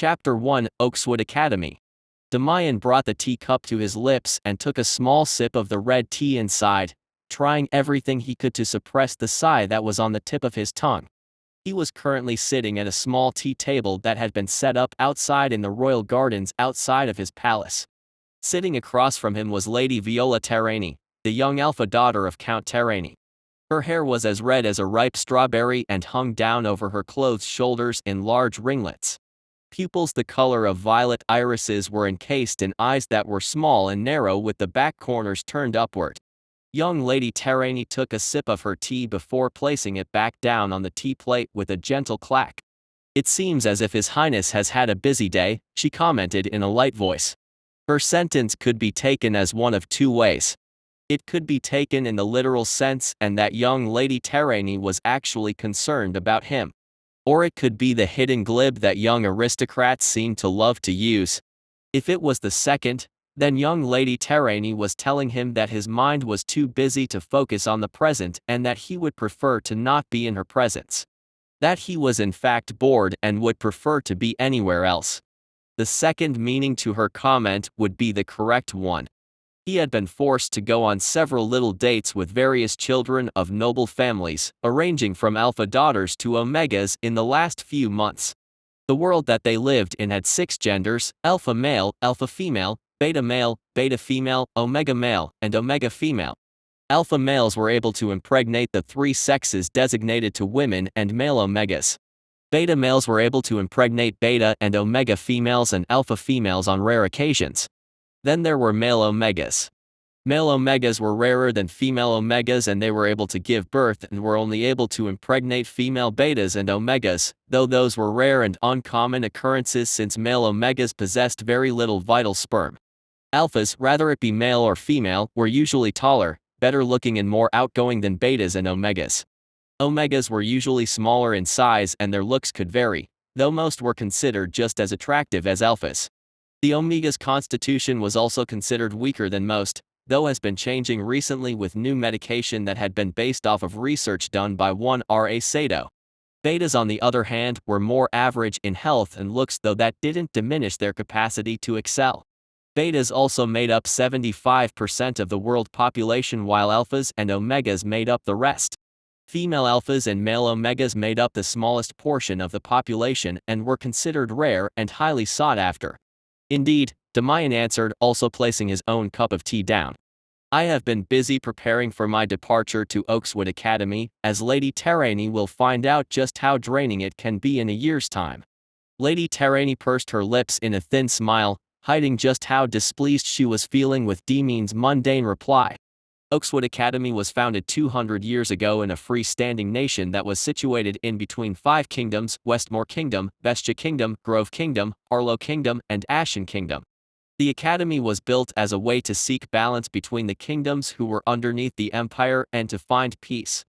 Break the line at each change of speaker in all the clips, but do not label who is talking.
Chapter 1, Oakswood Academy. Demian brought the teacup to his lips and took a small sip of the red tea inside, trying everything he could to suppress the sigh that was on the tip of his tongue. He was currently sitting at a small tea table that had been set up outside in the royal gardens outside of his palace. Sitting across from him was Lady Viola Terrani, the young alpha daughter of Count Terrani. Her hair was as red as a ripe strawberry and hung down over her clothed shoulders in large ringlets. Pupils the color of violet irises were encased in eyes that were small and narrow with the back corners turned upward. Young Lady Terrani took a sip of her tea before placing it back down on the tea plate with a gentle clack. "It seems as if His Highness has had a busy day," she commented in a light voice. Her sentence could be taken as one of two ways. It could be taken in the literal sense and that young Lady Terrani was actually concerned about him. Or it could be the hidden glib that young aristocrats seem to love to use. If it was the second, then young Lady Terrani was telling him that his mind was too busy to focus on the present and that he would prefer to not be in her presence. That he was in fact bored and would prefer to be anywhere else. The second meaning to her comment would be the correct one. He had been forced to go on several little dates with various children of noble families, ranging from alpha daughters to omegas in the last few months. The world that they lived in had 6 genders: alpha male, alpha female, beta female, omega male, and omega female. Alpha males were able to impregnate the 3 sexes designated to women and male omegas. Beta males were able to impregnate beta and omega females and alpha females on rare occasions. Then there were male omegas. Male omegas were rarer than female omegas and they were able to give birth and were only able to impregnate female betas and omegas, though those were rare and uncommon occurrences since male omegas possessed very little vital sperm. Alphas, rather it be male or female, were usually taller, better looking and more outgoing than betas and omegas. Omegas were usually smaller in size and their looks could vary, though most were considered just as attractive as alphas. The omega's constitution was also considered weaker than most, though has been changing recently with new medication that had been based off of research done by one R.A. Sato. Betas on the other hand were more average in health and looks, though that didn't diminish their capacity to excel. Betas also made up 75% of the world population while alphas and omegas made up the rest. Female alphas and male omegas made up the smallest portion of the population and were considered rare and highly sought after. "Indeed," Demian answered, also placing his own cup of tea down. "I have been busy preparing for my departure to Oakswood Academy, as Lady Terrani will find out just how draining it can be in a year's time." Lady Terrani pursed her lips in a thin smile, hiding just how displeased she was feeling with Demian's mundane reply. Oakswood Academy was founded 200 years ago in a free-standing nation that was situated in between 5 kingdoms: Westmore Kingdom, Vestia Kingdom, Grove Kingdom, Harlow Kingdom, and Ashen Kingdom. The academy was built as a way to seek balance between the kingdoms who were underneath the empire and to find peace.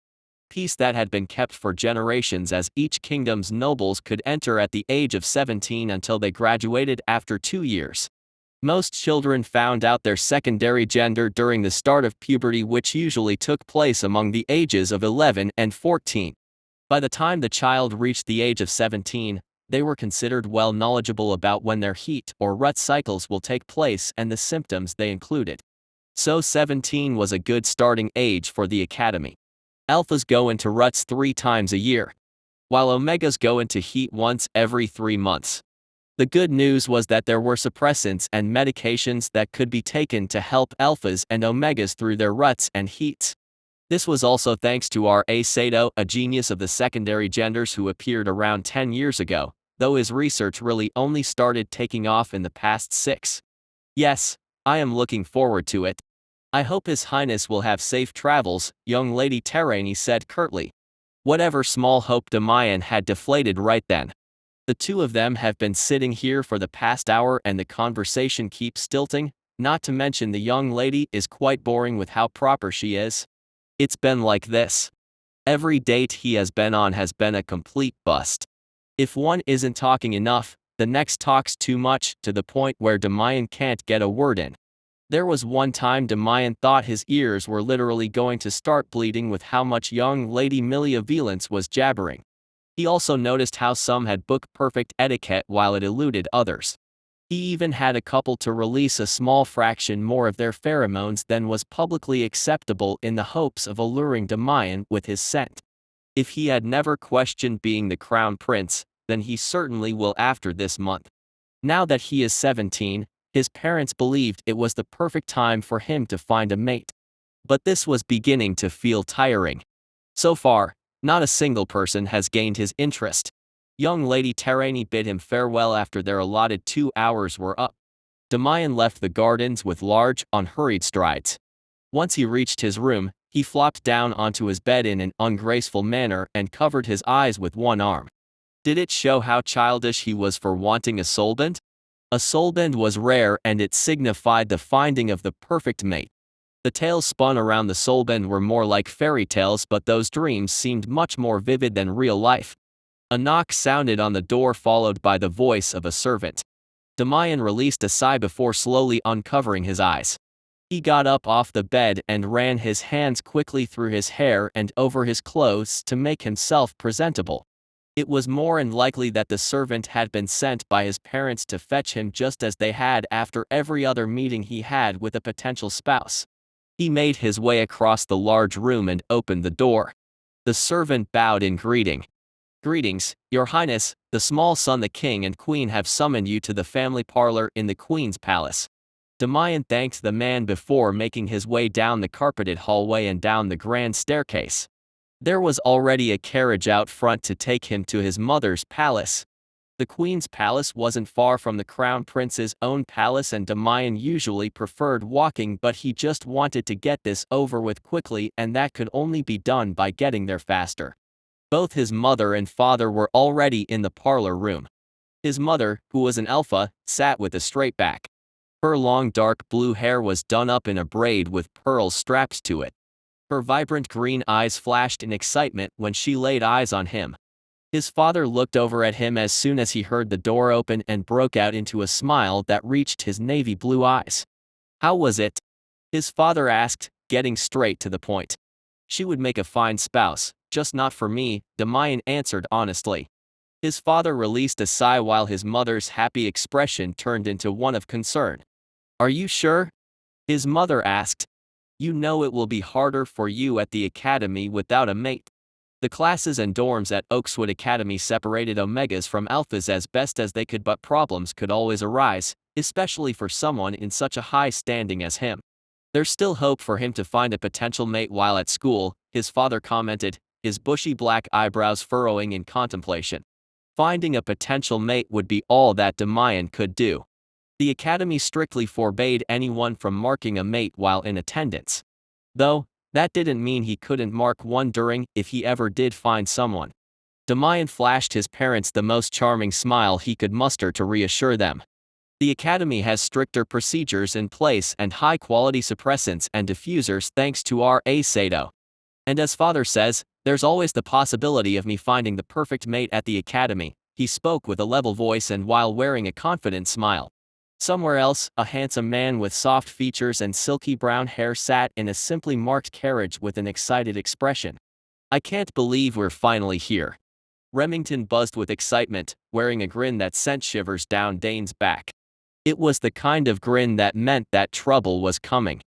Peace that had been kept for generations, as each kingdom's nobles could enter at the age of 17 until they graduated after 2 years. Most children found out their secondary gender during the start of puberty, which usually took place among the ages of 11 and 14. By the time the child reached the age of 17, they were considered well knowledgeable about when their heat or rut cycles will take place and the symptoms they included. So 17 was a good starting age for the academy. Alphas go into ruts 3 times a year, while omegas go into heat once every 3 months. The good news was that there were suppressants and medications that could be taken to help alphas and omegas through their ruts and heats. This was also thanks to R.A. Sato, a genius of the secondary genders who appeared around 10 years ago, though his research really only started taking off in the past 6. "Yes, I am looking forward to it. I hope His Highness will have safe travels," young Lady Terrani said curtly. Whatever small hope Demian had deflated right then. The two of them have been sitting here for the past hour and the conversation keeps stilting, not to mention the young lady is quite boring with how proper she is. It's been like this. Every date he has been on has been a complete bust. If one isn't talking enough, the next talks too much, to the point where Demian can't get a word in. There was one time Demian thought his ears were literally going to start bleeding with how much young Lady Milia Valence was jabbering. He also noticed how some had book-perfect etiquette while it eluded others. He even had a couple to release a small fraction more of their pheromones than was publicly acceptable in the hopes of alluring Demian with his scent. If he had never questioned being the crown prince, then he certainly will after this month. Now that he is 17, his parents believed it was the perfect time for him to find a mate. But this was beginning to feel tiring. So far, not a single person has gained his interest. Young Lady Terani bid him farewell after their allotted 2 hours were up. Demian left the gardens with large, unhurried strides. Once he reached his room, he flopped down onto his bed in an ungraceful manner and covered his eyes with one arm. Did it show how childish he was for wanting a soulband? A soulband was rare and it signified the finding of the perfect mate. The tales spun around the soulband were more like fairy tales, but those dreams seemed much more vivid than real life. A knock sounded on the door, followed by the voice of a servant. Demian released a sigh before slowly uncovering his eyes. He got up off the bed and ran his hands quickly through his hair and over his clothes to make himself presentable. It was more than likely that the servant had been sent by his parents to fetch him, just as they had after every other meeting he had with a potential spouse. He made his way across the large room and opened the door. The servant bowed in greeting. "Greetings, Your Highness, the small son the king and queen have summoned you to the family parlor in the queen's palace." Demian thanked the man before making his way down the carpeted hallway and down the grand staircase. There was already a carriage out front to take him to his mother's palace. The queen's palace wasn't far from the crown prince's own palace, and Demian usually preferred walking, but he just wanted to get this over with quickly, and that could only be done by getting there faster. Both his mother and father were already in the parlor room. His mother, who was an alpha, sat with a straight back. Her long dark blue hair was done up in a braid with pearls strapped to it. Her vibrant green eyes flashed in excitement when she laid eyes on him. His father looked over at him as soon as he heard the door open and broke out into a smile that reached his navy blue eyes. "How was it?" his father asked, getting straight to the point. "She would make a fine spouse, just not for me," Demian answered honestly. His father released a sigh while his mother's happy expression turned into one of concern. "Are you sure?" his mother asked. "You know it will be harder for you at the academy without a mate." The classes and dorms at Oakswood Academy separated omegas from alphas as best as they could, but problems could always arise, especially for someone in such a high standing as him. "There's still hope for him to find a potential mate while at school," his father commented, his bushy black eyebrows furrowing in contemplation. Finding a potential mate would be all that Demian could do. The academy strictly forbade anyone from marking a mate while in attendance. Though, that didn't mean he couldn't mark one during, if he ever did find someone. Demian flashed his parents the most charming smile he could muster to reassure them. The academy has stricter procedures in place and high-quality suppressants and diffusers thanks to R.A. Sato. And as father says, there's always the possibility of me finding the perfect mate at the academy. He spoke with a level voice and while wearing a confident smile. Somewhere else, a handsome man with soft features and silky brown hair sat in a simply marked carriage with an excited expression. "I can't believe we're finally here." Remington buzzed with excitement, wearing a grin that sent shivers down Dane's back. It was the kind of grin that meant that trouble was coming.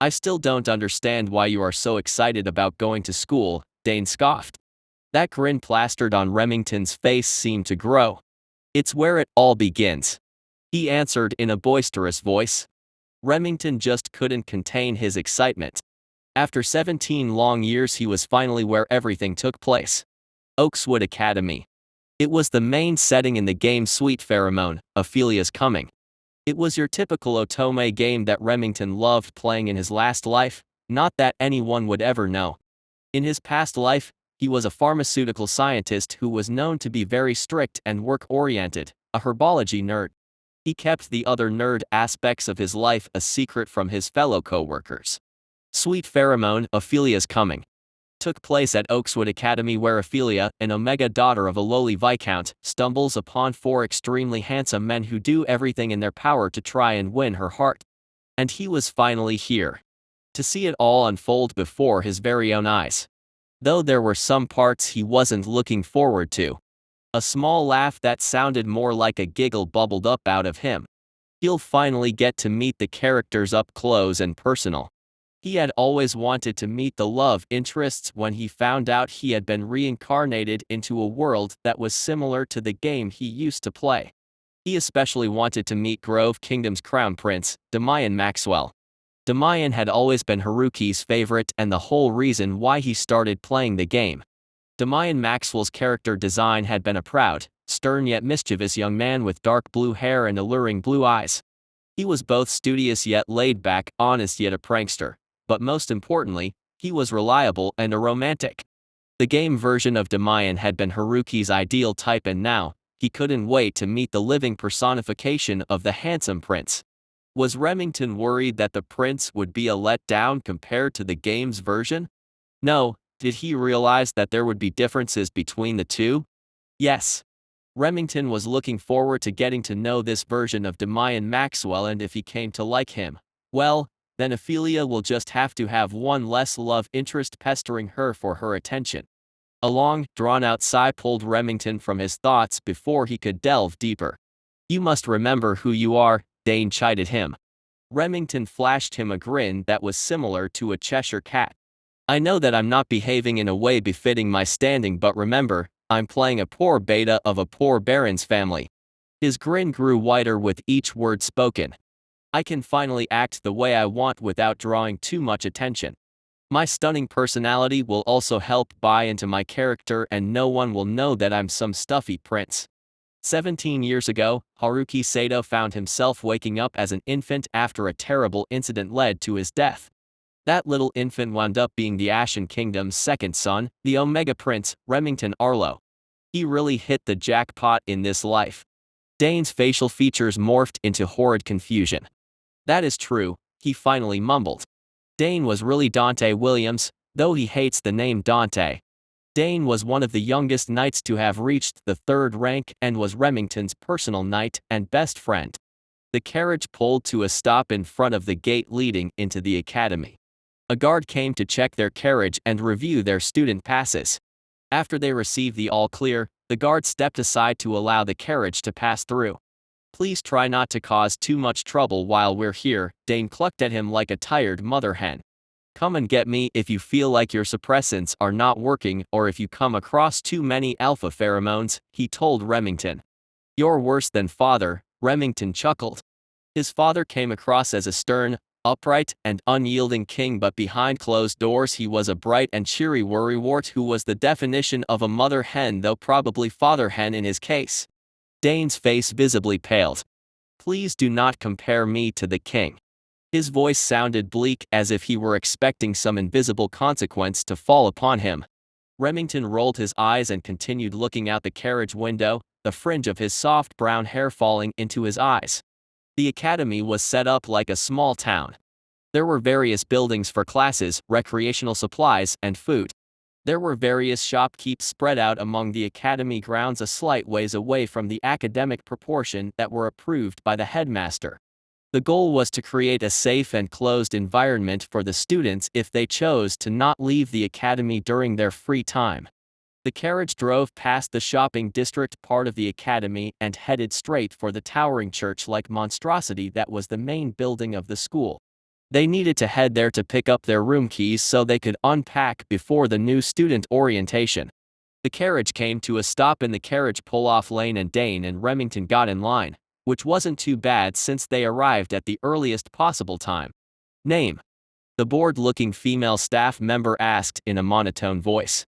"I still don't understand why you are so excited about going to school," Dane scoffed. That grin plastered on Remington's face seemed to grow. "It's where it all begins," he answered in a boisterous voice. Remington just couldn't contain his excitement. After 17 long years he was finally where everything took place. Oakswood Academy. It was the main setting in the game Sweet Pheromone, Ophelia's Coming. It was your typical otome game that Remington loved playing in his last life, not that anyone would ever know. In his past life, he was a pharmaceutical scientist who was known to be very strict and work-oriented, a herbology nerd. He kept the other nerd aspects of his life a secret from his fellow co-workers. Sweet Pheromone, Ophelia's Coming took place at Oakswood Academy, where Ophelia, an Omega daughter of a lowly viscount, stumbles upon 4 extremely handsome men who do everything in their power to try and win her heart. And he was finally here. To see it all unfold before his very own eyes. though there were some parts he wasn't looking forward to. A small laugh that sounded more like a giggle bubbled up out of him. He'll finally get to meet the characters up close and personal. He had always wanted to meet the love interests when he found out he had been reincarnated into a world that was similar to the game he used to play. He especially wanted to meet Grove Kingdom's crown prince, Demian Maxwell. Demian had always been Haruki's favorite and the whole reason why he started playing the game. Demian Maxwell's character design had been a proud, stern yet mischievous young man with dark blue hair and alluring blue eyes. He was both studious yet laid back, honest yet a prankster, but most importantly, he was reliable and a romantic. The game version of Demian had been Haruki's ideal type, and now, he couldn't wait to meet the living personification of the handsome prince. Was Remington worried that the prince would be a letdown compared to the game's version? No. Did he realize that there would be differences between the two? Yes. Remington was looking forward to getting to know this version of Demian Maxwell, and if he came to like him, well, then Ophelia will just have to have one less love interest pestering her for her attention. A long, drawn-out sigh pulled Remington from his thoughts before he could delve deeper. "You must remember who you are," Dane chided him. Remington flashed him a grin that was similar to a Cheshire cat. "I know that I'm not behaving in a way befitting my standing, but remember, I'm playing a poor beta of a poor baron's family." His grin grew wider with each word spoken. "I can finally act the way I want without drawing too much attention. My stunning personality will also help buy into my character, and no one will know that I'm some stuffy prince." 17 years ago, Haruki Sato found himself waking up as an infant after a terrible incident led to his death. That little infant wound up being the Ashen Kingdom's second son, the Omega Prince, Remington Arlo. He really hit the jackpot in this life. Dane's facial features morphed into horrid confusion. "That is true," he finally mumbled. Dane was really Dante Williams, though he hates the name Dante. Dane was one of the youngest knights to have reached the third rank and was Remington's personal knight and best friend. The carriage pulled to a stop in front of the gate leading into the academy. A guard came to check their carriage and review their student passes. After they received the all clear, the guard stepped aside to allow the carriage to pass through. "Please try not to cause too much trouble while we're here," Dane clucked at him like a tired mother hen. "Come and get me if you feel like your suppressants are not working or if you come across too many alpha pheromones," he told Remington. "You're worse than father," Remington chuckled. His father came across as a stern, upright, and unyielding king, but behind closed doors he was a bright and cheery worrywart who was the definition of a mother hen, though probably father hen in his case. Dane's face visibly paled. "Please do not compare me to the king." His voice sounded bleak, as if he were expecting some invisible consequence to fall upon him. Remington rolled his eyes and continued looking out the carriage window, the fringe of his soft brown hair falling into his eyes. The academy was set up like a small town. There were various buildings for classes, recreational supplies, and food. There were various shopkeepers spread out among the academy grounds a slight ways away from the academic proportion that were approved by the headmaster. The goal was to create a safe and closed environment for the students if they chose to not leave the academy during their free time. The carriage drove past the shopping district part of the academy and headed straight for the towering church-like monstrosity that was the main building of the school. They needed to head there to pick up their room keys so they could unpack before the new student orientation. The carriage came to a stop in the carriage pull-off lane, and Dane and Remington got in line, which wasn't too bad since they arrived at the earliest possible time. "Name?" the bored-looking female staff member asked in a monotone voice.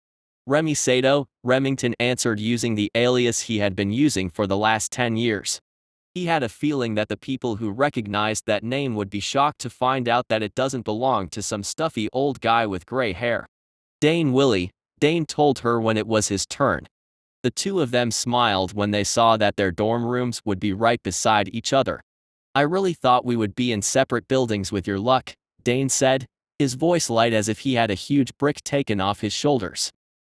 "Remi Sato," Remington answered using the alias he had been using for the last 10 years. He had a feeling that the people who recognized that name would be shocked to find out that it doesn't belong to some stuffy old guy with gray hair. "Dane Willie," Dane told her when it was his turn. The two of them smiled when they saw that their dorm rooms would be right beside each other. "I really thought we would be in separate buildings with your luck," Dane said, his voice light as if he had a huge brick taken off his shoulders.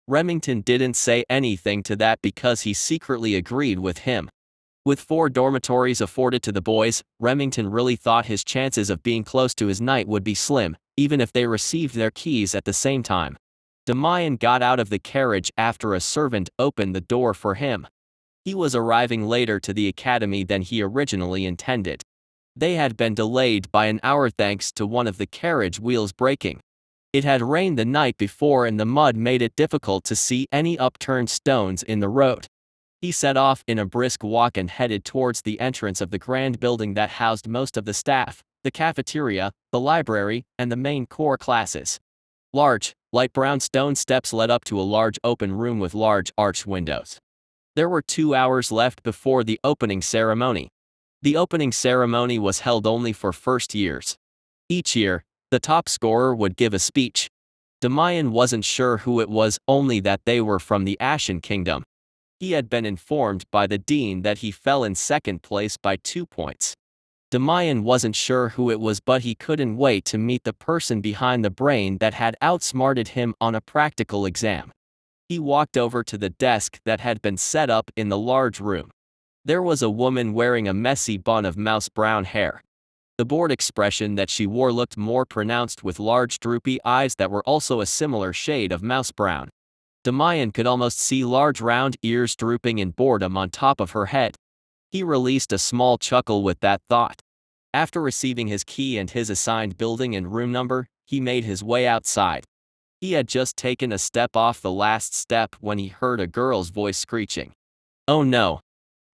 Remington didn't say anything to that because he secretly agreed with him. With 4 dormitories afforded to the boys, Remington really thought his chances of being close to his knight would be slim, even if they received their keys at the same time. Demian got out of the carriage after a servant opened the door for him. He was arriving later to the academy than he originally intended. They had been delayed by an hour thanks to one of the carriage wheels breaking. It had rained the night before and the mud made it difficult to see any upturned stones in the road. He set off in a brisk walk and headed towards the entrance of the grand building that housed most of the staff, the cafeteria, the library, and the main core classes. Large, light brown stone steps led up to a large open room with large arched windows. There were 2 hours left before the opening ceremony. The opening ceremony was held only for first years. Each year, the top scorer would give a speech. Demian wasn't sure who it was, only that they were from the Ashen Kingdom. He had been informed by the dean that he fell in second place by 2 points. Demian wasn't sure who it was, but he couldn't wait to meet the person behind the brain that had outsmarted him on a practical exam. He walked over to the desk that had been set up in the large room. There was a woman wearing a messy bun of mouse brown hair. The bored expression that she wore looked more pronounced, with large droopy eyes that were also a similar shade of mouse brown. Demian could almost see large round ears drooping in boredom on top of her head. He released a small chuckle with that thought. After receiving his key and his assigned building and room number, he made his way outside. He had just taken a step off the last step when he heard a girl's voice screeching. Oh no!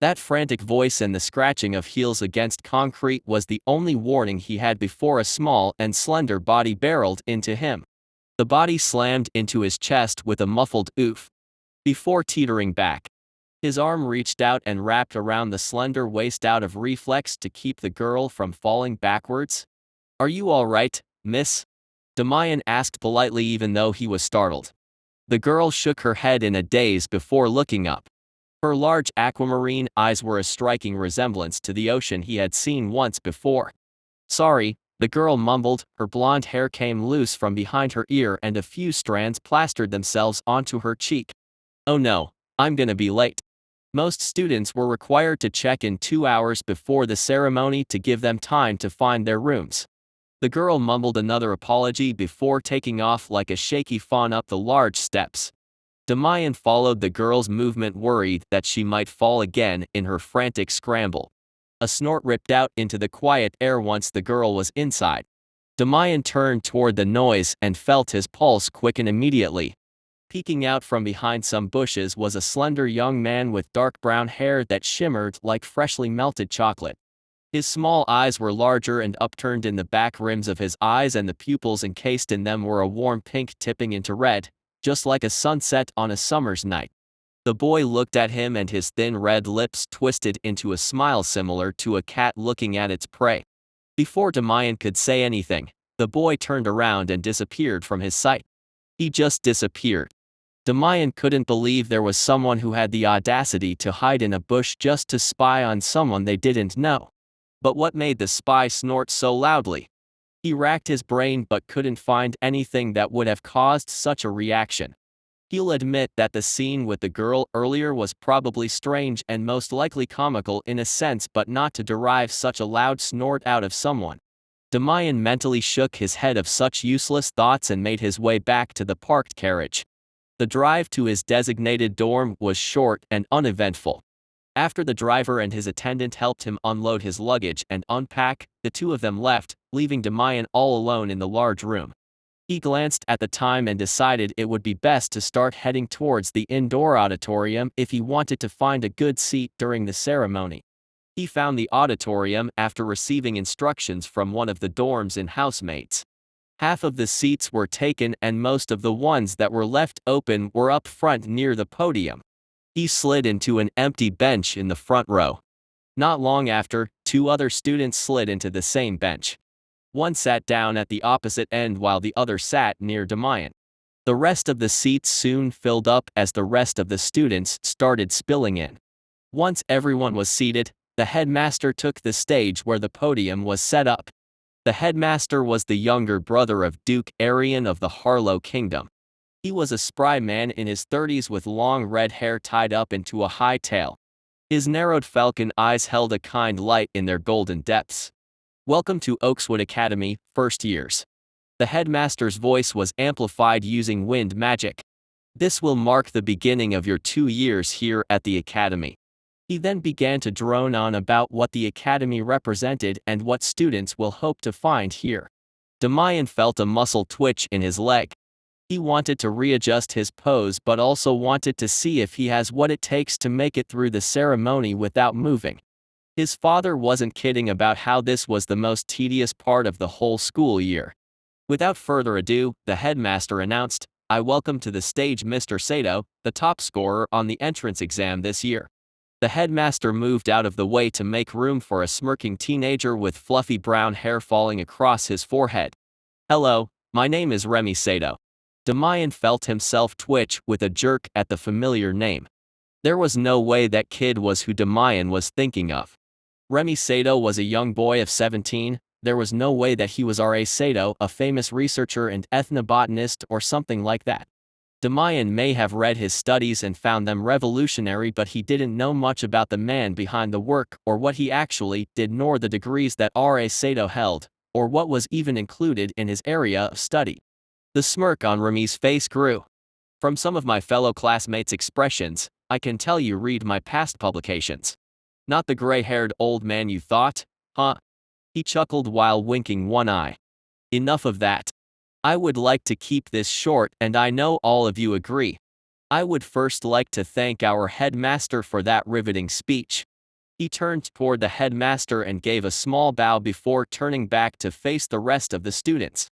That frantic voice and the scratching of heels against concrete was the only warning he had before a small and slender body barreled into him. The body slammed into his chest with a muffled oof. Before teetering back, his arm reached out and wrapped around the slender waist out of reflex to keep the girl from falling backwards. "Are you all right, miss?" Demian asked politely, even though he was startled. The girl shook her head in a daze before looking up. Her large aquamarine eyes were a striking resemblance to the ocean he had seen once before. "Sorry," the girl mumbled. Her blonde hair came loose from behind her ear and a few strands plastered themselves onto her cheek. "Oh no, I'm gonna be late." Most students were required to check in 2 hours before the ceremony to give them time to find their rooms. The girl mumbled another apology before taking off like a shaky fawn up the large steps. Demian followed the girl's movement, worried that she might fall again in her frantic scramble. A snort ripped out into the quiet air once the girl was inside. Demian turned toward the noise and felt his pulse quicken immediately. Peeking out from behind some bushes was a slender young man with dark brown hair that shimmered like freshly melted chocolate. His small eyes were larger and upturned in the back rims of his eyes, and the pupils encased in them were a warm pink tipping into red, just like a sunset on a summer's night. The boy looked at him and his thin red lips twisted into a smile similar to a cat looking at its prey. Before Demian could say anything, the boy turned around and disappeared from his sight. He just disappeared. Demian couldn't believe there was someone who had the audacity to hide in a bush just to spy on someone they didn't know. But what made the spy snort so loudly? He racked his brain but couldn't find anything that would have caused such a reaction. He'll admit that the scene with the girl earlier was probably strange and most likely comical in a sense, but not to derive such a loud snort out of someone. Demian mentally shook his head of such useless thoughts and made his way back to the parked carriage. The drive to his designated dorm was short and uneventful. After the driver and his attendant helped him unload his luggage and unpack, the two of them left, leaving Demian all alone in the large room. He glanced at the time and decided it would be best to start heading towards the indoor auditorium if he wanted to find a good seat during the ceremony. He found the auditorium after receiving instructions from one of the dorms and housemates. Half of the seats were taken and most of the ones that were left open were up front near the podium. He slid into an empty bench in the front row. Not long after, 2 other students slid into the same bench. One sat down at the opposite end while the other sat near Demian. The rest of the seats soon filled up as the rest of the students started spilling in. Once everyone was seated, the headmaster took the stage where the podium was set up. The headmaster was the younger brother of Duke Arian of the Harlow Kingdom. He was a spry man in his 30s with long red hair tied up into a high tail. His narrowed falcon eyes held a kind light in their golden depths. "Welcome to Oakswood Academy, first years. The headmaster's voice was amplified using wind magic. This will mark the beginning of your 2 years here at the academy. He then began to drone on about what the academy represented and what students will hope to find here. Demian felt a muscle twitch in his leg. He wanted to readjust his pose but also wanted to see if he has what it takes to make it through the ceremony without moving. His father wasn't kidding about how this was the most tedious part of the whole school year. Without further ado, the headmaster announced, "I welcome to the stage Mr. Sato, the top scorer on the entrance exam this year." The headmaster moved out of the way to make room for a smirking teenager with fluffy brown hair falling across his forehead. "Hello, my name is Remi Sato." Demian felt himself twitch with a jerk at the familiar name. There was no way that kid was who Demian was thinking of. Remi Sato was a young boy of 17, there was no way that he was R.A. Sato, a famous researcher and ethnobotanist or something like that. Demian may have read his studies and found them revolutionary, but he didn't know much about the man behind the work or what he actually did, nor the degrees that R.A. Sato held, or what was even included in his area of study. The smirk on Remi's face grew. "From some of my fellow classmates' expressions, I can tell you read my past publications. Not the gray-haired old man you thought, huh?" He chuckled while winking one eye. "Enough of that. I would like to keep this short, and I know all of you agree. I would first like to thank our headmaster for that riveting speech." He turned toward the headmaster and gave a small bow before turning back to face the rest of the students.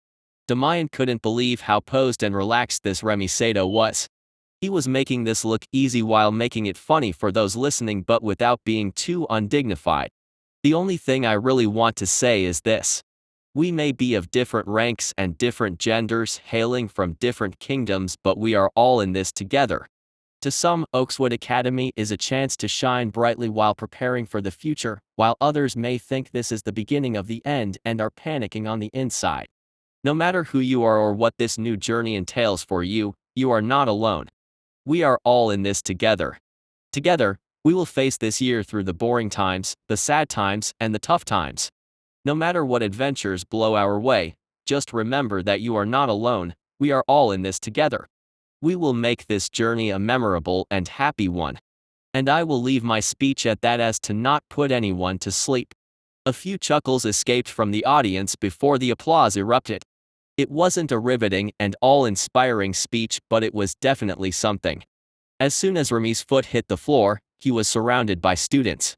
Demian couldn't believe how posed and relaxed this Remi Sato was. He was making this look easy while making it funny for those listening but without being too undignified. "The only thing I really want to say is this. We may be of different ranks and different genders, hailing from different kingdoms, but we are all in this together. To some, Oakswood Academy is a chance to shine brightly while preparing for the future, while others may think this is the beginning of the end and are panicking on the inside. No matter who you are or what this new journey entails for you, you are not alone. We are all in this together. Together, we will face this year through the boring times, the sad times, and the tough times. No matter what adventures blow our way, just remember that you are not alone, we are all in this together. We will make this journey a memorable and happy one." And I will leave my speech at that, as to not put anyone to sleep. A few chuckles escaped from the audience before the applause erupted. It wasn't a riveting and all-inspiring speech, but it was definitely something. As soon as Remi's foot hit the floor, he was surrounded by students.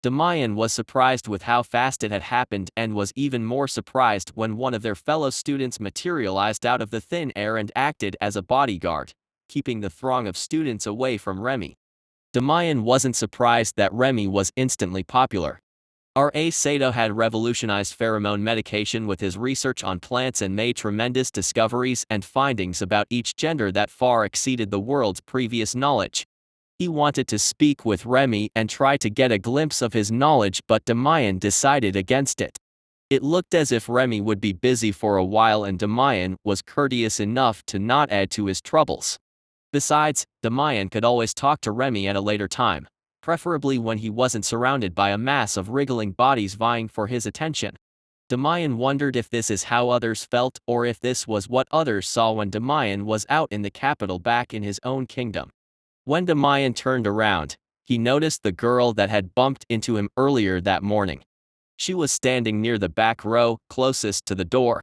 Demian was surprised with how fast it had happened and was even more surprised when one of their fellow students materialized out of the thin air and acted as a bodyguard, keeping the throng of students away from Remi. Demian wasn't surprised that Remi was instantly popular. R.A. Sato had revolutionized pheromone medication with his research on plants and made tremendous discoveries and findings about each gender that far exceeded the world's previous knowledge. He wanted to speak with Remi and try to get a glimpse of his knowledge, but Demian decided against it. It looked as if Remi would be busy for a while, and Demian was courteous enough to not add to his troubles. Besides, Demian could always talk to Remi at a later time, preferably when he wasn't surrounded by a mass of wriggling bodies vying for his attention. Demian wondered if this is how others felt, or if this was what others saw when Demian was out in the capital back in his own kingdom. When Demian turned around, he noticed the girl that had bumped into him earlier that morning. She was standing near the back row, closest to the door.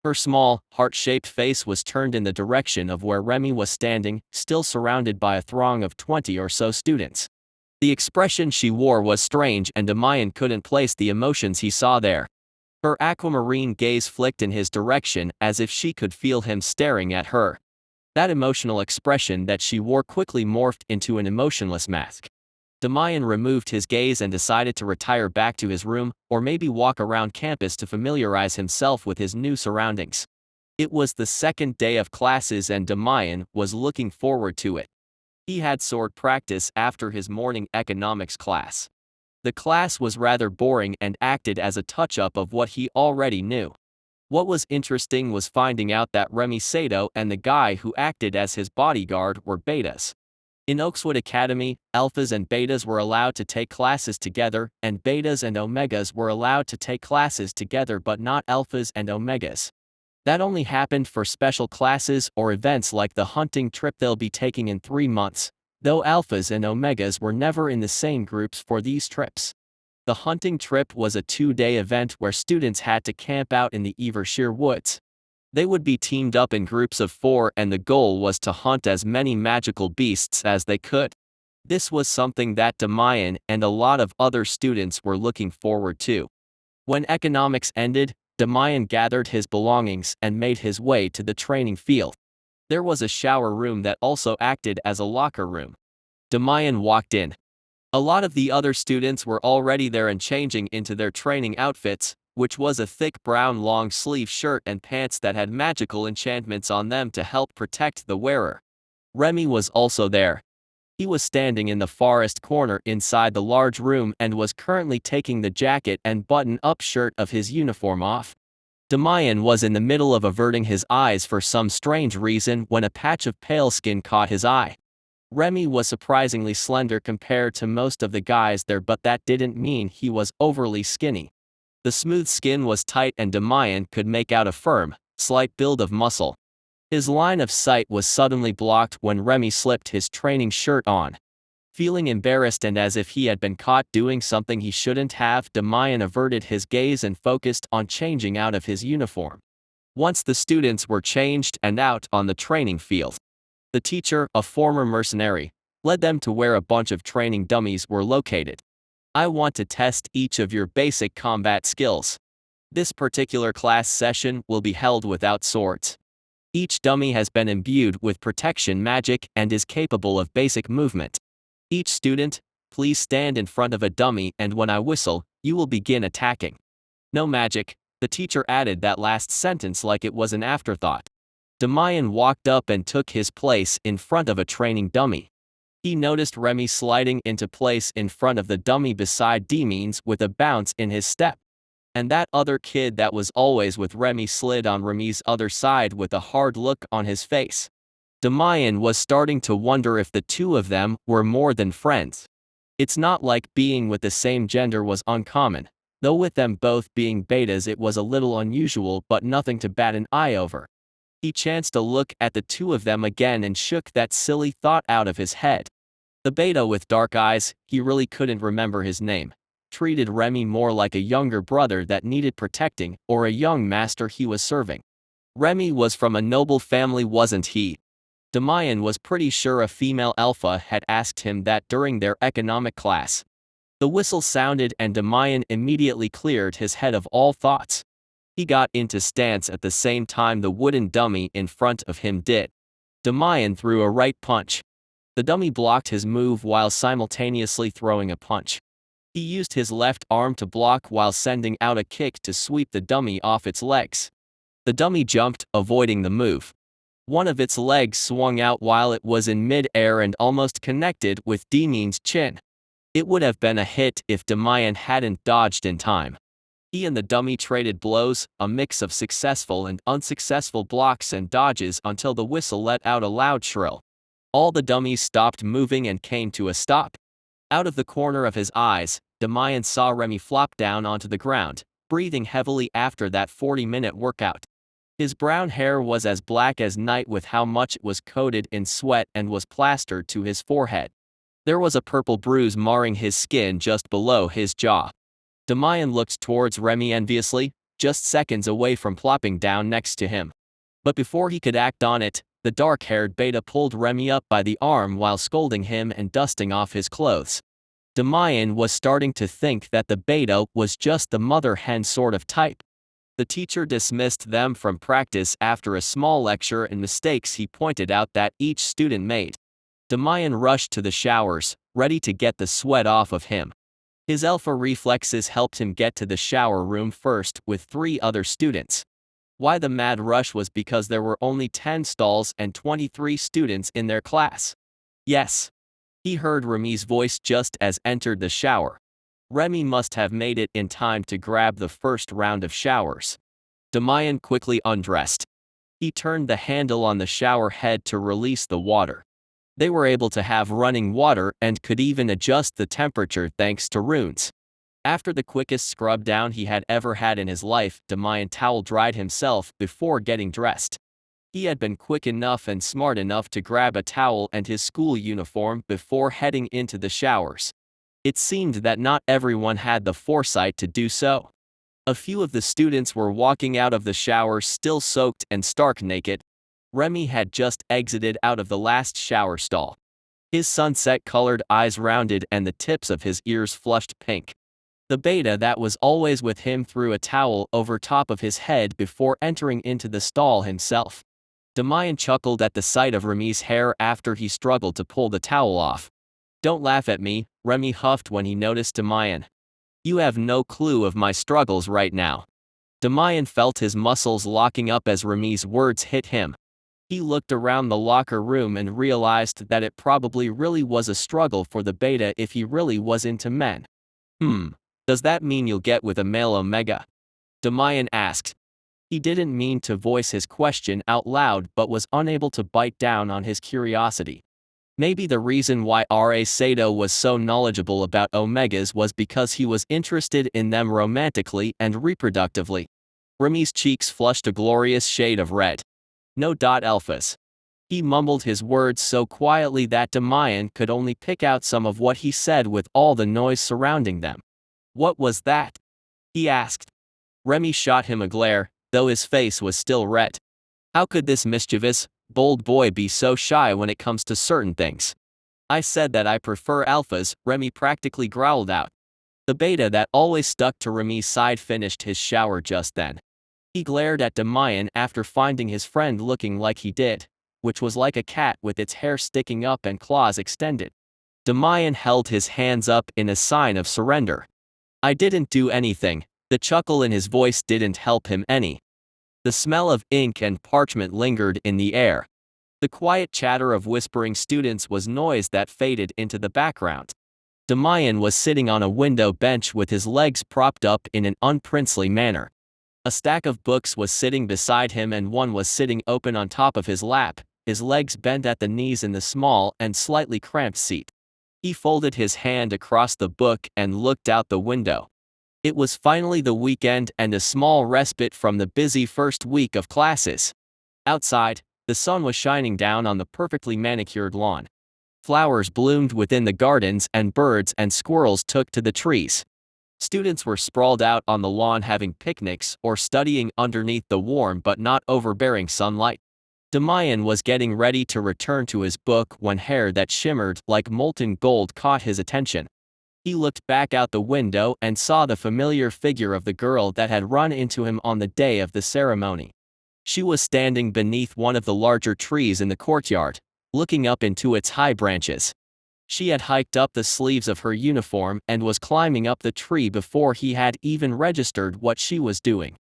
Her small, heart-shaped face was turned in the direction of where Remi was standing, still surrounded by a throng of 20 or so students. The expression she wore was strange, and Demian couldn't place the emotions he saw there. Her aquamarine gaze flicked in his direction as if she could feel him staring at her. That emotional expression that she wore quickly morphed into an emotionless mask. Demian removed his gaze and decided to retire back to his room, or maybe walk around campus to familiarize himself with his new surroundings. It was the second day of classes and Demian was looking forward to it. He had sword practice after his morning economics class. The class was rather boring and acted as a touch-up of what he already knew. What was interesting was finding out that Remi Sato and the guy who acted as his bodyguard were betas. In Oakswood Academy, alphas and betas were allowed to take classes together, and betas and omegas were allowed to take classes together, but not alphas and omegas. That only happened for special classes or events like the hunting trip they'll be taking in 3 months, though alphas and omegas were never in the same groups for these trips. The hunting trip was a 2-day event where students had to camp out in the Evershire woods. They would be teamed up in groups of 4 and the goal was to hunt as many magical beasts as they could. This was something that Demian and a lot of other students were looking forward to. When economics ended, Demian gathered his belongings and made his way to the training field. There was a shower room that also acted as a locker room. Demian walked in. A lot of the other students were already there and changing into their training outfits, which was a thick brown long-sleeve shirt and pants that had magical enchantments on them to help protect the wearer. Remi was also there. He was standing in the farthest corner inside the large room and was currently taking the jacket and button-up shirt of his uniform off. Demian was in the middle of averting his eyes for some strange reason when a patch of pale skin caught his eye. Remi was surprisingly slender compared to most of the guys there, but that didn't mean he was overly skinny. The smooth skin was tight and Demian could make out a firm, slight build of muscle. His line of sight was suddenly blocked when Remi slipped his training shirt on. Feeling embarrassed and as if he had been caught doing something he shouldn't have, Demian averted his gaze and focused on changing out of his uniform. Once the students were changed and out on the training field, the teacher, a former mercenary, led them to where a bunch of training dummies were located. I want to test each of your basic combat skills. This particular class session will be held without swords. Each dummy has been imbued with protection magic and is capable of basic movement. Each student, please stand in front of a dummy and when I whistle, you will begin attacking. No magic, the teacher added that last sentence like it was an afterthought. Demian walked up and took his place in front of a training dummy. He noticed Remi sliding into place in front of the dummy beside Demian's with a bounce in his step. And that other kid that was always with Remi slid on Remi's other side with a hard look on his face. Demian was starting to wonder if the two of them were more than friends. It's not like being with the same gender was uncommon, though with them both being betas it was a little unusual but nothing to bat an eye over. He chanced to look at the two of them again and shook that silly thought out of his head. The beta with dark eyes, he really couldn't remember his name, treated Remi more like a younger brother that needed protecting or a young master he was serving. Remi was from a noble family, wasn't he? Demian was pretty sure a female alpha had asked him that during their economic class. The whistle sounded and Demian immediately cleared his head of all thoughts. He got into stance at the same time the wooden dummy in front of him did. Demian threw a right punch. The dummy blocked his move while simultaneously throwing a punch. He used his left arm to block while sending out a kick to sweep the dummy off its legs. The dummy jumped, avoiding the move. One of its legs swung out while it was in mid-air and almost connected with Demian's chin. It would have been a hit if Demian hadn't dodged in time. He and the dummy traded blows, a mix of successful and unsuccessful blocks and dodges until the whistle let out a loud shrill. All the dummies stopped moving and came to a stop. Out of the corner of his eyes, Demian saw Remi flop down onto the ground, breathing heavily after that 40-minute workout. His brown hair was as black as night with how much it was coated in sweat and was plastered to his forehead. There was a purple bruise marring his skin just below his jaw. Demian looked towards Remi enviously, just seconds away from plopping down next to him. But before he could act on it, the dark-haired beta pulled Remi up by the arm while scolding him and dusting off his clothes. Demian was starting to think that the beta was just the mother hen sort of type. The teacher dismissed them from practice after a small lecture and mistakes he pointed out that each student made. Demian rushed to the showers, ready to get the sweat off of him. His alpha reflexes helped him get to the shower room first with 3 other students. Why the mad rush was because there were only 10 stalls and 23 students in their class. Yes. He heard Remi's voice just as entered the shower. Remi must have made it in time to grab the first round of showers. Demian quickly undressed. He turned the handle on the shower head to release the water. They were able to have running water and could even adjust the temperature thanks to runes. After the quickest scrub down he had ever had in his life, Demian towel-dried himself before getting dressed. He had been quick enough and smart enough to grab a towel and his school uniform before heading into the showers. It seemed that not everyone had the foresight to do so. A few of the students were walking out of the shower still soaked and stark naked. Remi had just exited out of the last shower stall. His sunset-colored eyes rounded and the tips of his ears flushed pink. The beta that was always with him threw a towel over top of his head before entering into the stall himself. Demian chuckled at the sight of Remi's hair after he struggled to pull the towel off. "Don't laugh at me," Remi huffed when he noticed Demian. "You have no clue of my struggles right now." Demian felt his muscles locking up as Remi's words hit him. He looked around the locker room and realized that it probably really was a struggle for the beta if he really was into men. Does that mean you'll get with a male Omega?" Demian asked. He didn't mean to voice his question out loud but was unable to bite down on his curiosity. Maybe the reason why R.A. Sato was so knowledgeable about Omegas was because he was interested in them romantically and reproductively. Remi's cheeks flushed a glorious shade of red. "No. Alphas." He mumbled his words so quietly that Demian could only pick out some of what he said with all the noise surrounding them. "What was that?" he asked. Remi shot him a glare, though his face was still red. How could this mischievous, bold boy be so shy when it comes to certain things? "I said that I prefer alphas," Remi practically growled out. The beta that always stuck to Remi's side finished his shower just then. He glared at Demian after finding his friend looking like he did, which was like a cat with its hair sticking up and claws extended. Demian held his hands up in a sign of surrender. "I didn't do anything." The chuckle in his voice didn't help him any. The smell of ink and parchment lingered in the air. The quiet chatter of whispering students was noise that faded into the background. Demian was sitting on a window bench with his legs propped up in an unprincely manner. A stack of books was sitting beside him and one was sitting open on top of his lap, his legs bent at the knees in the small and slightly cramped seat. He folded his hand across the book and looked out the window. It was finally the weekend and a small respite from the busy first week of classes. Outside, the sun was shining down on the perfectly manicured lawn. Flowers bloomed within the gardens and birds and squirrels took to the trees. Students were sprawled out on the lawn having picnics or studying underneath the warm but not overbearing sunlight. Demian was getting ready to return to his book when hair that shimmered like molten gold caught his attention. He looked back out the window and saw the familiar figure of the girl that had run into him on the day of the ceremony. She was standing beneath one of the larger trees in the courtyard, looking up into its high branches. She had hiked up the sleeves of her uniform and was climbing up the tree before he had even registered what she was doing.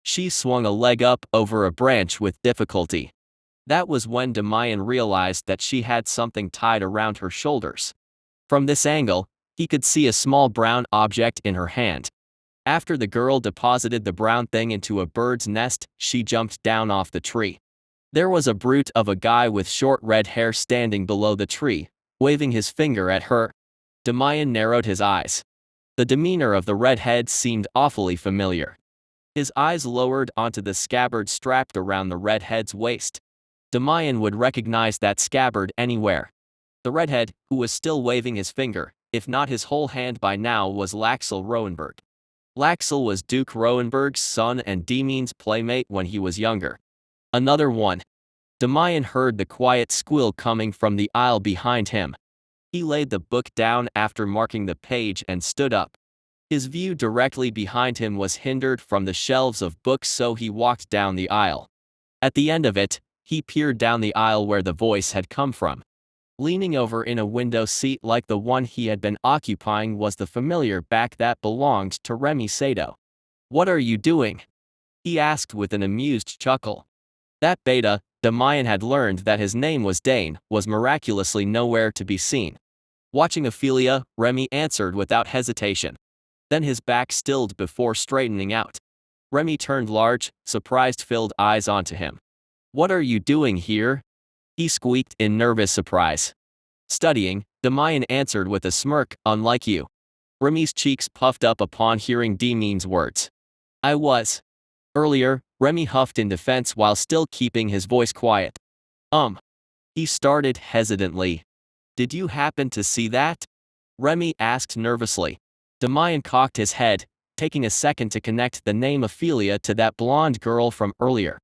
She swung a leg up over a branch with difficulty. That was when Demian realized that she had something tied around her shoulders. From this angle, he could see a small brown object in her hand. After the girl deposited the brown thing into a bird's nest, she jumped down off the tree. There was a brute of a guy with short red hair standing below the tree, waving his finger at her. Demian narrowed his eyes. The demeanor of the redhead seemed awfully familiar. His eyes lowered onto the scabbard strapped around the redhead's waist. Demian would recognize that scabbard anywhere. The redhead, who was still waving his finger, if not his whole hand by now, was Laxel Roenberg. Laxel was Duke Roenberg's son and Demian's playmate when he was younger. Another one. Demian heard the quiet squeal coming from the aisle behind him. He laid the book down after marking the page and stood up. His view directly behind him was hindered from the shelves of books, so he walked down the aisle. At the end of it, he peered down the aisle where the voice had come from. Leaning over in a window seat like the one he had been occupying was the familiar back that belonged to Remi Sato. "What are you doing?" he asked with an amused chuckle. That beta, Demian had learned that his name was Dane, was miraculously nowhere to be seen. "Watching Ophelia," Remi answered without hesitation. Then his back stilled before straightening out. Remi turned large, surprise-filled eyes onto him. "What are you doing here?" he squeaked in nervous surprise. "Studying," Demian answered with a smirk. "Unlike you." Remi's cheeks puffed up upon hearing Demian's words. I was. Earlier, Remi huffed in defense while still keeping his voice quiet. He started hesitantly. Did you happen to see that? Remi asked nervously. Demian cocked his head, taking a second to connect the name Ophelia to that blonde girl from earlier.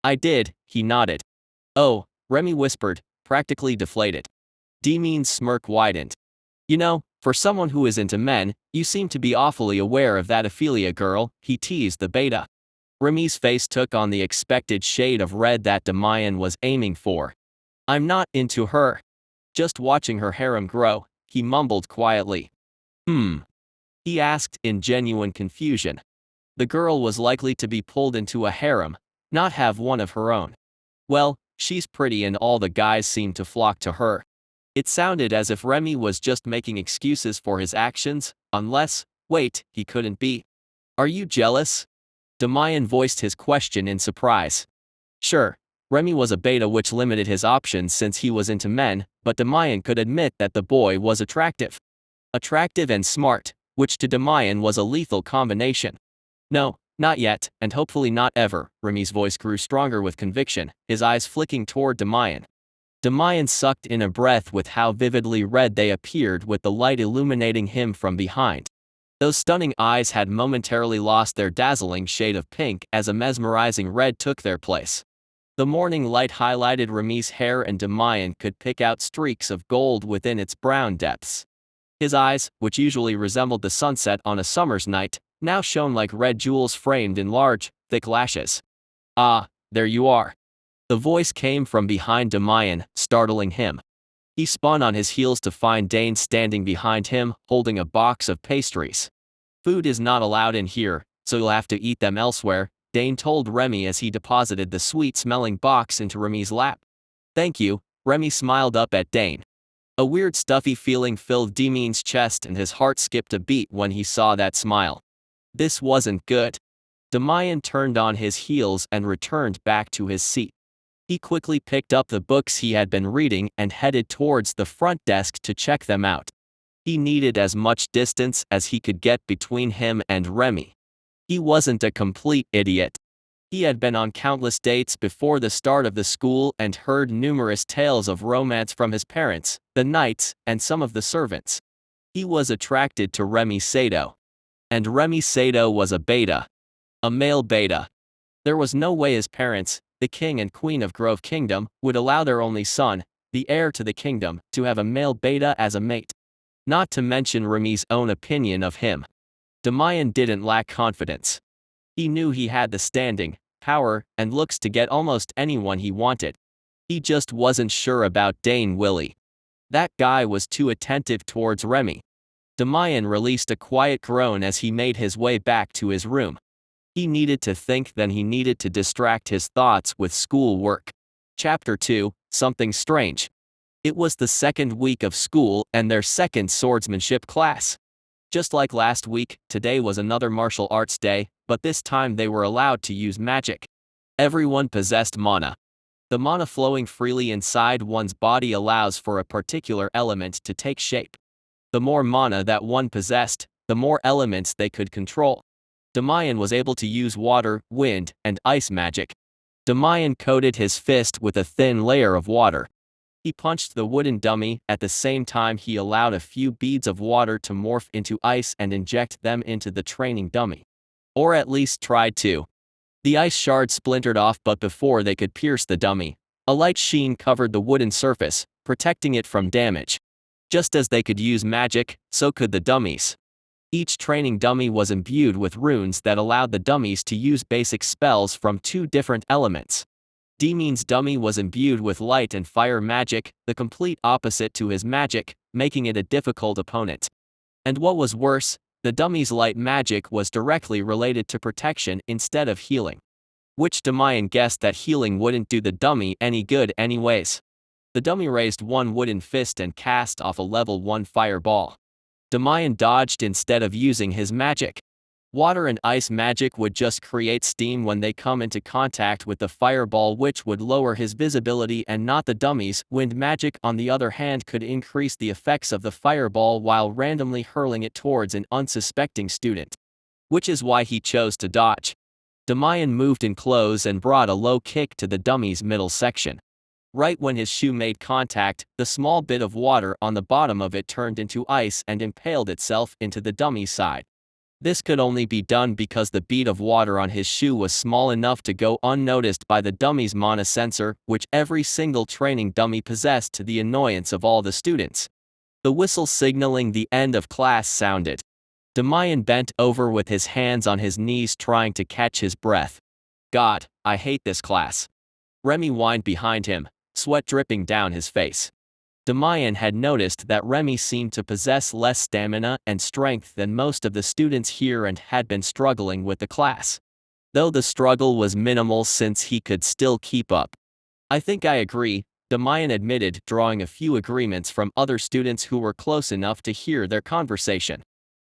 I did, he nodded. Oh, Remi whispered, practically deflated. Demian's smirk widened. You know, for someone who is into men, you seem to be awfully aware of that Ophelia girl, he teased the beta. Remi's face took on the expected shade of red that Demian was aiming for. I'm not into her. Just watching her harem grow, he mumbled quietly. He asked in genuine confusion. The girl was likely to be pulled into a harem, not have one of her own. Well, she's pretty and all the guys seem to flock to her. It sounded as if Remi was just making excuses for his actions, unless, wait, he couldn't be. Are you jealous? Demian voiced his question in surprise. Sure, Remi was a beta which limited his options since he was into men, but Demian could admit that the boy was attractive. Attractive and smart, which to Demian was a lethal combination. No, not yet, and hopefully not ever, Remi's voice grew stronger with conviction, his eyes flicking toward Demian. Demian sucked in a breath with how vividly red they appeared with the light illuminating him from behind. Those stunning eyes had momentarily lost their dazzling shade of pink as a mesmerizing red took their place. The morning light highlighted Remi's hair and Demian could pick out streaks of gold within its brown depths. His eyes, which usually resembled the sunset on a summer's night, now shone like red jewels framed in large, thick lashes. Ah, there you are. The voice came from behind Demian, startling him. He spun on his heels to find Dane standing behind him, holding a box of pastries. Food is not allowed in here, so you'll have to eat them elsewhere, Dane told Remi as he deposited the sweet-smelling box into Remi's lap. Thank you, Remi smiled up at Dane. A weird stuffy feeling filled Demian's chest and his heart skipped a beat when he saw that smile. This wasn't good. Demian turned on his heels and returned back to his seat. He quickly picked up the books he had been reading and headed towards the front desk to check them out. He needed as much distance as he could get between him and Remi. He wasn't a complete idiot. He had been on countless dates before the start of the school and heard numerous tales of romance from his parents, the knights, and some of the servants. He was attracted to Remi Sato. And Remi Sato was a beta. A male beta. There was no way his parents, the king and queen of Grove Kingdom, would allow their only son, the heir to the kingdom, to have a male beta as a mate. Not to mention Remi's own opinion of him. Demian didn't lack confidence. He knew he had the standing, power, and looks to get almost anyone he wanted. He just wasn't sure about Dane Willie. That guy was too attentive towards Remi. Demian released a quiet groan as he made his way back to his room. He needed to think, then he needed to distract his thoughts with school work. Chapter 2, Something Strange. It was the second week of school and their second swordsmanship class. Just like last week, today was another martial arts day, but this time they were allowed to use magic. Everyone possessed mana. The mana flowing freely inside one's body allows for a particular element to take shape. The more mana that one possessed, the more elements they could control. Demian was able to use water, wind, and ice magic. Demian coated his fist with a thin layer of water. He punched the wooden dummy, at the same time he allowed a few beads of water to morph into ice and inject them into the training dummy. Or at least tried to. The ice shards splintered off, but before they could pierce the dummy, a light sheen covered the wooden surface, protecting it from damage. Just as they could use magic, so could the dummies. Each training dummy was imbued with runes that allowed the dummies to use basic spells from two different elements. Demian's dummy was imbued with light and fire magic, the complete opposite to his magic, making it a difficult opponent. And what was worse, the dummy's light magic was directly related to protection instead of healing. Which Demian guessed that healing wouldn't do the dummy any good anyways. The dummy raised one wooden fist and cast off a level 1 fireball. Demian dodged instead of using his magic. Water and ice magic would just create steam when they come into contact with the fireball, which would lower his visibility and not the dummies. Wind magic, on the other hand, could increase the effects of the fireball while randomly hurling it towards an unsuspecting student. Which is why he chose to dodge. Demian moved in close and brought a low kick to the dummy's middle section. Right when his shoe made contact, the small bit of water on the bottom of it turned into ice and impaled itself into the dummy's side. This could only be done because the bead of water on his shoe was small enough to go unnoticed by the dummy's mana sensor, which every single training dummy possessed, to the annoyance of all the students. The whistle signaling the end of class sounded. Demian bent over with his hands on his knees trying to catch his breath. God, I hate this class. Remi whined behind him, sweat dripping down his face. Demian had noticed that Remi seemed to possess less stamina and strength than most of the students here and had been struggling with the class. Though the struggle was minimal since he could still keep up. I think I agree, Demian admitted, drawing a few agreements from other students who were close enough to hear their conversation.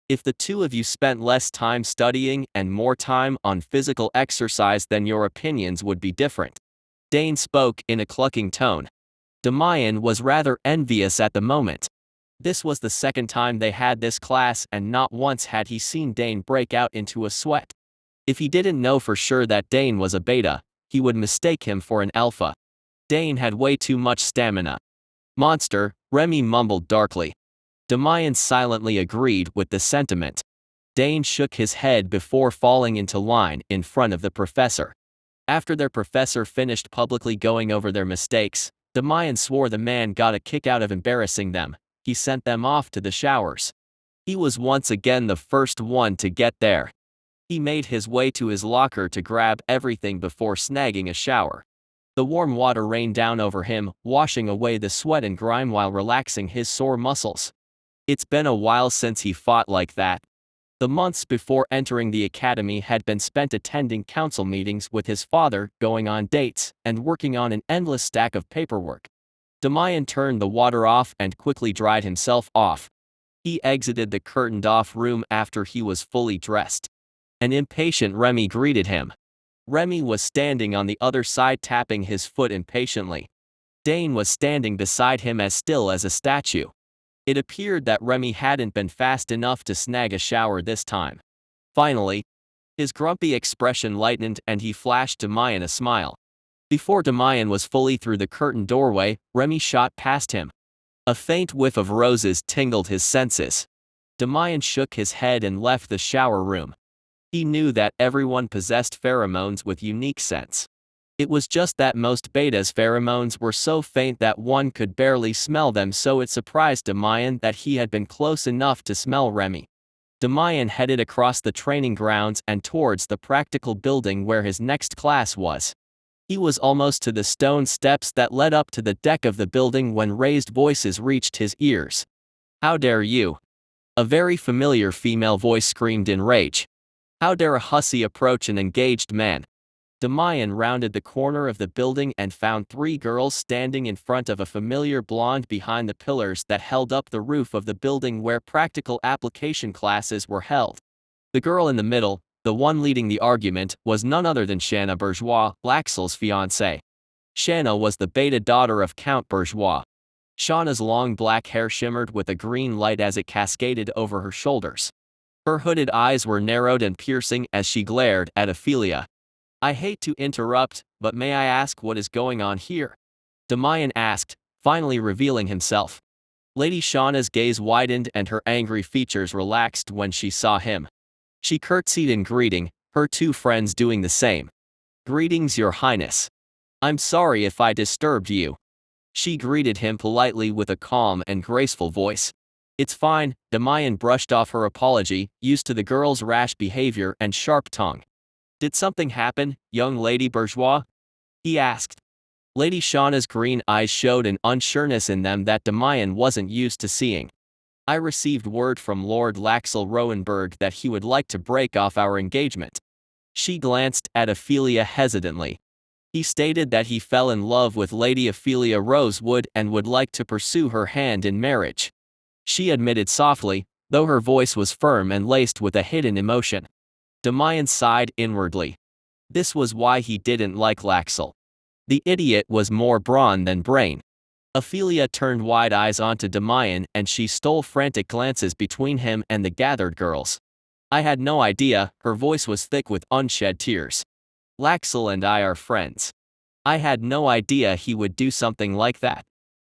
If the two of you spent less time studying and more time on physical exercise, then your opinions would be different. Dane spoke in a clucking tone. Demian was rather envious at the moment. This was the second time they had this class, and not once had he seen Dane break out into a sweat. If he didn't know for sure that Dane was a beta, he would mistake him for an alpha. Dane had way too much stamina. Monster, Remi mumbled darkly. Demian silently agreed with the sentiment. Dane shook his head before falling into line in front of the professor. After their professor finished publicly going over their mistakes, Demian swore the man got a kick out of embarrassing them. He sent them off to the showers. He was once again the first one to get there. He made his way to his locker to grab everything before snagging a shower. The warm water rained down over him, washing away the sweat and grime while relaxing his sore muscles. It's been a while since he fought like that. The months before entering the academy had been spent attending council meetings with his father, going on dates, and working on an endless stack of paperwork. Demian turned the water off and quickly dried himself off. He exited the curtained-off room after he was fully dressed. An impatient Remi greeted him. Remi was standing on the other side, tapping his foot impatiently. Dane was standing beside him as still as a statue. It appeared that Remi hadn't been fast enough to snag a shower this time. Finally, his grumpy expression lightened and he flashed Demian a smile. Before Demian was fully through the curtained doorway, Remi shot past him. A faint whiff of roses tingled his senses. Demian shook his head and left the shower room. He knew that everyone possessed pheromones with unique scents. It was just that most betas' pheromones were so faint that one could barely smell them, so it surprised Demian that he had been close enough to smell Remi. Demian headed across the training grounds and towards the practical building where his next class was. He was almost to the stone steps that led up to the deck of the building when raised voices reached his ears. "How dare you!" A very familiar female voice screamed in rage. "How dare a hussy approach an engaged man!" Demian rounded the corner of the building and found three girls standing in front of a familiar blonde behind the pillars that held up the roof of the building where practical application classes were held. The girl in the middle, the one leading the argument, was none other than Shanna Bourgeois, Laxel's fiancée. Shanna was the beta daughter of Count Bourgeois. Shanna's long black hair shimmered with a green light as it cascaded over her shoulders. Her hooded eyes were narrowed and piercing as she glared at Ophelia. "I hate to interrupt, but may I ask what is going on here?" Demian asked, finally revealing himself. Lady Shauna's gaze widened and her angry features relaxed when she saw him. She curtsied in greeting, her two friends doing the same. "Greetings, Your Highness. I'm sorry if I disturbed you." She greeted him politely with a calm and graceful voice. "It's fine," Demian brushed off her apology, used to the girl's rash behavior and sharp tongue. "Did something happen, young Lady Bourgeois?" he asked. Lady Shauna's green eyes showed an unsureness in them that Demian wasn't used to seeing. "I received word from Lord Laxel Rowenberg that he would like to break off our engagement." She glanced at Ophelia hesitantly. "He stated that he fell in love with Lady Ophelia Rosewood and would like to pursue her hand in marriage," she admitted softly, though her voice was firm and laced with a hidden emotion. Demian sighed inwardly. This was why he didn't like Laxel. The idiot was more brawn than brain. Ophelia turned wide eyes onto Demian and she stole frantic glances between him and the gathered girls. I had no idea, her voice was thick with unshed tears. Laxel and I are friends. I had no idea he would do something like that.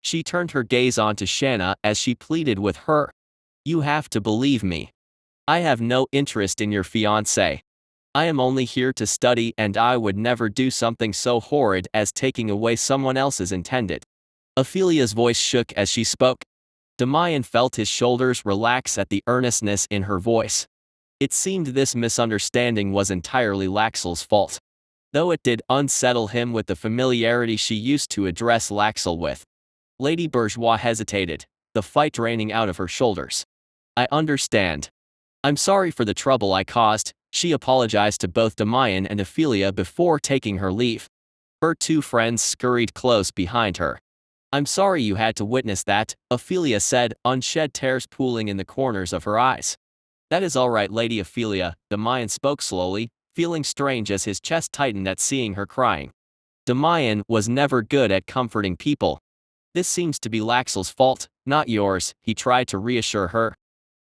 She turned her gaze onto Shanna as she pleaded with her. You have to believe me. I have no interest in your fiancé. I am only here to study and I would never do something so horrid as taking away someone else's intended. Ophelia's voice shook as she spoke. Demian felt his shoulders relax at the earnestness in her voice. It seemed this misunderstanding was entirely Laxel's fault. Though it did unsettle him with the familiarity she used to address Laxel with. Lady Bourgeois hesitated, the fight draining out of her shoulders. I understand. I'm sorry for the trouble I caused, she apologized to both Demian and Ophelia before taking her leave. Her two friends scurried close behind her. I'm sorry you had to witness that, Ophelia said, unshed tears pooling in the corners of her eyes. That is all right, Lady Ophelia, Demian spoke slowly, feeling strange as his chest tightened at seeing her crying. Demian was never good at comforting people. This seems to be Laxel's fault, not yours, he tried to reassure her.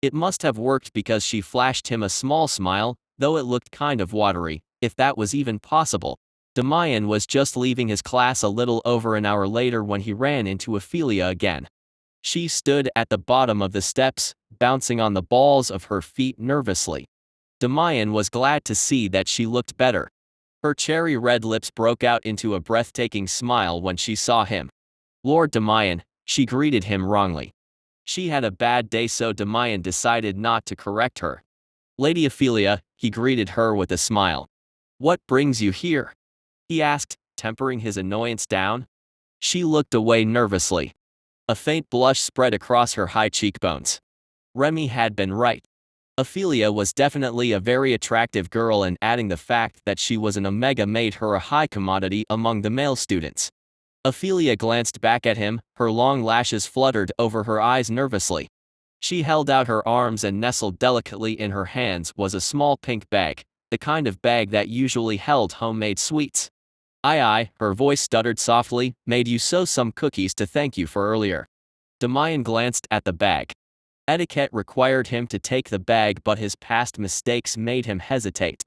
It must have worked because she flashed him a small smile, though it looked kind of watery, if that was even possible. Demian was just leaving his class a little over an hour later when he ran into Ophelia again. She stood at the bottom of the steps, bouncing on the balls of her feet nervously. Demian was glad to see that she looked better. Her cherry-red lips broke out into a breathtaking smile when she saw him. Lord Demian, she greeted him wrongly. She had a bad day, so Demian decided not to correct her. Lady Ophelia, he greeted her with a smile. What brings you here? He asked, tempering his annoyance down. She looked away nervously. A faint blush spread across her high cheekbones. Remi had been right. Ophelia was definitely a very attractive girl, and adding the fact that she was an Omega made her a high commodity among the male students. Ophelia glanced back at him, her long lashes fluttered over her eyes nervously. She held out her arms and nestled delicately in her hands was a small pink bag, the kind of bag that usually held homemade sweets. Aye, her voice stuttered softly, made you sew some cookies to thank you for earlier. Demian glanced at the bag. Etiquette required him to take the bag, but his past mistakes made him hesitate.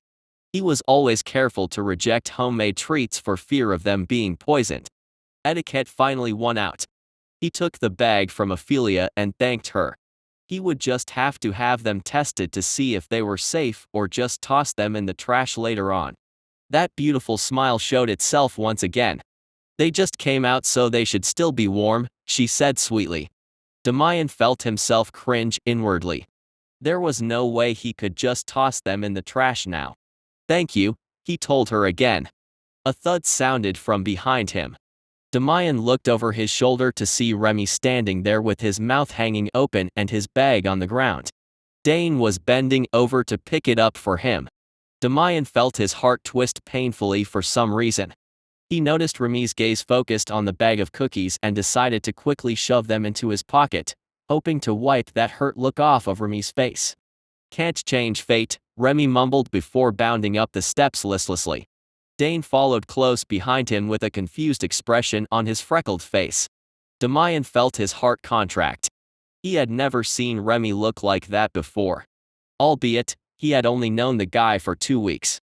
He was always careful to reject homemade treats for fear of them being poisoned. Etiquette finally won out. He took the bag from Ophelia and thanked her. He would just have to have them tested to see if they were safe or just toss them in the trash later on. That beautiful smile showed itself once again. They just came out, so they should still be warm, she said sweetly. Demian felt himself cringe inwardly. There was no way he could just toss them in the trash now. Thank you, he told her again. A thud sounded from behind him. Demian looked over his shoulder to see Remi standing there with his mouth hanging open and his bag on the ground. Dane was bending over to pick it up for him. Demian felt his heart twist painfully for some reason. He noticed Remi's gaze focused on the bag of cookies and decided to quickly shove them into his pocket, hoping to wipe that hurt look off of Remi's face. Can't change fate, Remi mumbled before bounding up the steps listlessly. Dane followed close behind him with a confused expression on his freckled face. Demian felt his heart contract. He had never seen Remi look like that before. Albeit, he had only known the guy for 2 weeks.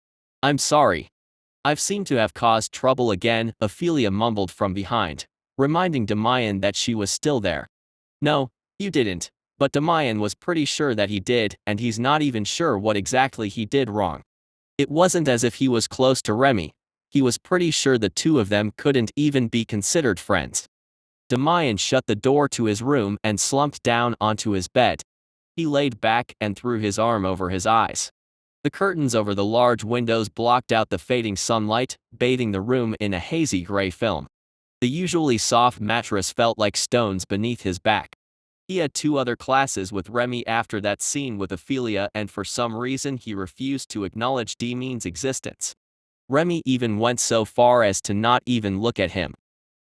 I'm sorry. I've seemed to have caused trouble again, Ophelia mumbled from behind, reminding Demian that she was still there. No, you didn't, but Demian was pretty sure that he did, and he's not even sure what exactly he did wrong. It wasn't as if he was close to Remi. He was pretty sure the two of them couldn't even be considered friends. Demian shut the door to his room and slumped down onto his bed. He laid back and threw his arm over his eyes. The curtains over the large windows blocked out the fading sunlight, bathing the room in a hazy gray film. The usually soft mattress felt like stones beneath his back. He had 2 other classes with Remi after that scene with Ophelia, and for some reason he refused to acknowledge Demian's existence. Remi even went so far as to not even look at him.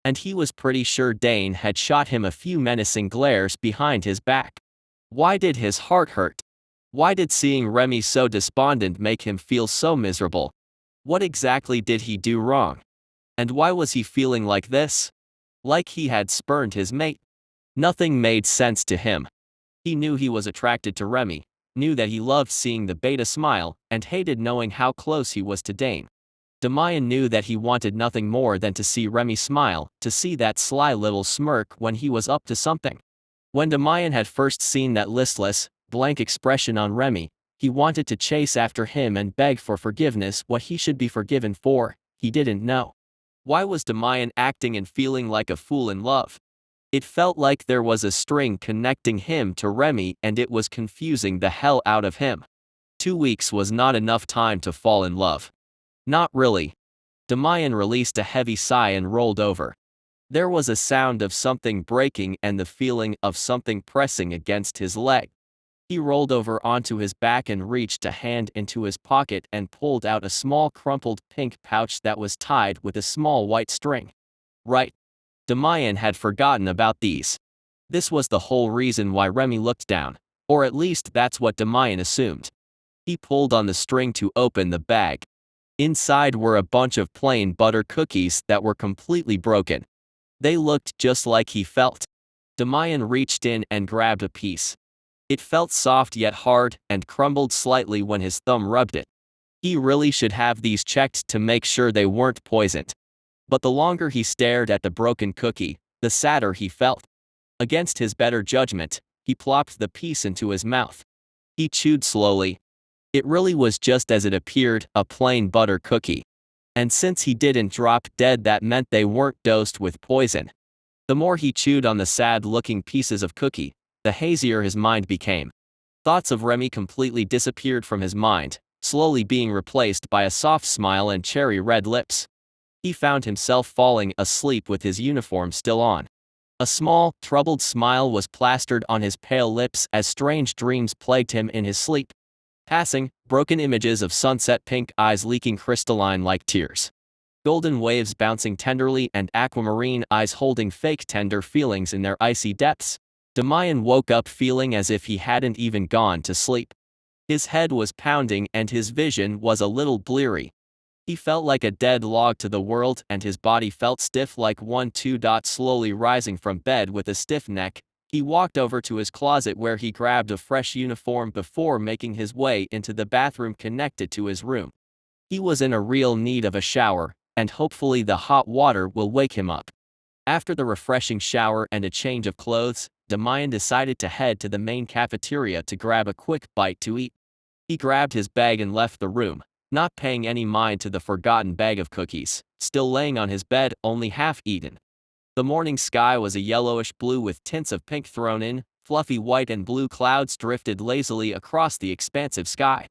And he was pretty sure Dane had shot him a few menacing glares behind his back. Why did his heart hurt? Why did seeing Remi so despondent make him feel so miserable? What exactly did he do wrong? And why was he feeling like this? Like he had spurned his mate? Nothing made sense to him. He knew he was attracted to Remi, knew that he loved seeing the beta smile, and hated knowing how close he was to Dane. Demian knew that he wanted nothing more than to see Remi smile, to see that sly little smirk when he was up to something. When Demian had first seen that listless, blank expression on Remi, he wanted to chase after him and beg for forgiveness. What he should be forgiven for, he didn't know. Why was Demian acting and feeling like a fool in love? It felt like there was a string connecting him to Remi and it was confusing the hell out of him. 2 weeks was not enough time to fall in love. Not really. Demian released a heavy sigh and rolled over. There was a sound of something breaking and the feeling of something pressing against his leg. He rolled over onto his back and reached a hand into his pocket and pulled out a small crumpled pink pouch that was tied with a small white string. Right. Demian had forgotten about these. This was the whole reason why Remi looked down, or at least that's what Demian assumed. He pulled on the string to open the bag. Inside were a bunch of plain butter cookies that were completely broken. They looked just like he felt. Demian reached in and grabbed a piece. It felt soft yet hard and crumbled slightly when his thumb rubbed it. He really should have these checked to make sure they weren't poisoned. But the longer he stared at the broken cookie, the sadder he felt. Against his better judgment, he plopped the piece into his mouth. He chewed slowly. It really was just as it appeared, a plain butter cookie. And since he didn't drop dead, that meant they weren't dosed with poison. The more he chewed on the sad-looking pieces of cookie, the hazier his mind became. Thoughts of Remi completely disappeared from his mind, slowly being replaced by a soft smile and cherry-red lips. He found himself falling asleep with his uniform still on. A small, troubled smile was plastered on his pale lips as strange dreams plagued him in his sleep. Passing, broken images of sunset pink eyes leaking crystalline like tears. Golden waves bouncing tenderly and aquamarine eyes holding fake tender feelings in their icy depths. Demian woke up feeling as if he hadn't even gone to sleep. His head was pounding and his vision was a little bleary. He felt like a dead log to the world and his body felt stiff like one. Slowly rising from bed with a stiff neck, he walked over to his closet where he grabbed a fresh uniform before making his way into the bathroom connected to his room. He was in a real need of a shower, and hopefully the hot water will wake him up. After the refreshing shower and a change of clothes, Demian decided to head to the main cafeteria to grab a quick bite to eat. He grabbed his bag and left the room, not paying any mind to the forgotten bag of cookies, still laying on his bed, only half eaten. The morning sky was a yellowish blue with tints of pink thrown in, fluffy white and blue clouds drifted lazily across the expansive sky.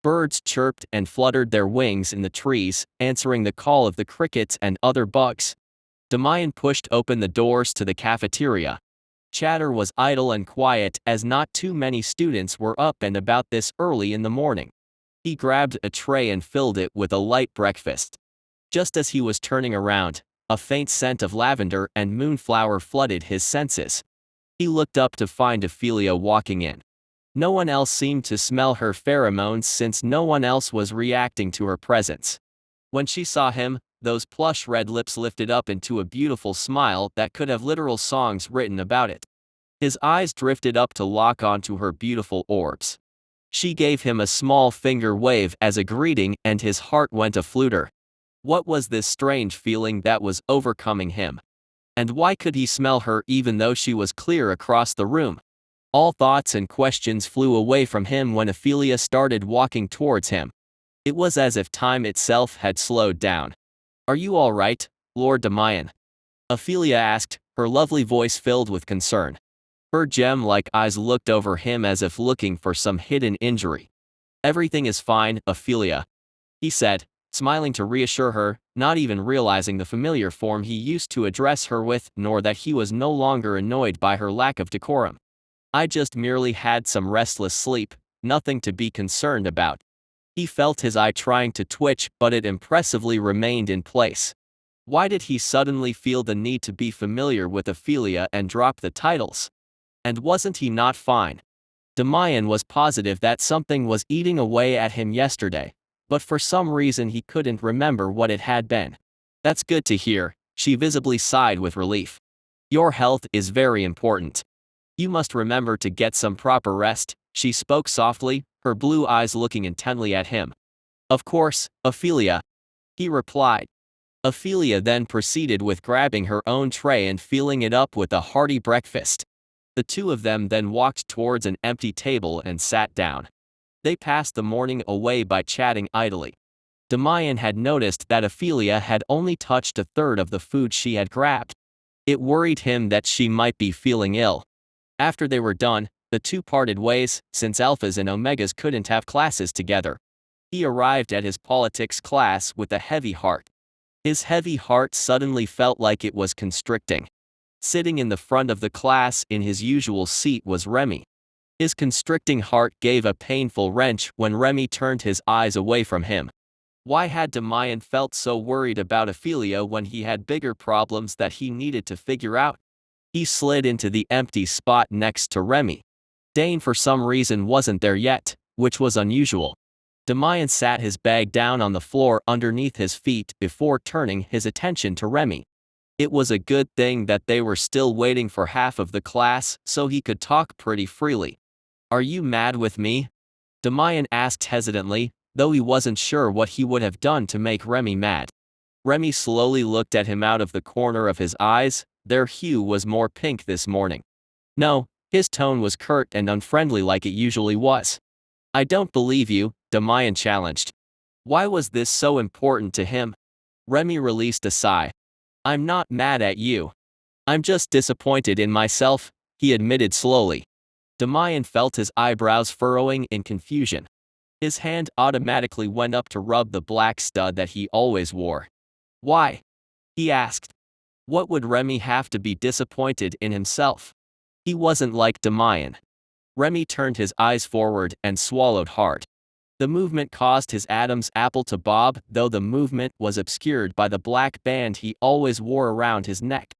Birds chirped and fluttered their wings in the trees, answering the call of the crickets and other bugs. Demian pushed open the doors to the cafeteria. Chatter was idle and quiet as not too many students were up and about this early in the morning. He grabbed a tray and filled it with a light breakfast. Just as he was turning around, a faint scent of lavender and moonflower flooded his senses. He looked up to find Ophelia walking in. No one else seemed to smell her pheromones since no one else was reacting to her presence. When she saw him, those plush red lips lifted up into a beautiful smile that could have literal songs written about it. His eyes drifted up to lock onto her beautiful orbs. She gave him a small finger wave as a greeting and his heart went a flutter. What was this strange feeling that was overcoming him? And why could he smell her even though she was clear across the room? All thoughts and questions flew away from him when Ophelia started walking towards him. It was as if time itself had slowed down. "Are you all right, Lord Demian?" Ophelia asked, her lovely voice filled with concern. Her gem-like eyes looked over him as if looking for some hidden injury. "Everything is fine, Ophelia," he said, smiling to reassure her, not even realizing the familiar form he used to address her with, nor that he was no longer annoyed by her lack of decorum. "I just merely had some restless sleep, nothing to be concerned about." He felt his eye trying to twitch, but it impressively remained in place. Why did he suddenly feel the need to be familiar with Ophelia and drop the titles? And wasn't he not fine? Demian was positive that something was eating away at him yesterday, but for some reason he couldn't remember what it had been. That's good to hear, she visibly sighed with relief. Your health is very important. You must remember to get some proper rest, she spoke softly, her blue eyes looking intently at him. Of course, Ophelia, he replied. Ophelia then proceeded with grabbing her own tray and filling it up with a hearty breakfast. The two of them then walked towards an empty table and sat down. They passed the morning away by chatting idly. Demian had noticed that Ophelia had only touched a third of the food she had grabbed. It worried him that she might be feeling ill. After they were done, the two parted ways, since alphas and omegas couldn't have classes together. He arrived at his politics class with a heavy heart. His heavy heart suddenly felt like it was constricting. Sitting in the front of the class in his usual seat was Remi. His constricting heart gave a painful wrench when Remi turned his eyes away from him. Why had Demian felt so worried about Ophelia when he had bigger problems that he needed to figure out? He slid into the empty spot next to Remi. Dane for some reason wasn't there yet, which was unusual. Demian sat his bag down on the floor underneath his feet before turning his attention to Remi. It was a good thing that they were still waiting for half of the class so he could talk pretty freely. Are you mad with me? Demian asked hesitantly, though he wasn't sure what he would have done to make Remi mad. Remi slowly looked at him out of the corner of his eyes, their hue was more pink this morning. No, his tone was curt and unfriendly like it usually was. I don't believe you, Demian challenged. Why was this so important to him? Remi released a sigh. I'm not mad at you. I'm just disappointed in myself, he admitted slowly. Demian felt his eyebrows furrowing in confusion. His hand automatically went up to rub the black stud that he always wore. Why? He asked. What would Remi have to be disappointed in himself? He wasn't like Demian. Remi turned his eyes forward and swallowed hard. The movement caused his Adam's apple to bob, though the movement was obscured by the black band he always wore around his neck.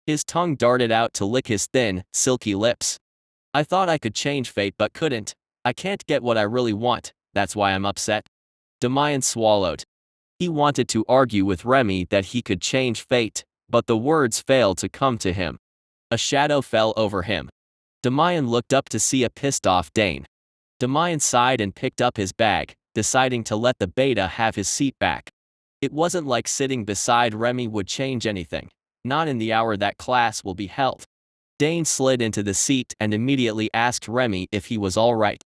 His tongue darted out to lick his thin, silky lips. I thought I could change fate but couldn't. I can't get what I really want, that's why I'm upset. Demian swallowed. He wanted to argue with Remi that he could change fate, but the words failed to come to him. A shadow fell over him. Demian looked up to see a pissed-off Dane. Demian sighed and picked up his bag, deciding to let the beta have his seat back. It wasn't like sitting beside Remi would change anything, not in the hour that class will be held. Dane slid into the seat and immediately asked Remi if he was all right.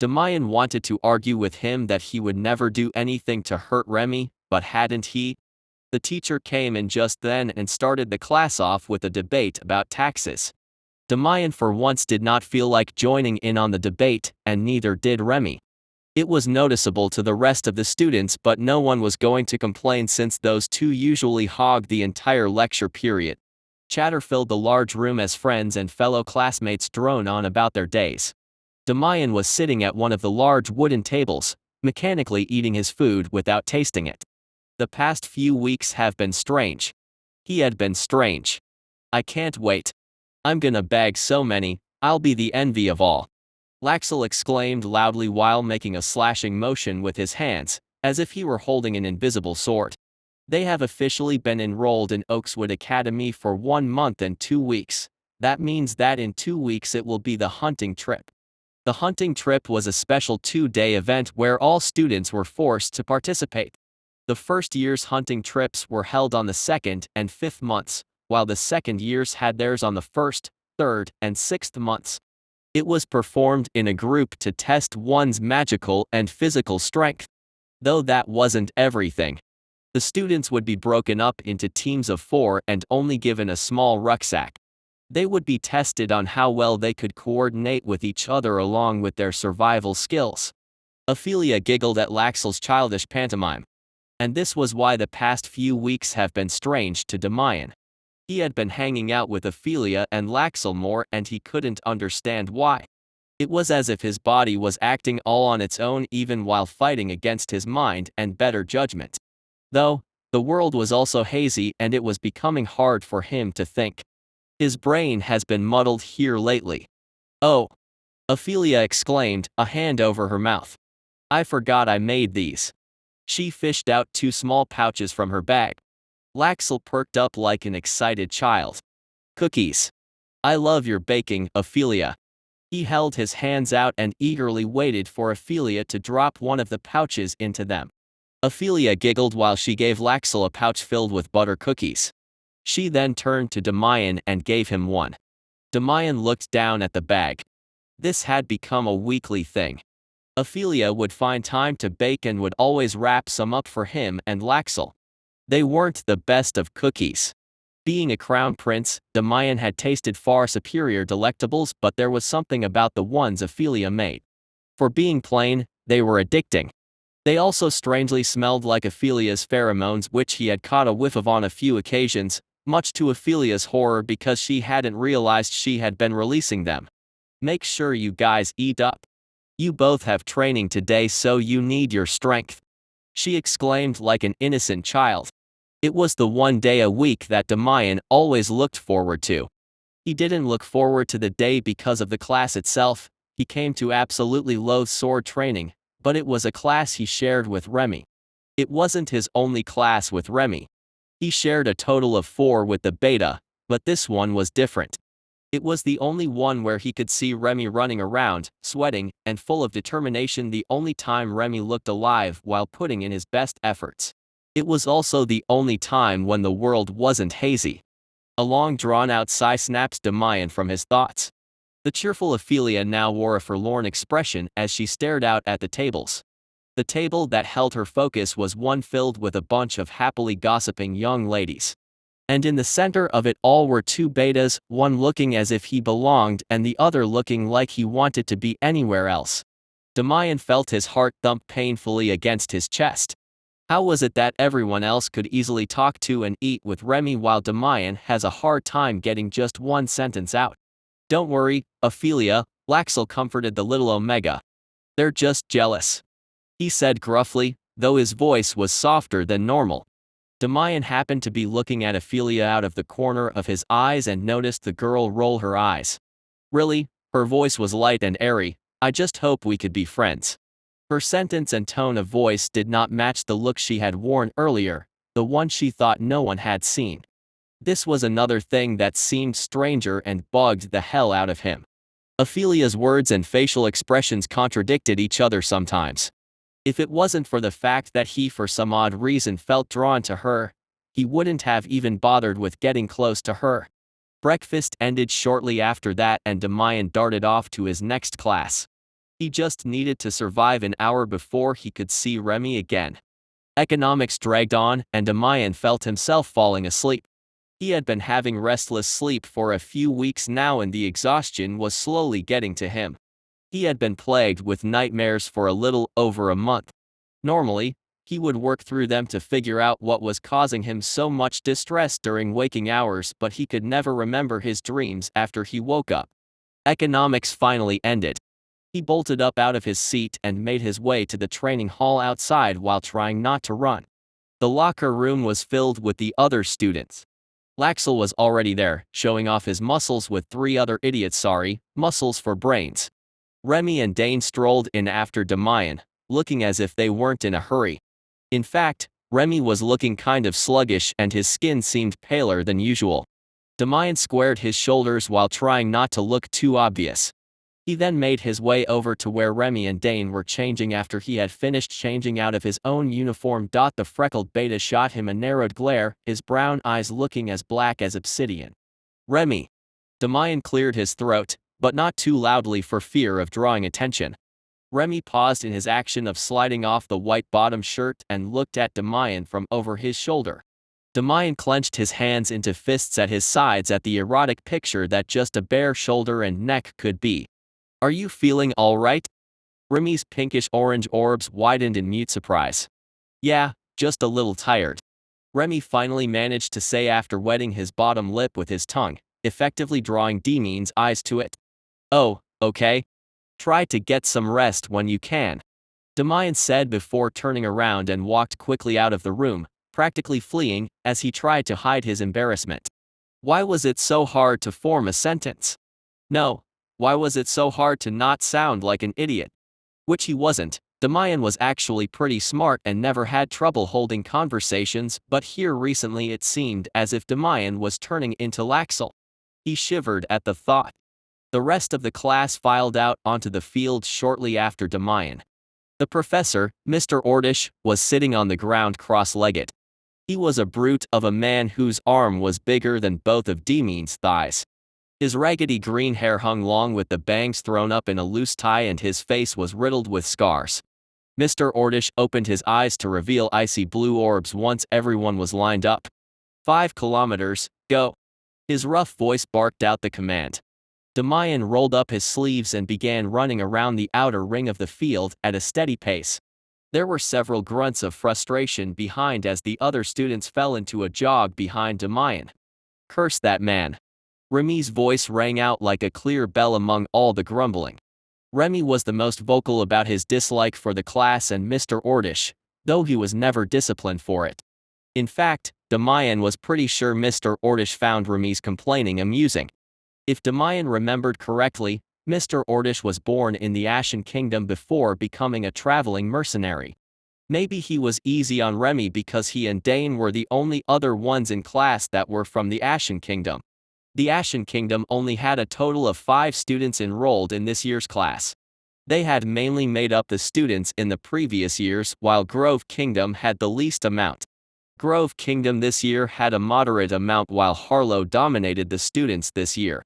Demian wanted to argue with him that he would never do anything to hurt Remi, but hadn't he? The teacher came in just then and started the class off with a debate about taxes. Demian for once did not feel like joining in on the debate, and neither did Remi. It was noticeable to the rest of the students, but no one was going to complain since those two usually hogged the entire lecture period. Chatter filled the large room as friends and fellow classmates droned on about their days. Demian was sitting at one of the large wooden tables, mechanically eating his food without tasting it. The past few weeks have been strange. He had been strange. I can't wait. I'm gonna bag so many, I'll be the envy of all. Laxel exclaimed loudly while making a slashing motion with his hands, as if he were holding an invisible sword. They have officially been enrolled in Oakswood Academy for 1 month and 2 weeks. That means that in 2 weeks it will be the hunting trip. The hunting trip was a special 2-day event where all students were forced to participate. The first year's hunting trips were held on the 2nd and 5th months, while the second years had theirs on the 1st, 3rd, and 6th months. It was performed in a group to test one's magical and physical strength. Though that wasn't everything. The students would be broken up into teams of 4 and only given a small rucksack. They would be tested on how well they could coordinate with each other along with their survival skills. Ophelia giggled at Laxel's childish pantomime. And this was why the past few weeks have been strange to Demian. He had been hanging out with Ophelia and Laxel more and he couldn't understand why. It was as if his body was acting all on its own even while fighting against his mind and better judgment. Though, the world was also hazy and it was becoming hard for him to think. His brain has been muddled here lately. Oh. Ophelia exclaimed, a hand over her mouth. I forgot I made these. She fished out 2 small pouches from her bag. Laxel perked up like an excited child. Cookies. I love your baking, Ophelia. He held his hands out and eagerly waited for Ophelia to drop one of the pouches into them. Ophelia giggled while she gave Laxel a pouch filled with butter cookies. She then turned to Demian and gave him one. Demian looked down at the bag. This had become a weekly thing. Ophelia would find time to bake and would always wrap some up for him and Laxel. They weren't the best of cookies. Being a crown prince, Demian had tasted far superior delectables, but there was something about the ones Ophelia made. For being plain, they were addicting. They also strangely smelled like Ophelia's pheromones, which he had caught a whiff of on a few occasions, much to Ophelia's horror because she hadn't realized she had been releasing them. Make sure you guys eat up. You both have training today, so you need your strength, she exclaimed like an innocent child. It was the one day a week that Demian always looked forward to. He didn't look forward to the day because of the class itself. He came to absolutely loathe sword training, but it was a class he shared with Remi. It wasn't his only class with Remi. He shared a total of 4 with the beta, but this one was different. It was the only one where he could see Remi running around, sweating, and full of determination, the only time Remi looked alive while putting in his best efforts. It was also the only time when the world wasn't hazy. A long drawn-out sigh snapped Demian from his thoughts. The cheerful Ophelia now wore a forlorn expression as she stared out at the tables. The table that held her focus was one filled with a bunch of happily gossiping young ladies. And in the center of it all were 2 betas, one looking as if he belonged and the other looking like he wanted to be anywhere else. Demian felt his heart thump painfully against his chest. How was it that everyone else could easily talk to and eat with Remi while Demian has a hard time getting just one sentence out? Don't worry, Ophelia, Laxel comforted the little Omega. They're just jealous, he said gruffly, though his voice was softer than normal. Demian happened to be looking at Ophelia out of the corner of his eyes and noticed the girl roll her eyes. Really? Her voice was light and airy. I just hope we could be friends. Her sentence and tone of voice did not match the look she had worn earlier, the one she thought no one had seen. This was another thing that seemed stranger and bugged the hell out of him. Ophelia's words and facial expressions contradicted each other sometimes. If it wasn't for the fact that he for some odd reason felt drawn to her, he wouldn't have even bothered with getting close to her. Breakfast ended shortly after that and Demian darted off to his next class. He just needed to survive an hour before he could see Remi again. Economics dragged on and Demian felt himself falling asleep. He had been having restless sleep for a few weeks now and the exhaustion was slowly getting to him. He had been plagued with nightmares for a little over a month. Normally, he would work through them to figure out what was causing him so much distress during waking hours, but he could never remember his dreams after he woke up. Economics finally ended. He bolted up out of his seat and made his way to the training hall outside while trying not to run. The locker room was filled with the other students. Laxel was already there, showing off his muscles with 3 other idiots. Muscles for brains. Remi and Dane strolled in after Demian, looking as if they weren't in a hurry. In fact, Remi was looking kind of sluggish and his skin seemed paler than usual. Demian squared his shoulders while trying not to look too obvious. He then made his way over to where Remi and Dane were changing after he had finished changing out of his own uniform. The freckled beta shot him a narrowed glare, his brown eyes looking as black as obsidian. Remi. Demian cleared his throat, but not too loudly for fear of drawing attention. Remi paused in his action of sliding off the white bottom shirt and looked at Demian from over his shoulder. Demian clenched his hands into fists at his sides at the erotic picture that just a bare shoulder and neck could be. Are you feeling all right? Remi's pinkish-orange orbs widened in mute surprise. Yeah, just a little tired, Remi finally managed to say after wetting his bottom lip with his tongue, effectively drawing Demian's eyes to it. Oh, okay. Try to get some rest when you can, Demian said before turning around and walked quickly out of the room, practically fleeing as he tried to hide his embarrassment. Why was it so hard to form a sentence? No, Why was it so hard to not sound like an idiot? Which he wasn't. Demian was actually pretty smart and never had trouble holding conversations, but here recently it seemed as if Demian was turning into Laxel. He shivered at the thought. The rest of the class filed out onto the field shortly after Demian. The professor, Mr. Ordish, was sitting on the ground cross-legged. He was a brute of a man whose arm was bigger than both of Demian's thighs. His raggedy green hair hung long with the bangs thrown up in a loose tie and his face was riddled with scars. Mr. Ordish opened his eyes to reveal icy blue orbs once everyone was lined up. 5 kilometers, go. His rough voice barked out the command. Demian rolled up his sleeves and began running around the outer ring of the field at a steady pace. There were several grunts of frustration behind as the other students fell into a jog behind Demian. Curse that man. Remi's voice rang out like a clear bell among all the grumbling. Remi was the most vocal about his dislike for the class and Mr. Ordish, though he was never disciplined for it. In fact, Demian was pretty sure Mr. Ordish found Remi's complaining amusing. If Demian remembered correctly, Mr. Ordish was born in the Ashen Kingdom before becoming a traveling mercenary. Maybe he was easy on Remi because he and Dane were the only other ones in class that were from the Ashen Kingdom. The Ashen Kingdom only had a total of 5 students enrolled in this year's class. They had mainly made up the students in the previous years, while Grove Kingdom had the least amount. Grove Kingdom this year had a moderate amount while Harlow dominated the students this year.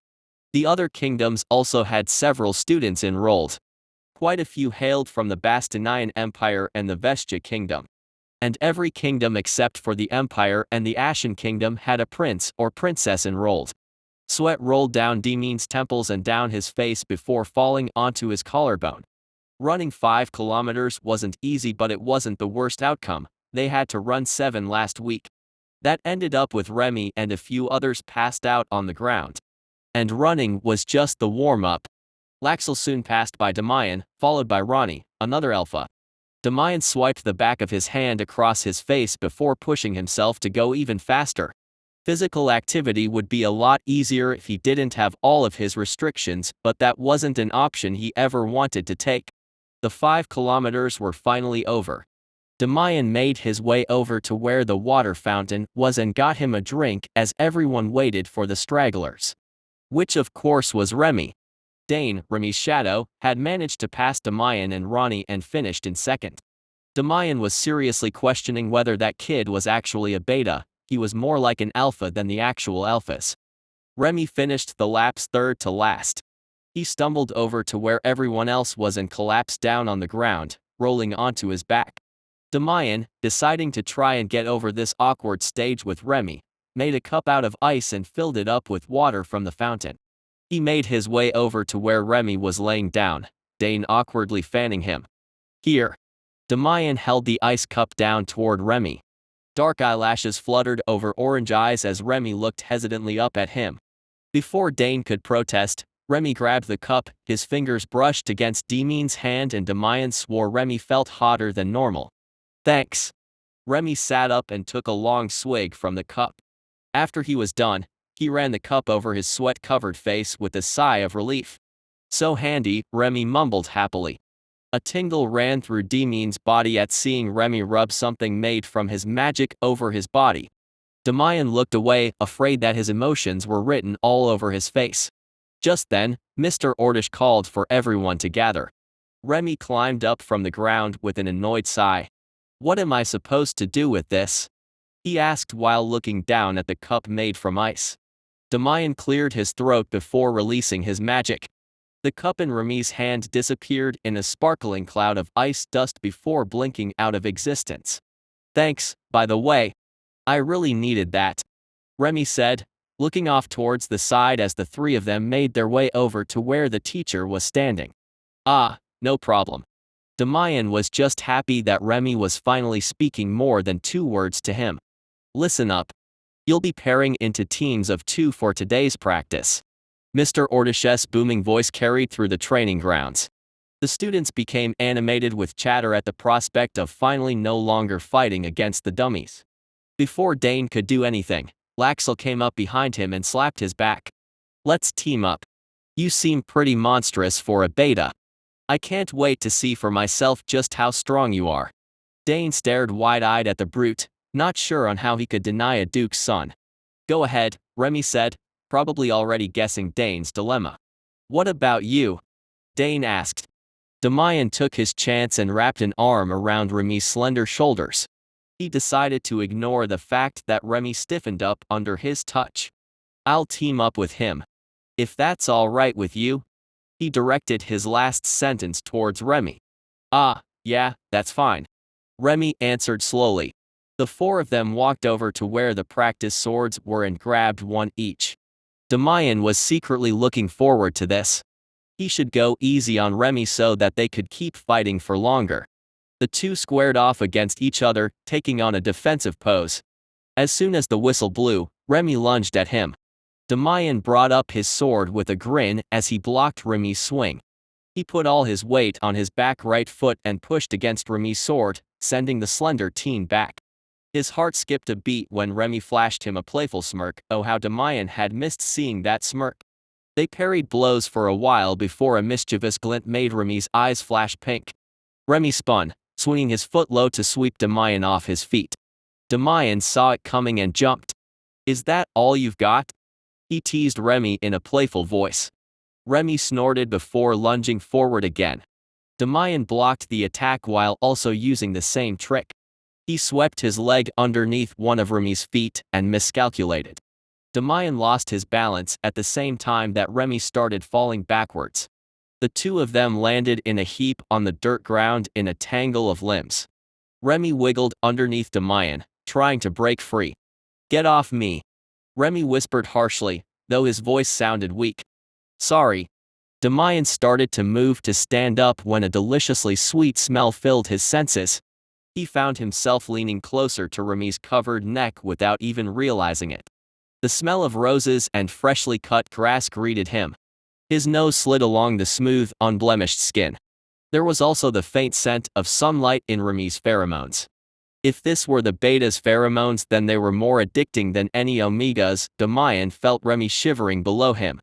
The other kingdoms also had several students enrolled. Quite a few hailed from the Bastinian Empire and the Vestia Kingdom. And every kingdom except for the Empire and the Ashen Kingdom had a prince or princess enrolled. Sweat rolled down Demian's temples and down his face before falling onto his collarbone. Running 5 kilometers wasn't easy, but it wasn't the worst outcome. They had to run 7 last week. That ended up with Remi and a few others passed out on the ground. And running was just the warm-up. Laxel soon passed by Demian, followed by Rani, another alpha. Demian swiped the back of his hand across his face before pushing himself to go even faster. Physical activity would be a lot easier if he didn't have all of his restrictions, but that wasn't an option he ever wanted to take. The 5 kilometers were finally over. Demian made his way over to where the water fountain was and got him a drink as everyone waited for the stragglers. Which of course was Remi. Dane, Remi's shadow, had managed to pass Demian and Rani and finished in second. Demian was seriously questioning whether that kid was actually a beta. He was more like an alpha than the actual alphas. Remi finished the laps third to last. He stumbled over to where everyone else was and collapsed down on the ground, rolling onto his back. Demian, deciding to try and get over this awkward stage with Remi, made a cup out of ice and filled it up with water from the fountain. He made his way over to where Remi was laying down, Dane awkwardly fanning him. Here. Demian held the ice cup down toward Remi. Dark eyelashes fluttered over orange eyes as Remi looked hesitantly up at him. Before Dane could protest, Remi grabbed the cup, his fingers brushed against Demian's hand and Demian swore Remi felt hotter than normal. Thanks. Remi sat up and took a long swig from the cup. After he was done, he ran the cup over his sweat-covered face with a sigh of relief. So handy, Remi mumbled happily. A tingle ran through Demian's body at seeing Remi rub something made from his magic over his body. Demian looked away, afraid that his emotions were written all over his face. Just then, Mr. Ordish called for everyone to gather. Remi climbed up from the ground with an annoyed sigh. What am I supposed to do with this? He asked while looking down at the cup made from ice. Demian cleared his throat before releasing his magic. The cup in Remi's hand disappeared in a sparkling cloud of ice dust before blinking out of existence. Thanks, by the way. I really needed that. Remi said, looking off towards the side as the 3 of them made their way over to where the teacher was standing. Ah, no problem. Demian was just happy that Remi was finally speaking more than 2 words to him. Listen up. You'll be pairing into teams of 2 for today's practice. Mr. Ordish's booming voice carried through the training grounds. The students became animated with chatter at the prospect of finally no longer fighting against the dummies. Before Dane could do anything, Laxel came up behind him and slapped his back. Let's team up. You seem pretty monstrous for a beta. I can't wait to see for myself just how strong you are. Dane stared wide-eyed at the brute, not sure on how he could deny a duke's son. Go ahead, Remi said, probably already guessing Dane's dilemma. What about you? Dane asked. Demian took his chance and wrapped an arm around Remi's slender shoulders. He decided to ignore the fact that Remi stiffened up under his touch. I'll team up with him. If that's all right with you? He directed his last sentence towards Remi. Ah, yeah, that's fine. Remi answered slowly. The four of them walked over to where the practice swords were and grabbed one each. Demian was secretly looking forward to this. He should go easy on Remi so that they could keep fighting for longer. The two squared off against each other, taking on a defensive pose. As soon as the whistle blew, Remi lunged at him. Demian brought up his sword with a grin as he blocked Remi's swing. He put all his weight on his back right foot and pushed against Remi's sword, sending the slender teen back. His heart skipped a beat when Remi flashed him a playful smirk. Oh, how Demian had missed seeing that smirk. They parried blows for a while before a mischievous glint made Remi's eyes flash pink. Remi spun, swinging his foot low to sweep Demian off his feet. Demian saw it coming and jumped. Is that all you've got? He teased Remi in a playful voice. Remi snorted before lunging forward again. Demian blocked the attack while also using the same trick. He swept his leg underneath one of Remi's feet and miscalculated. Demian lost his balance at the same time that Remi started falling backwards. The two of them landed in a heap on the dirt ground in a tangle of limbs. Remi wiggled underneath Demian, trying to break free. Get off me. Remi whispered harshly, though his voice sounded weak. Sorry. Demian started to move to stand up when a deliciously sweet smell filled his senses. He found himself leaning closer to Remi's covered neck without even realizing it. The smell of roses and freshly cut grass greeted him. His nose slid along the smooth, unblemished skin. There was also the faint scent of sunlight in Remi's pheromones. If this were the beta's pheromones, then they were more addicting than any omegas. Demian felt Remi shivering below him.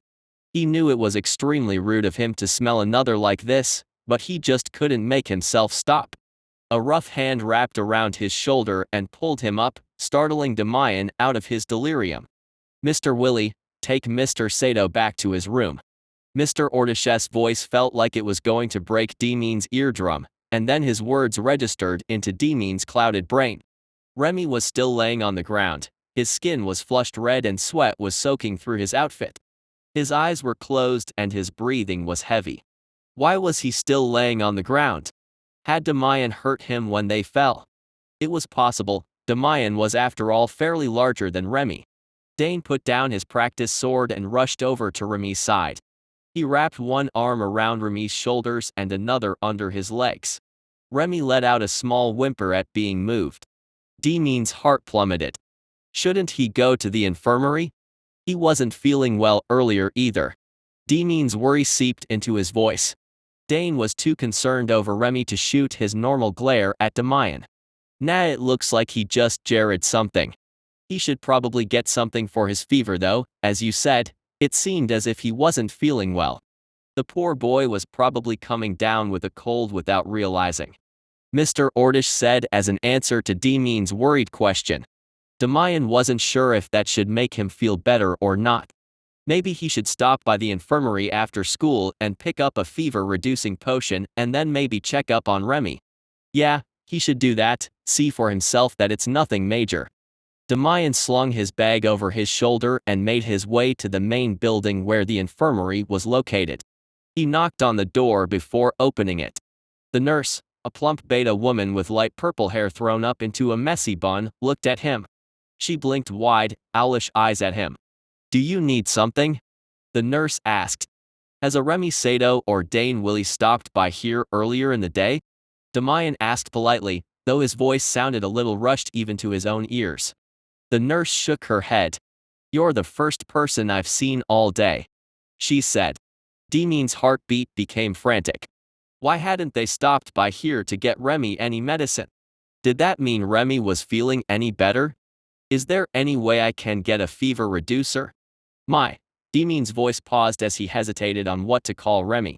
He knew it was extremely rude of him to smell another like this, but he just couldn't make himself stop. A rough hand wrapped around his shoulder and pulled him up, startling Demian out of his delirium. Mr. Willie, take Mr. Sato back to his room. Mr. Ordish's voice felt like it was going to break Demian's eardrum, and then his words registered into Demian's clouded brain. Remi was still laying on the ground. His skin was flushed red and sweat was soaking through his outfit. His eyes were closed and his breathing was heavy. Why was he still laying on the ground? Had Demian hurt him when they fell? It was possible. Demian was after all fairly larger than Remi. Dane put down his practice sword and rushed over to Remi's side. He wrapped one arm around Remi's shoulders and another under his legs. Remi let out a small whimper at being moved. Demian's heart plummeted. Shouldn't he go to the infirmary? He wasn't feeling well earlier either. Demian's worry seeped into his voice. Dane was too concerned over Remi to shoot his normal glare at Demian. Nah, it looks like he just jarred something. He should probably get something for his fever though, as you said. It seemed as if he wasn't feeling well. The poor boy was probably coming down with a cold without realizing. Mr. Ordish said as an answer to Demian's worried question. Demian wasn't sure if that should make him feel better or not. Maybe he should stop by the infirmary after school and pick up a fever-reducing potion and then maybe check up on Remi. Yeah, he should do that, see for himself that it's nothing major. Demian slung his bag over his shoulder and made his way to the main building where the infirmary was located. He knocked on the door before opening it. The nurse, a plump beta woman with light purple hair thrown up into a messy bun, looked at him. She blinked wide, owlish eyes at him. Do you need something? The nurse asked. Has a Remi Sato or Dane Willie stopped by here earlier in the day? Demian asked politely, though his voice sounded a little rushed even to his own ears. The nurse shook her head. You're the first person I've seen all day, she said. Demian's heartbeat became frantic. Why hadn't they stopped by here to get Remi any medicine? Did that mean Remi was feeling any better? Is there any way I can get a fever reducer? My, Demian's voice paused as he hesitated on what to call Remi.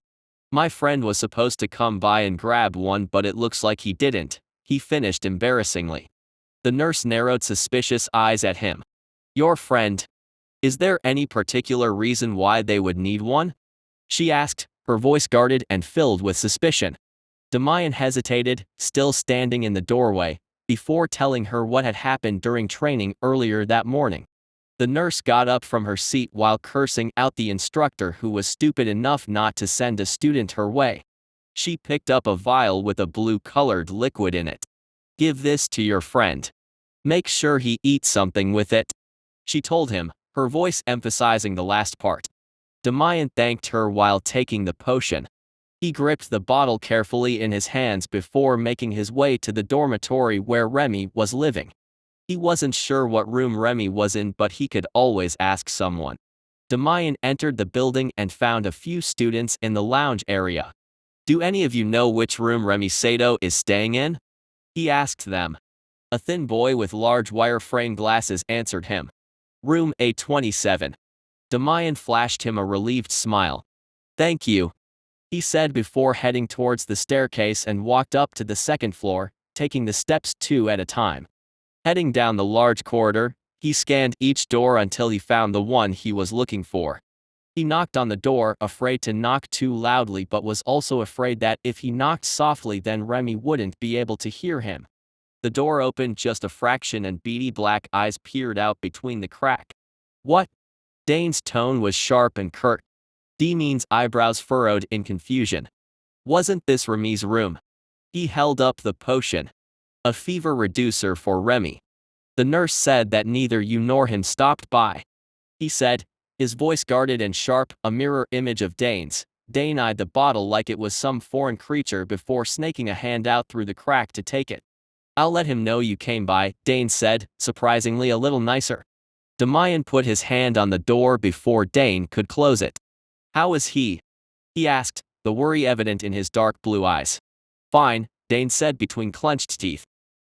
My friend was supposed to come by and grab one, but it looks like he didn't, he finished embarrassingly. The nurse narrowed suspicious eyes at him. Your friend? Is there any particular reason why they would need one? She asked, her voice guarded and filled with suspicion. Demian hesitated, still standing in the doorway, before telling her what had happened during training earlier that morning. The nurse got up from her seat while cursing out the instructor who was stupid enough not to send a student her way. She picked up a vial with a blue-colored liquid in it. Give this to your friend. Make sure he eats something with it, she told him, her voice emphasizing the last part. Demian thanked her while taking the potion. He gripped the bottle carefully in his hands before making his way to the dormitory where Remi was living. He wasn't sure what room Remi was in, but he could always ask someone. Demian entered the building and found a few students in the lounge area. Do any of you know which room Remi Sato is staying in? He asked them. A thin boy with large wire-frame glasses answered him. Room A27. Demian flashed him a relieved smile. Thank you, he said before heading towards the staircase and walked up to the second floor, taking the steps 2 at a time. Heading down the large corridor, he scanned each door until he found the one he was looking for. He knocked on the door, afraid to knock too loudly, but was also afraid that if he knocked softly then Remi wouldn't be able to hear him. The door opened just a fraction and beady black eyes peered out between the crack. What? Dane's tone was sharp and curt. Demian's eyebrows furrowed in confusion. Wasn't this Remi's room? He held up the potion. A fever reducer for Remi. The nurse said that neither you nor him stopped by. He said, his voice guarded and sharp, a mirror image of Dane's. Dane eyed the bottle like it was some foreign creature before snaking a hand out through the crack to take it. I'll let him know you came by, Dane said, surprisingly a little nicer. Demian put his hand on the door before Dane could close it. How is he? He asked, the worry evident in his dark blue eyes. Fine, Dane said between clenched teeth.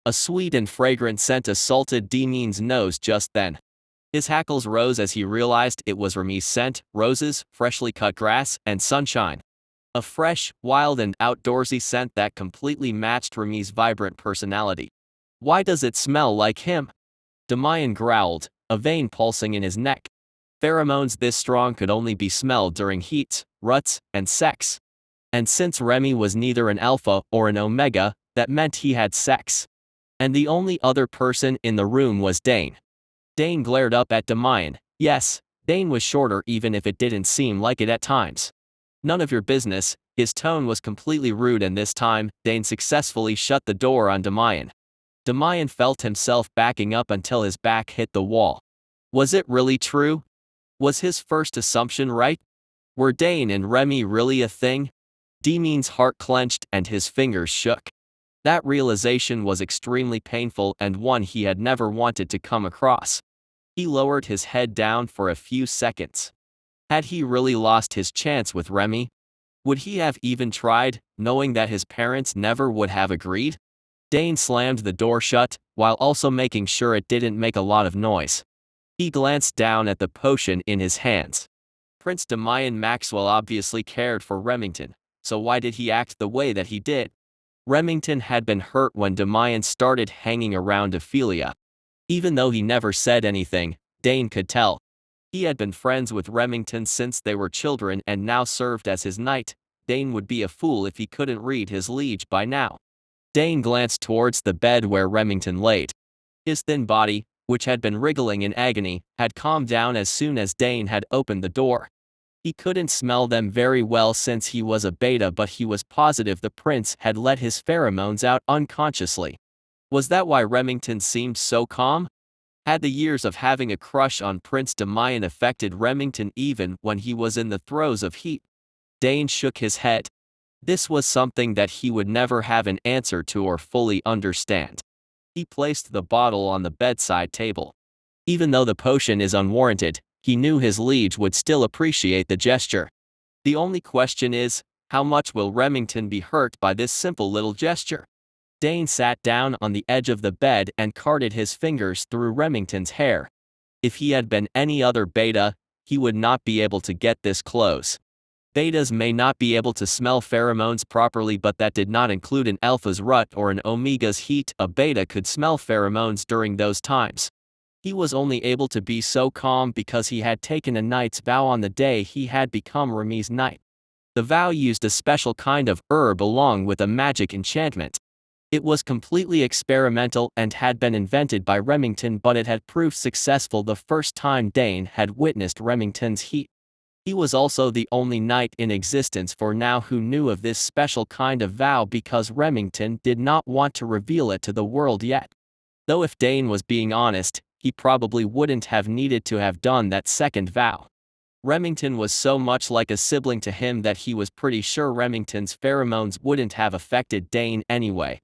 A sweet and fragrant scent assaulted Demian's nose just then. His hackles rose as he realized it was Remi's scent, roses, freshly cut grass, and sunshine. A fresh, wild and outdoorsy scent that completely matched Remi's vibrant personality. Why does it smell like him? Demian growled, a vein pulsing in his neck. Pheromones this strong could only be smelled during heats, ruts, and sex. And since Remi was neither an alpha or an omega, that meant he had sex. And the only other person in the room was Dane. Dane glared up at Demian. Yes, Dane was shorter even if it didn't seem like it at times. None of your business. His tone was completely rude, and this time, Dane successfully shut the door on Demian. Demian felt himself backing up until his back hit the wall. Was it really true? Was his first assumption right? Were Dane and Remi really a thing? Demian's heart clenched and his fingers shook. That realization was extremely painful and one he had never wanted to come across. He lowered his head down for a few seconds. Had he really lost his chance with Remi? Would he have even tried, knowing that his parents never would have agreed? Dane slammed the door shut, while also making sure it didn't make a lot of noise. He glanced down at the potion in his hands. Prince Demian Maxwell obviously cared for Remington, so why did he act the way that he did? Remington had been hurt when Demian started hanging around Ophelia. Even though he never said anything, Dane could tell. He had been friends with Remington since they were children and now served as his knight. Dane would be a fool if he couldn't read his liege by now. Dane glanced towards the bed where Remington laid. His thin body, which had been wriggling in agony, had calmed down as soon as Dane had opened the door. He couldn't smell them very well since he was a beta, but he was positive the prince had let his pheromones out unconsciously. Was that why Remington seemed so calm? Had the years of having a crush on Prince Demian affected Remington even when he was in the throes of heat? Dane shook his head. This was something that he would never have an answer to or fully understand. He placed the bottle on the bedside table. Even though the potion is unwarranted, he knew his liege would still appreciate the gesture. The only question is, how much will Remington be hurt by this simple little gesture? Dane sat down on the edge of the bed and carted his fingers through Remington's hair. If he had been any other beta, he would not be able to get this close. Betas may not be able to smell pheromones properly, but that did not include an alpha's rut or an omega's heat. A beta could smell pheromones during those times. He was only able to be so calm because he had taken a knight's vow on the day he had become Remi's knight. The vow used a special kind of herb along with a magic enchantment. It was completely experimental and had been invented by Remington, but it had proved successful the first time Dane had witnessed Remington's heat. He was also the only knight in existence for now who knew of this special kind of vow because Remington did not want to reveal it to the world yet. Though if Dane was being honest, he probably wouldn't have needed to have done that second vow. Remington was so much like a sibling to him that he was pretty sure Remington's pheromones wouldn't have affected Dane anyway.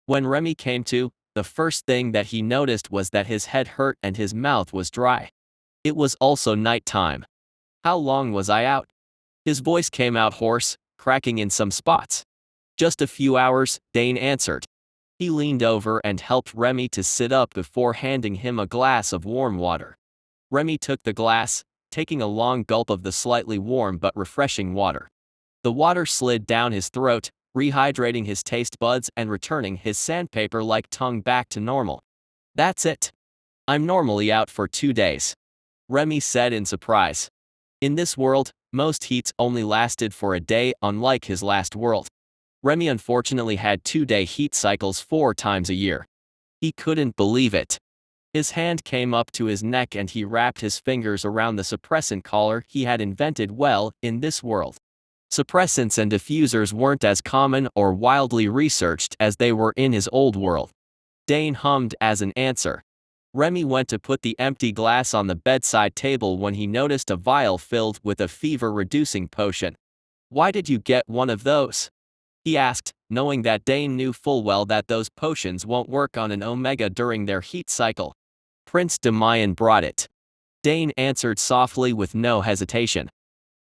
When Remi came to, the first thing that he noticed was that his head hurt and his mouth was dry. It was also night time. "How long was I out?" His voice came out hoarse, cracking in some spots. "Just a few hours," Dane answered. He leaned over and helped Remi to sit up before handing him a glass of warm water. Remi took the glass, taking a long gulp of the slightly warm but refreshing water. The water slid down his throat, rehydrating his taste buds and returning his sandpaper-like tongue back to normal. "That's it. I'm normally out for 2 days," Remi said in surprise. In this world, most heats only lasted for a day, unlike his last world. Remi unfortunately had 2-day heat cycles 4 times a year. He couldn't believe it. His hand came up to his neck and he wrapped his fingers around the suppressant collar he had invented. Well, in this world, suppressants and diffusers weren't as common or wildly researched as they were in his old world. Dane hummed as an answer. Remi went to put the empty glass on the bedside table when he noticed a vial filled with a fever-reducing potion. "Why did you get one of those?" he asked, knowing that Dane knew full well that those potions won't work on an omega during their heat cycle. "Prince Demian brought it," Dane answered softly with no hesitation.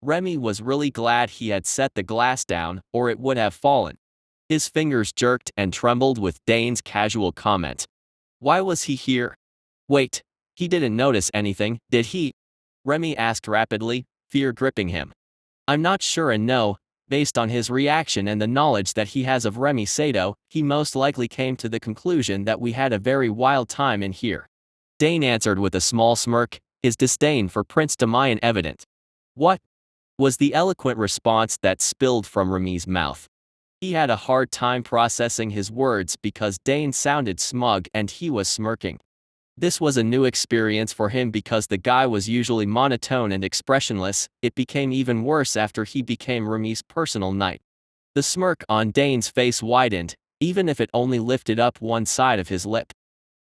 Remi was really glad he had set the glass down, or it would have fallen. His fingers jerked and trembled with Dane's casual comment. "Why was he here?" "Wait, he didn't notice anything, did he?" Remi asked rapidly, fear gripping him. "I'm not sure, and no, based on his reaction and the knowledge that he has of Remi Sato, he most likely came to the conclusion that we had a very wild time in here," Dane answered with a small smirk, his disdain for Prince Demian evident. "What?" was the eloquent response that spilled from Remi's mouth. He had a hard time processing his words because Dane sounded smug and he was smirking. This was a new experience for him because the guy was usually monotone and expressionless. It became even worse after he became Remi's personal knight. The smirk on Dane's face widened, even if it only lifted up one side of his lip.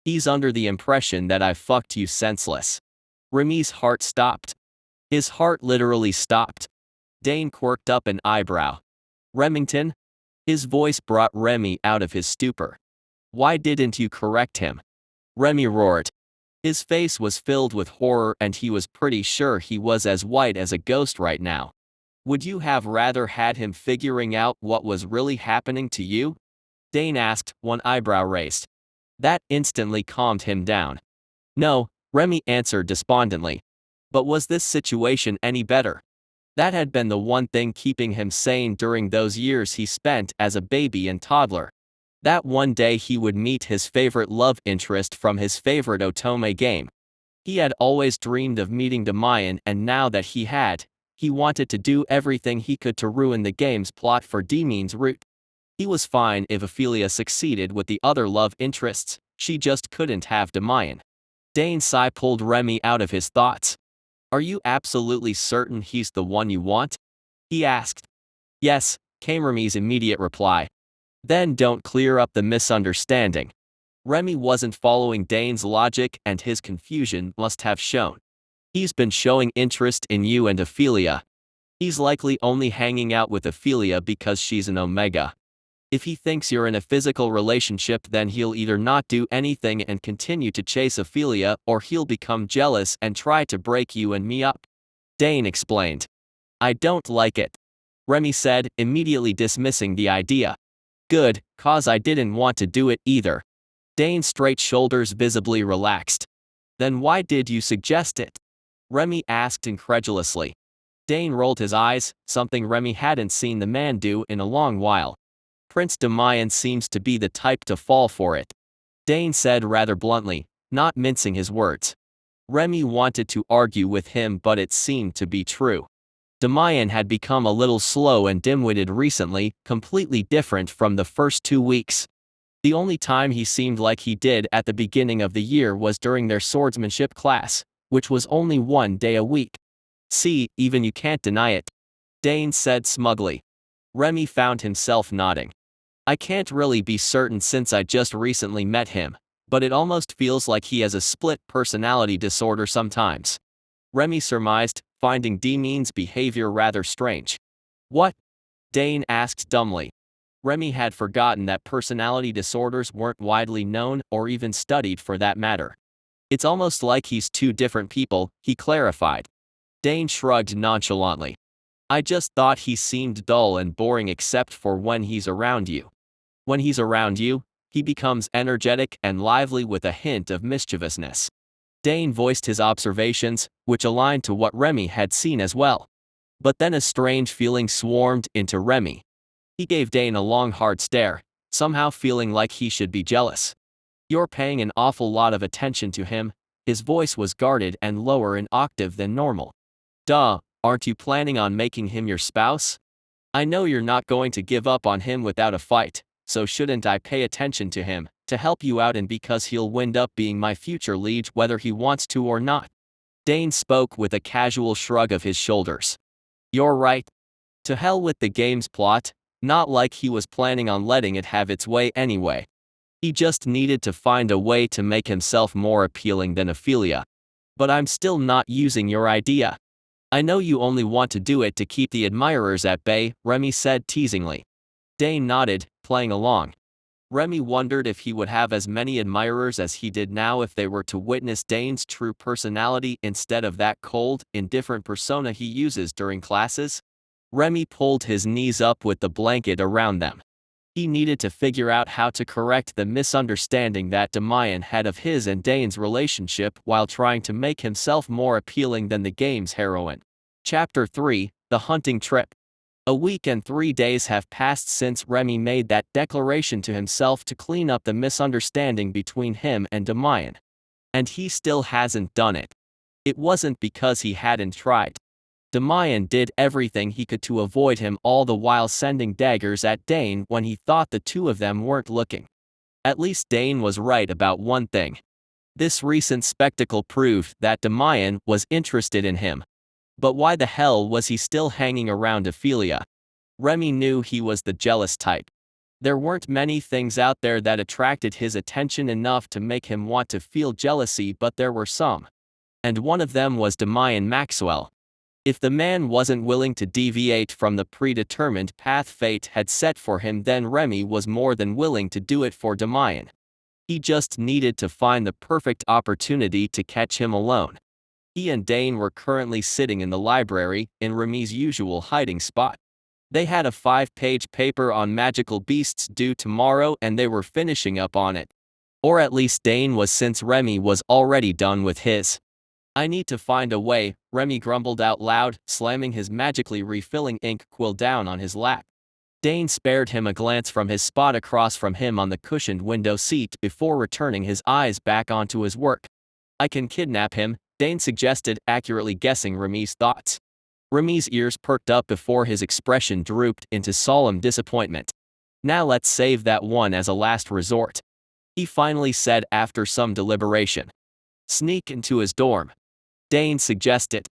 "He's under the impression that I fucked you senseless." Remi's heart stopped. His heart literally stopped. Dane quirked up an eyebrow. "Remington?" His voice brought Remi out of his stupor. "Why didn't you correct him?" Remi roared. His face was filled with horror and he was pretty sure he was as white as a ghost right now. "Would you have rather had him figuring out what was really happening to you?" Dane asked, one eyebrow raised. That instantly calmed him down. "No," Remi answered despondently. But was this situation any better? That had been the one thing keeping him sane during those years he spent as a baby and toddler. That one day he would meet his favorite love interest from his favorite otome game. He had always dreamed of meeting Demian, and now that he wanted to do everything he could to ruin the game's plot for Demian's route. He was fine if Ophelia succeeded with the other love interests, she just couldn't have Demian. Dane's sigh pulled Remi out of his thoughts. "Are you absolutely certain he's the one you want?" he asked. "Yes," came Remi's immediate reply. "Then don't clear up the misunderstanding." Remi wasn't following Dane's logic and his confusion must have shown. "He's been showing interest in you and Ophelia. He's likely only hanging out with Ophelia because she's an omega. If he thinks you're in a physical relationship, then he'll either not do anything and continue to chase Ophelia, or he'll become jealous and try to break you and me up," Dane explained. "I don't like it," Remi said, immediately dismissing the idea. "Good, 'cause I didn't want to do it either." Dane's straight shoulders visibly relaxed. "Then why did you suggest it?" Remi asked incredulously. Dane rolled his eyes, something Remi hadn't seen the man do in a long while. Prince Demian seems to be the type to fall for it, Dane said rather bluntly, not mincing his words. Remi wanted to argue with him, but it seemed to be true. Demian had become a little slow and dim-witted recently, completely different from the first 2 weeks. The only time he seemed like he did at the beginning of the year was during their swordsmanship class, which was only 1 day a week. See, even you can't deny it, Dane said smugly. Remi found himself nodding. I can't really be certain since I just recently met him, but it almost feels like he has a split personality disorder sometimes. Remi surmised, finding Demian's behavior rather strange. What? Dane asked dumbly. Remi had forgotten that personality disorders weren't widely known or even studied for that matter. It's almost like he's 2 different people, he clarified. Dane shrugged nonchalantly. I just thought he seemed dull and boring except for when he's around you. When he's around you, he becomes energetic and lively with a hint of mischievousness. Dane voiced his observations, which aligned to what Remi had seen as well. But then a strange feeling swarmed into Remi. He gave Dane a long hard stare, somehow feeling like he should be jealous. You're paying an awful lot of attention to him. His voice was guarded and lower in octave than normal. Duh, aren't you planning on making him your spouse? I know you're not going to give up on him without a fight, so shouldn't I pay attention to him, to help you out and because he'll wind up being my future liege whether he wants to or not? Dane spoke with a casual shrug of his shoulders. You're right. To hell with the game's plot, not like he was planning on letting it have its way anyway. He just needed to find a way to make himself more appealing than Ophelia. But I'm still not using your idea. I know you only want to do it to keep the admirers at bay, Remi said teasingly. Dane nodded, playing along. Remi wondered if he would have as many admirers as he did now if they were to witness Dane's true personality instead of that cold, indifferent persona he uses during classes. Remi pulled his knees up with the blanket around them. He needed to figure out how to correct the misunderstanding that Demian had of his and Dane's relationship while trying to make himself more appealing than the game's heroine. Chapter 3, The Hunting Trip. A week and 3 days have passed since Remi made that declaration to himself to clean up the misunderstanding between him and Demian. And he still hasn't done it. It wasn't because he hadn't tried. Demian did everything he could to avoid him, all the while sending daggers at Dane when he thought the 2 of them weren't looking. At least Dane was right about one thing. This recent spectacle proved that Demian was interested in him. But why the hell was he still hanging around Ophelia? Remi knew he was the jealous type. There weren't many things out there that attracted his attention enough to make him want to feel jealousy, but there were some. And one of them was Demian Maxwell. If the man wasn't willing to deviate from the predetermined path fate had set for him, then Remi was more than willing to do it for Demian. He just needed to find the perfect opportunity to catch him alone. He and Dane were currently sitting in the library, in Remi's usual hiding spot. They had a 5-page paper on magical beasts due tomorrow and they were finishing up on it. Or at least Dane was, since Remi was already done with his. I need to find a way, Remi grumbled out loud, slamming his magically refilling ink quill down on his lap. Dane spared him a glance from his spot across from him on the cushioned window seat before returning his eyes back onto his work. I can kidnap him, Dane suggested, accurately guessing Remi's thoughts. Remi's ears perked up before his expression drooped into solemn disappointment. Now let's save that one as a last resort, he finally said after some deliberation. Sneak into his dorm, Dane suggested.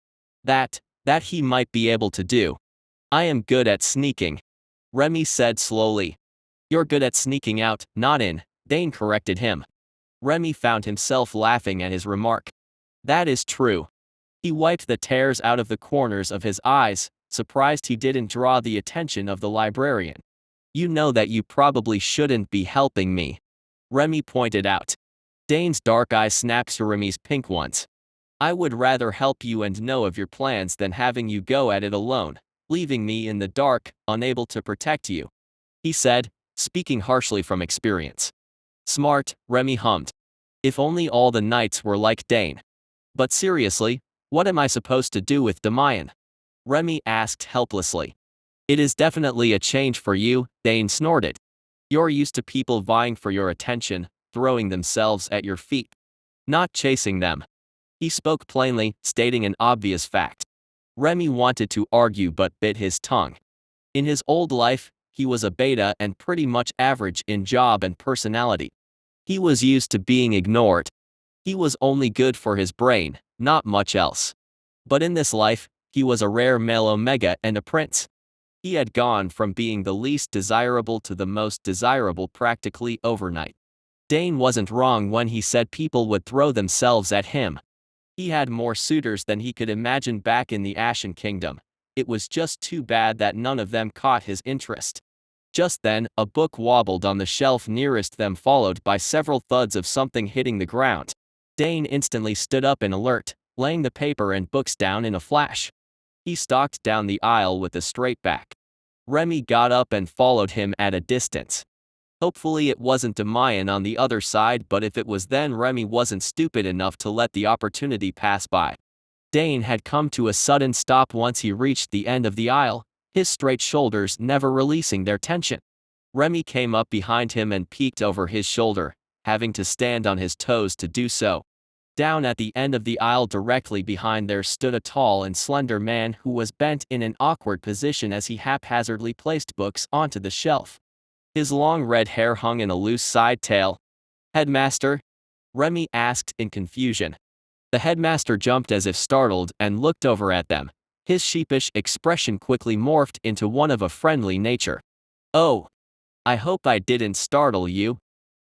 That he might be able to do. I am good at sneaking, Remi said slowly. You're good at sneaking out, not in, Dane corrected him. Remi found himself laughing at his remark. That is true. He wiped the tears out of the corners of his eyes, surprised he didn't draw the attention of the librarian. You know that you probably shouldn't be helping me, Remi pointed out. Dane's dark eyes snapped to Remi's pink ones. I would rather help you and know of your plans than having you go at it alone, leaving me in the dark, unable to protect you, he said, speaking harshly from experience. Smart, Remi hummed. If only all the knights were like Dane. But seriously, What am I supposed to do with Demian? Remi asked helplessly. It is definitely a change for you, Dane snorted. You're used to people vying for your attention, throwing themselves at your feet. Not chasing them. He spoke plainly, stating an obvious fact. Remi wanted to argue but bit his tongue. In his old life, he was a beta and pretty much average in job and personality. He was used to being ignored. He was only good for his brain, not much else. But in this life, he was a rare male omega and a prince. He had gone from being the least desirable to the most desirable practically overnight. Dane wasn't wrong when he said people would throw themselves at him. He had more suitors than he could imagine back in the Ashen Kingdom. It was just too bad that none of them caught his interest. Just then, a book wobbled on the shelf nearest them, followed by several thuds of something hitting the ground. Dane instantly stood up in alert, laying the paper and books down in a flash. He stalked down the aisle with a straight back. Remi got up and followed him at a distance. Hopefully it wasn't Demian on the other side, but if it was, then Remi wasn't stupid enough to let the opportunity pass by. Dane had come to a sudden stop once he reached the end of the aisle, his straight shoulders never releasing their tension. Remi came up behind him and peeked over his shoulder, having to stand on his toes to do so. Down at the end of the aisle directly behind there stood a tall and slender man who was bent in an awkward position as he haphazardly placed books onto the shelf. His long red hair hung in a loose side tail. "Headmaster?" Remi asked in confusion. The headmaster jumped as if startled and looked over at them. His sheepish expression quickly morphed into one of a friendly nature. "Oh, I hope I didn't startle you,"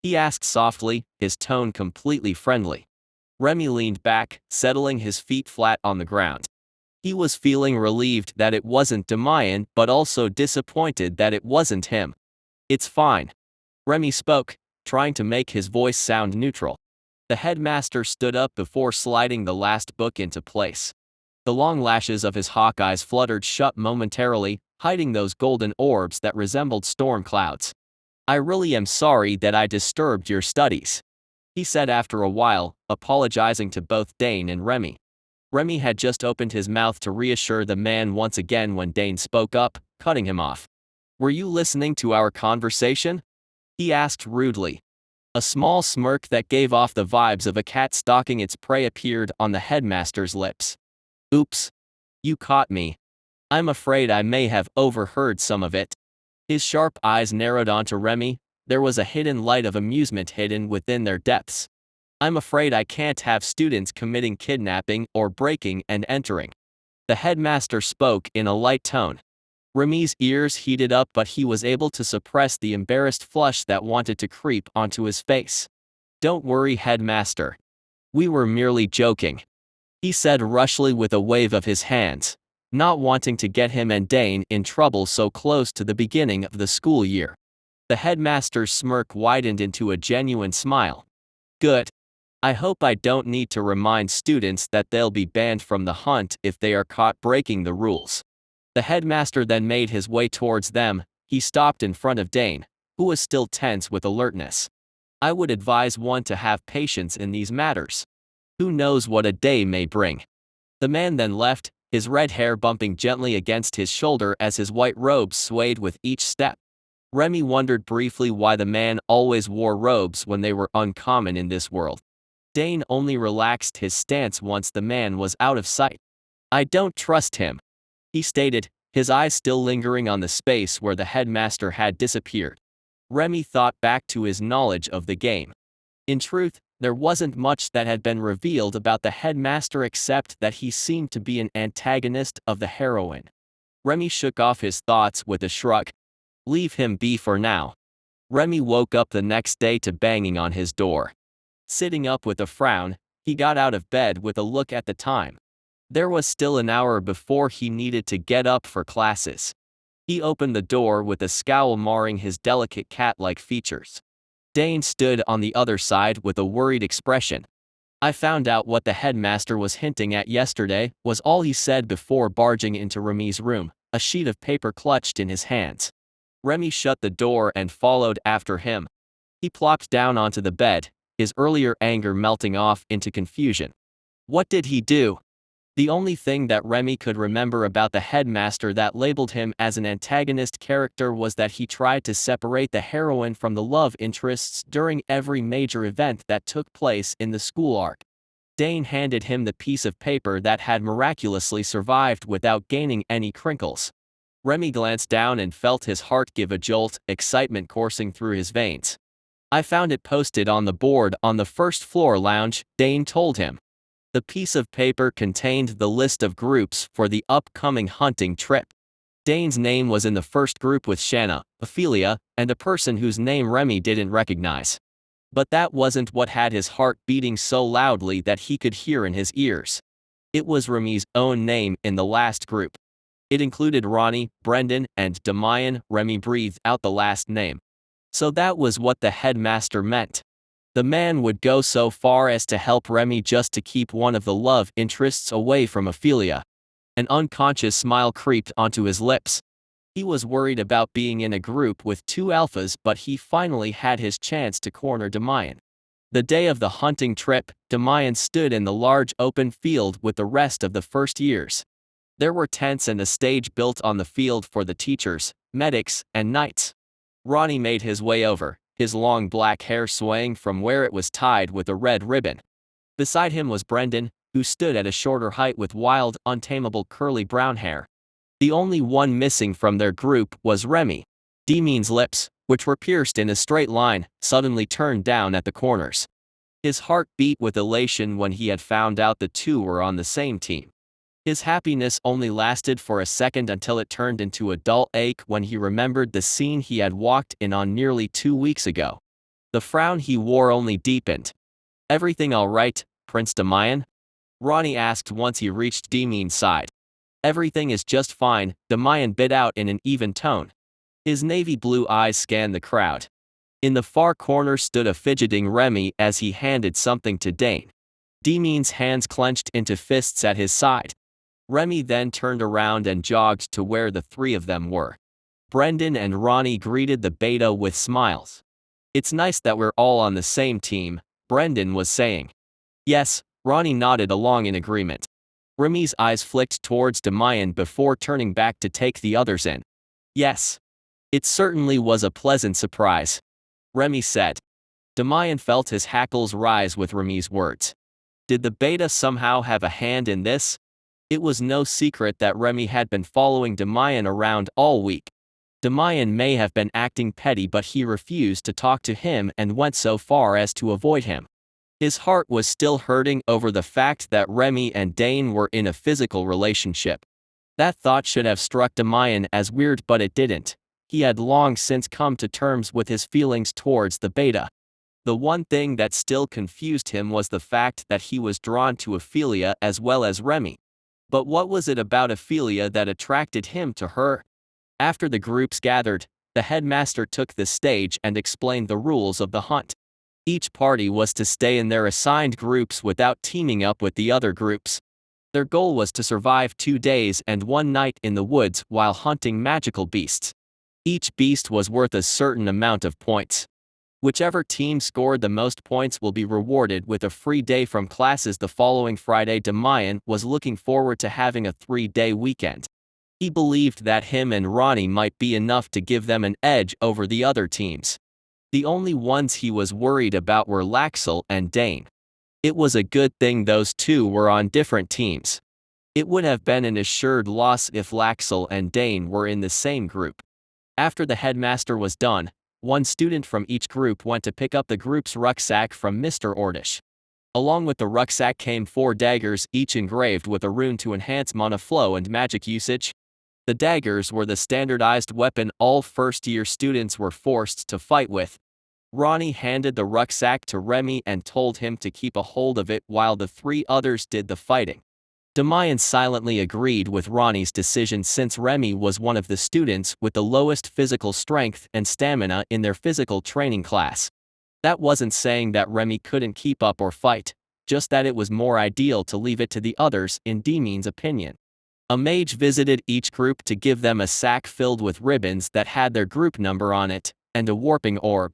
he asked softly, his tone completely friendly. Remi leaned back, settling his feet flat on the ground. He was feeling relieved that it wasn't Demian, but also disappointed that it wasn't him. "It's fine," Remi spoke, trying to make his voice sound neutral. The headmaster stood up before sliding the last book into place. The long lashes of his hawk eyes fluttered shut momentarily, hiding those golden orbs that resembled storm clouds. "I really am sorry that I disturbed your studies," he said after a while, apologizing to both Dane and Remi. Remi had just opened his mouth to reassure the man once again when Dane spoke up, cutting him off. "Were you listening to our conversation?" he asked rudely. A small smirk that gave off the vibes of a cat stalking its prey appeared on the headmaster's lips. "Oops. You caught me. I'm afraid I may have overheard some of it." His sharp eyes narrowed onto Remi. There was a hidden light of amusement hidden within their depths. "I'm afraid I can't have students committing kidnapping or breaking and entering." The headmaster spoke in a light tone. Remi's ears heated up, but he was able to suppress the embarrassed flush that wanted to creep onto his face. "Don't worry, headmaster. We were merely joking," he said rushly with a wave of his hands, not wanting to get him and Dane in trouble so close to the beginning of the school year. The headmaster's smirk widened into a genuine smile. "Good. I hope I don't need to remind students that they'll be banned from the hunt if they are caught breaking the rules." The headmaster then made his way towards them. He stopped in front of Dane, who was still tense with alertness. "I would advise one to have patience in these matters. Who knows what a day may bring." The man then left, his red hair bumping gently against his shoulder as his white robes swayed with each step. Remi wondered briefly why the man always wore robes when they were uncommon in this world. Dane only relaxed his stance once the man was out of sight. "I don't trust him," he stated, his eyes still lingering on the space where the headmaster had disappeared. Remi thought back to his knowledge of the game. In truth, there wasn't much that had been revealed about the headmaster except that he seemed to be an antagonist of the heroine. Remi shook off his thoughts with a shrug. Leave him be for now. Remi woke up the next day to banging on his door. Sitting up with a frown, he got out of bed with a look at the time. There was still an hour before he needed to get up for classes. He opened the door with a scowl marring his delicate cat-like features. Dane stood on the other side with a worried expression. "I found out what the headmaster was hinting at yesterday," was all he said before barging into Remi's room, a sheet of paper clutched in his hands. Remi shut the door and followed after him. He plopped down onto the bed, his earlier anger melting off into confusion. What did he do? The only thing that Remi could remember about the headmaster that labeled him as an antagonist character was that he tried to separate the heroine from the love interests during every major event that took place in the school arc. Dane handed him the piece of paper that had miraculously survived without gaining any crinkles. Remi glanced down and felt his heart give a jolt, excitement coursing through his veins. "I found it posted on the board on the first floor lounge," Dane told him. The piece of paper contained the list of groups for the upcoming hunting trip. Dane's name was in the first group with Shanna, Ophelia, and a person whose name Remi didn't recognize. But that wasn't what had his heart beating so loudly that he could hear in his ears. It was Remi's own name in the last group. It included Ronnie, Brendan, and Demian. Remi breathed out the last name. So that was what the headmaster meant. The man would go so far as to help Remi just to keep one of the love interests away from Ophelia. An unconscious smile creeped onto his lips. He was worried about being in a group with two alphas, but he finally had his chance to corner Demian. The day of the hunting trip, Demian stood in the large open field with the rest of the first years. There were tents and a stage built on the field for the teachers, medics, and knights. Ronnie made his way over, his long black hair swaying from where it was tied with a red ribbon. Beside him was Brendan, who stood at a shorter height with wild, untamable curly brown hair. The only one missing from their group was Remi. Demian's lips, which were pierced in a straight line, suddenly turned down at the corners. His heart beat with elation when he had found out the two were on the same team. His happiness only lasted for a second until it turned into a dull ache when he remembered the scene he had walked in on nearly 2 weeks ago. The frown he wore only deepened. "Everything all right, Prince Demian?" Ronnie asked once he reached Demian's side. "Everything is just fine," Demian bit out in an even tone. His navy blue eyes scanned the crowd. In the far corner stood a fidgeting Remi as he handed something to Dane. Demian's hands clenched into fists at his side. Remi then turned around and jogged to where the three of them were. Brendan and Ronnie greeted the beta with smiles. "It's nice that we're all on the same team," Brendan was saying. "Yes," Ronnie nodded along in agreement. Remi's eyes flicked towards Demian before turning back to take the others in. "Yes. It certainly was a pleasant surprise," Remi said. Demian felt his hackles rise with Remi's words. Did the beta somehow have a hand in this? It was no secret that Remi had been following Demian around all week. Demian may have been acting petty, but he refused to talk to him and went so far as to avoid him. His heart was still hurting over the fact that Remi and Dane were in a physical relationship. That thought should have struck Demian as weird, but it didn't. He had long since come to terms with his feelings towards the beta. The one thing that still confused him was the fact that he was drawn to Ophelia as well as Remi. But what was it about Ophelia that attracted him to her? After the groups gathered, the headmaster took the stage and explained the rules of the hunt. Each party was to stay in their assigned groups without teaming up with the other groups. Their goal was to survive 2 days and 1 night in the woods while hunting magical beasts. Each beast was worth a certain amount of points. Whichever team scored the most points will be rewarded with a free day from classes the following Friday. Demian was looking forward to having a 3-day weekend. He believed that him and Ronnie might be enough to give them an edge over the other teams. The only ones he was worried about were Laxel and Dane. It was a good thing those two were on different teams. It would have been an assured loss if Laxel and Dane were in the same group. After the headmaster was done, one student from each group went to pick up the group's rucksack from Mr. Ordish. Along with the rucksack came 4 daggers, each engraved with a rune to enhance mana flow and magic usage. The daggers were the standardized weapon all first-year students were forced to fight with. Ronnie handed the rucksack to Remi and told him to keep a hold of it while the 3 others did the fighting. Demian silently agreed with Ronnie's decision since Remi was one of the students with the lowest physical strength and stamina in their physical training class. That wasn't saying that Remi couldn't keep up or fight, just that it was more ideal to leave it to the others, in Demian's opinion. A mage visited each group to give them a sack filled with ribbons that had their group number on it, and a warping orb.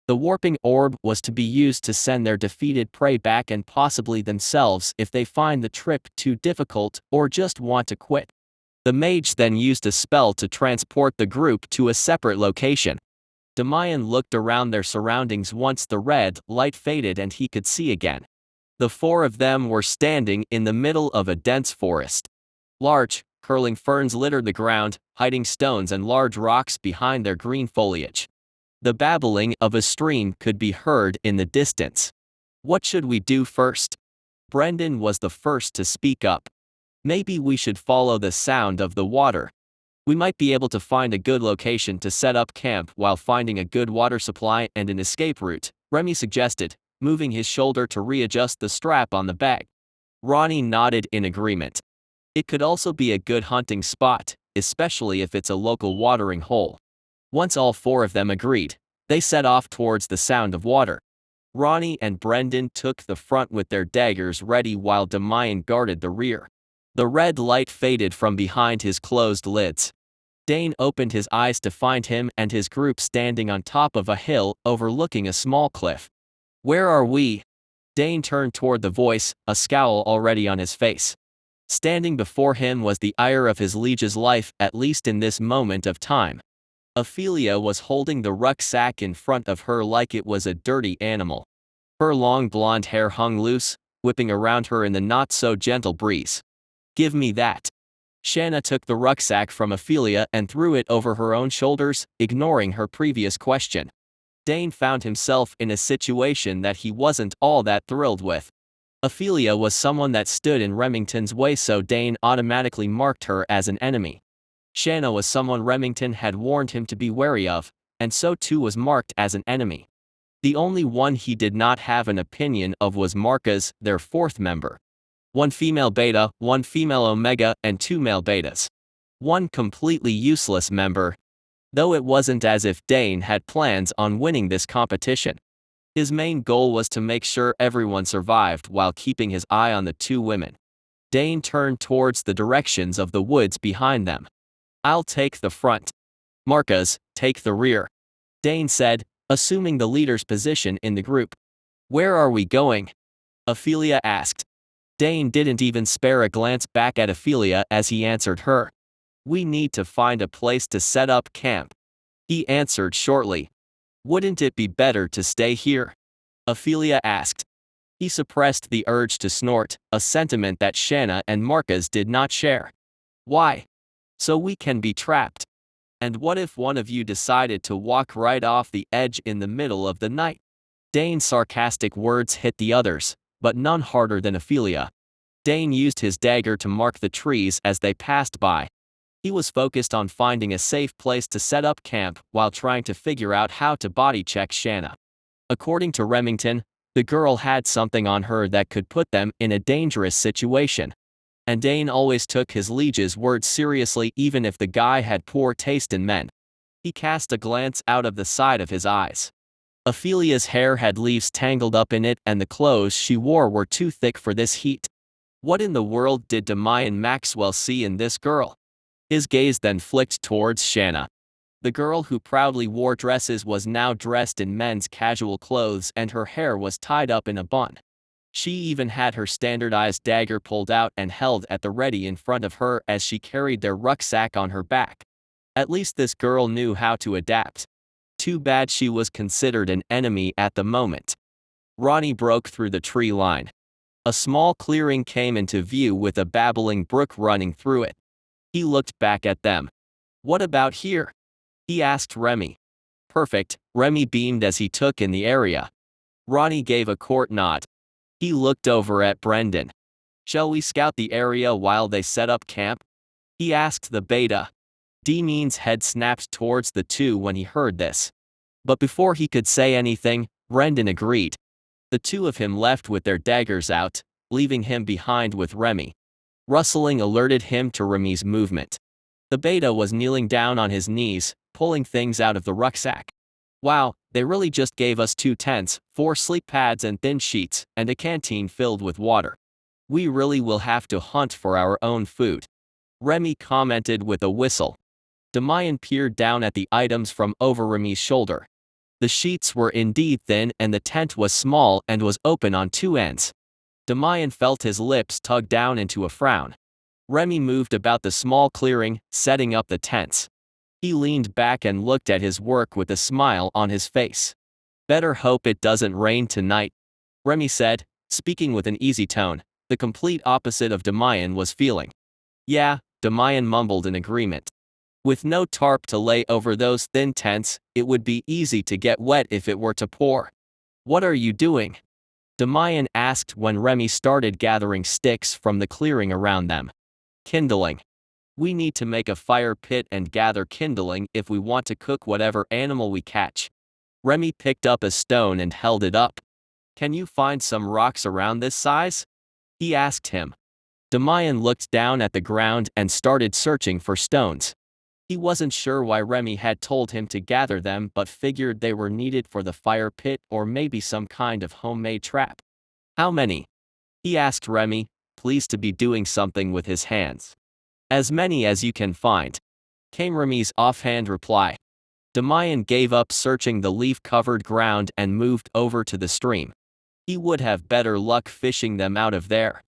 The warping orb was to be used to send their defeated prey back and possibly themselves if they find the trip too difficult or just want to quit. The mage then used a spell to transport the group to a separate location. Demian looked around their surroundings once the red light faded and he could see again. The four of them were standing in the middle of a dense forest. Large, curling ferns littered the ground, hiding stones and large rocks behind their green foliage. The babbling of a stream could be heard in the distance. "What should we do first?" Brendan was the first to speak up. "Maybe we should follow the sound of the water. We might be able to find a good location to set up camp while finding a good water supply and an escape route," Remi suggested, moving his shoulder to readjust the strap on the bag. Ronnie nodded in agreement. It could also be a good hunting spot, especially if it's a local watering hole. Once all four of them agreed, they set off towards the sound of water. Ronnie and Brendan took the front with their daggers ready while Demian guarded the rear. The red light faded from behind his closed lids. Dane opened his eyes to find him and his group standing on top of a hill overlooking a small cliff. "Where are we?" Dane turned toward the voice, a scowl already on his face. Standing before him was the ire of his liege's life, at least in this moment of time. Ophelia was holding the rucksack in front of her like it was a dirty animal. Her long blonde hair hung loose, whipping around her in the not-so-gentle breeze. "Give me that." Shanna took the rucksack from Ophelia and threw it over her own shoulders, ignoring her previous question. Dane found himself in a situation that he wasn't all that thrilled with. Ophelia was someone that stood in Remington's way, so Dane automatically marked her as an enemy. Shanna was someone Remington had warned him to be wary of, and so too was marked as an enemy. The only one he did not have an opinion of was Marcus, their fourth member. One female beta, one female omega, and two male betas. One completely useless member. Though it wasn't as if Dane had plans on winning this competition. His main goal was to make sure everyone survived while keeping his eye on the two women. Dane turned towards the directions of the woods behind them. "I'll take the front. Marcus, take the rear," Dane said, assuming the leader's position in the group. "Where are we going?" Ophelia asked. Dane didn't even spare a glance back at Ophelia as he answered her. "We need to find a place to set up camp," he answered shortly. "Wouldn't it be better to stay here?" Ophelia asked. He suppressed the urge to snort, a sentiment that Shanna and Marcus did not share. "Why?" "So we can be trapped. And what if one of you decided to walk right off the edge in the middle of the night?" Dane's sarcastic words hit the others, but none harder than Ophelia. Dane used his dagger to mark the trees as they passed by. He was focused on finding a safe place to set up camp while trying to figure out how to body-check Shanna. According to Remington, the girl had something on her that could put them in a dangerous situation. And Dane always took his liege's words seriously even if the guy had poor taste in men. He cast a glance out of the side of his eyes. Ophelia's hair had leaves tangled up in it and the clothes she wore were too thick for this heat. What in the world did Demian Maxwell see in this girl? His gaze then flicked towards Shanna. The girl who proudly wore dresses was now dressed in men's casual clothes and her hair was tied up in a bun. She even had her standardized dagger pulled out and held at the ready in front of her as she carried their rucksack on her back. At least this girl knew how to adapt. Too bad she was considered an enemy at the moment. Ronnie broke through the tree line. A small clearing came into view with a babbling brook running through it. He looked back at them. "What about here?" he asked Remi. "Perfect," Remi beamed as he took in the area. Ronnie gave a court nod. He looked over at Brendan. "Shall we scout the area while they set up camp?" he asked the beta. Demian's head snapped towards the two when he heard this. But before he could say anything, Brendan agreed. The two of him left with their daggers out, leaving him behind with Remi. Rustling alerted him to Remi's movement. The beta was kneeling down on his knees, pulling things out of the rucksack. "Wow, they really just gave us 2 tents, 4 sleep pads and thin sheets, and a canteen filled with water. We really will have to hunt for our own food," Remi commented with a whistle. Demian peered down at the items from over Remi's shoulder. The sheets were indeed thin and the tent was small and was open on two ends. Demian felt his lips tug down into a frown. Remi moved about the small clearing, setting up the tents. He leaned back and looked at his work with a smile on his face. "Better hope it doesn't rain tonight," Remi said, speaking with an easy tone, the complete opposite of Demian was feeling. "Yeah," Demian mumbled in agreement. With no tarp to lay over those thin tents, it would be easy to get wet if it were to pour. "What are you doing?" Demian asked when Remi started gathering sticks from the clearing around them. "Kindling. We need to make a fire pit and gather kindling if we want to cook whatever animal we catch." Remi picked up a stone and held it up. "Can you find some rocks around this size?" he asked him. Demian looked down at the ground and started searching for stones. He wasn't sure why Remi had told him to gather them but figured they were needed for the fire pit or maybe some kind of homemade trap. "How many?" he asked Remi, pleased to be doing something with his hands. "As many as you can find," came Remi's offhand reply. Demian gave up searching the leaf-covered ground and moved over to the stream. He would have better luck fishing them out of there.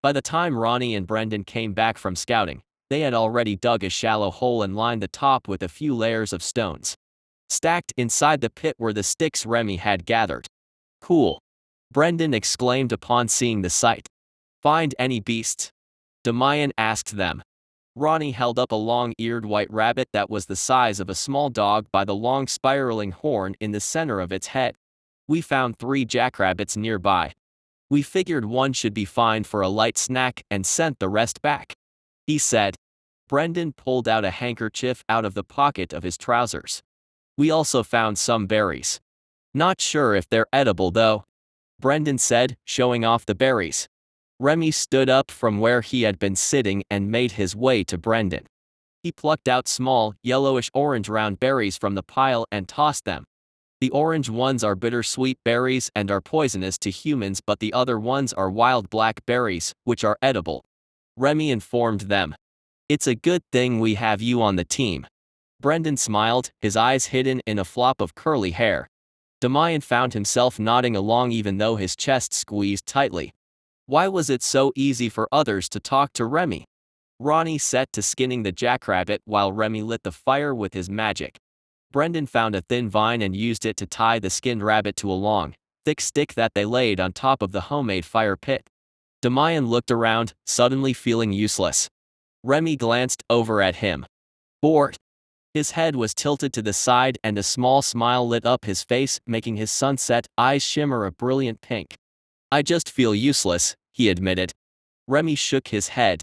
By the time Ronnie and Brendan came back from scouting, they had already dug a shallow hole and lined the top with a few layers of stones. Stacked inside the pit were the sticks Remi had gathered. "Cool," Brendan exclaimed upon seeing the sight. "Find any beasts?" Demian asked them. Ronnie held up a long-eared white rabbit that was the size of a small dog by the long spiraling horn in the center of its head. "We found 3 jackrabbits nearby. We figured one should be fine for a light snack and sent the rest back," he said. Brendan pulled out a handkerchief out of the pocket of his trousers. "We also found some berries. Not sure if they're edible though," Brendan said, showing off the berries. Remi stood up from where he had been sitting and made his way to Brendan. He plucked out small, yellowish-orange round berries from the pile and tossed them. "The orange ones are bittersweet berries and are poisonous to humans, but the other ones are wild black berries, which are edible," Remi informed them. "It's a good thing we have you on the team." Brendan smiled, his eyes hidden in a flop of curly hair. Demian found himself nodding along even though his chest squeezed tightly. Why was it so easy for others to talk to Remi? Ronnie set to skinning the jackrabbit while Remi lit the fire with his magic. Brendan found a thin vine and used it to tie the skinned rabbit to a long, thick stick that they laid on top of the homemade fire pit. Demian looked around, suddenly feeling useless. Remi glanced over at him. Bored. His head was tilted to the side and a small smile lit up his face, making his sunset eyes shimmer a brilliant pink. "I just feel useless," he admitted. Remi shook his head.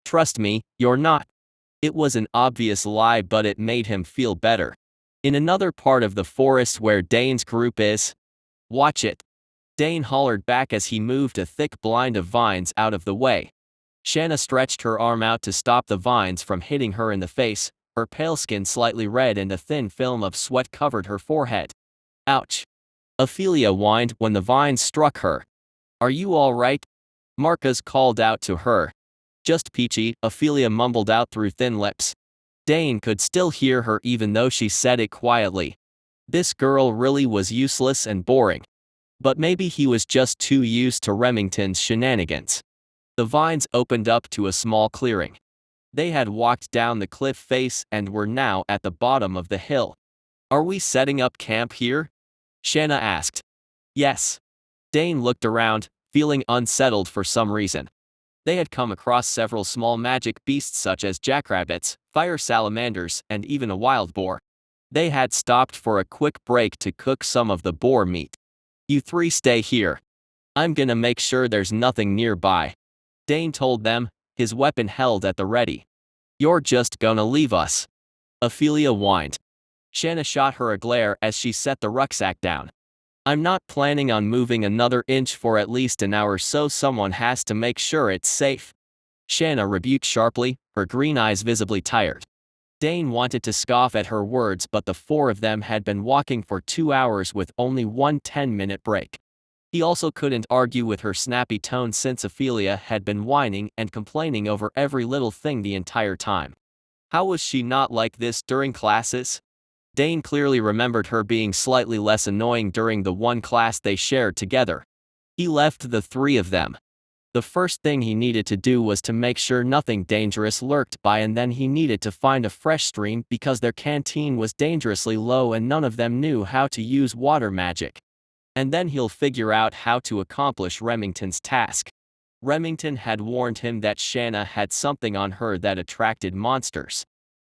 "Trust me, you're not." It was an obvious lie, but it made him feel better. "In another part of the forest where Dane's group is." "Watch it," Dane hollered back as he moved a thick blind of vines out of the way. Shanna stretched her arm out to stop the vines from hitting her in the face, her pale skin slightly red and a thin film of sweat covered her forehead. "Ouch," Ophelia whined when the vines struck her. "Are you all right?" Marcus called out to her. "Just peachy," Ophelia mumbled out through thin lips. Dane could still hear her even though she said it quietly. This girl really was useless and boring. But maybe he was just too used to Remington's shenanigans. The vines opened up to a small clearing. They had walked down the cliff face and were now at the bottom of the hill. "Are we setting up camp here?" Shanna asked. "Yes." Dane looked around, feeling unsettled for some reason. They had come across several small magic beasts such as jackrabbits, fire salamanders, and even a wild boar. They had stopped for a quick break to cook some of the boar meat. "You 3 stay here. I'm gonna make sure there's nothing nearby," Dane told them, his weapon held at the ready. "You're just gonna leave us?" Ophelia whined. Shanna shot her a glare as she set the rucksack down. "I'm not planning on moving another inch for at least an hour, so someone has to make sure it's safe," Shanna rebuked sharply, her green eyes visibly tired. Dane wanted to scoff at her words, but the 4 of them had been walking for 2 hours with only one 10-minute break. He also couldn't argue with her snappy tone since Ophelia had been whining and complaining over every little thing the entire time. How was she not like this during classes? Dane clearly remembered her being slightly less annoying during the one class they shared together. He left the three of them. The first thing he needed to do was to make sure nothing dangerous lurked by, and then he needed to find a fresh stream because their canteen was dangerously low and none of them knew how to use water magic. And then he'll figure out how to accomplish Remington's task. Remington had warned him that Shanna had something on her that attracted monsters.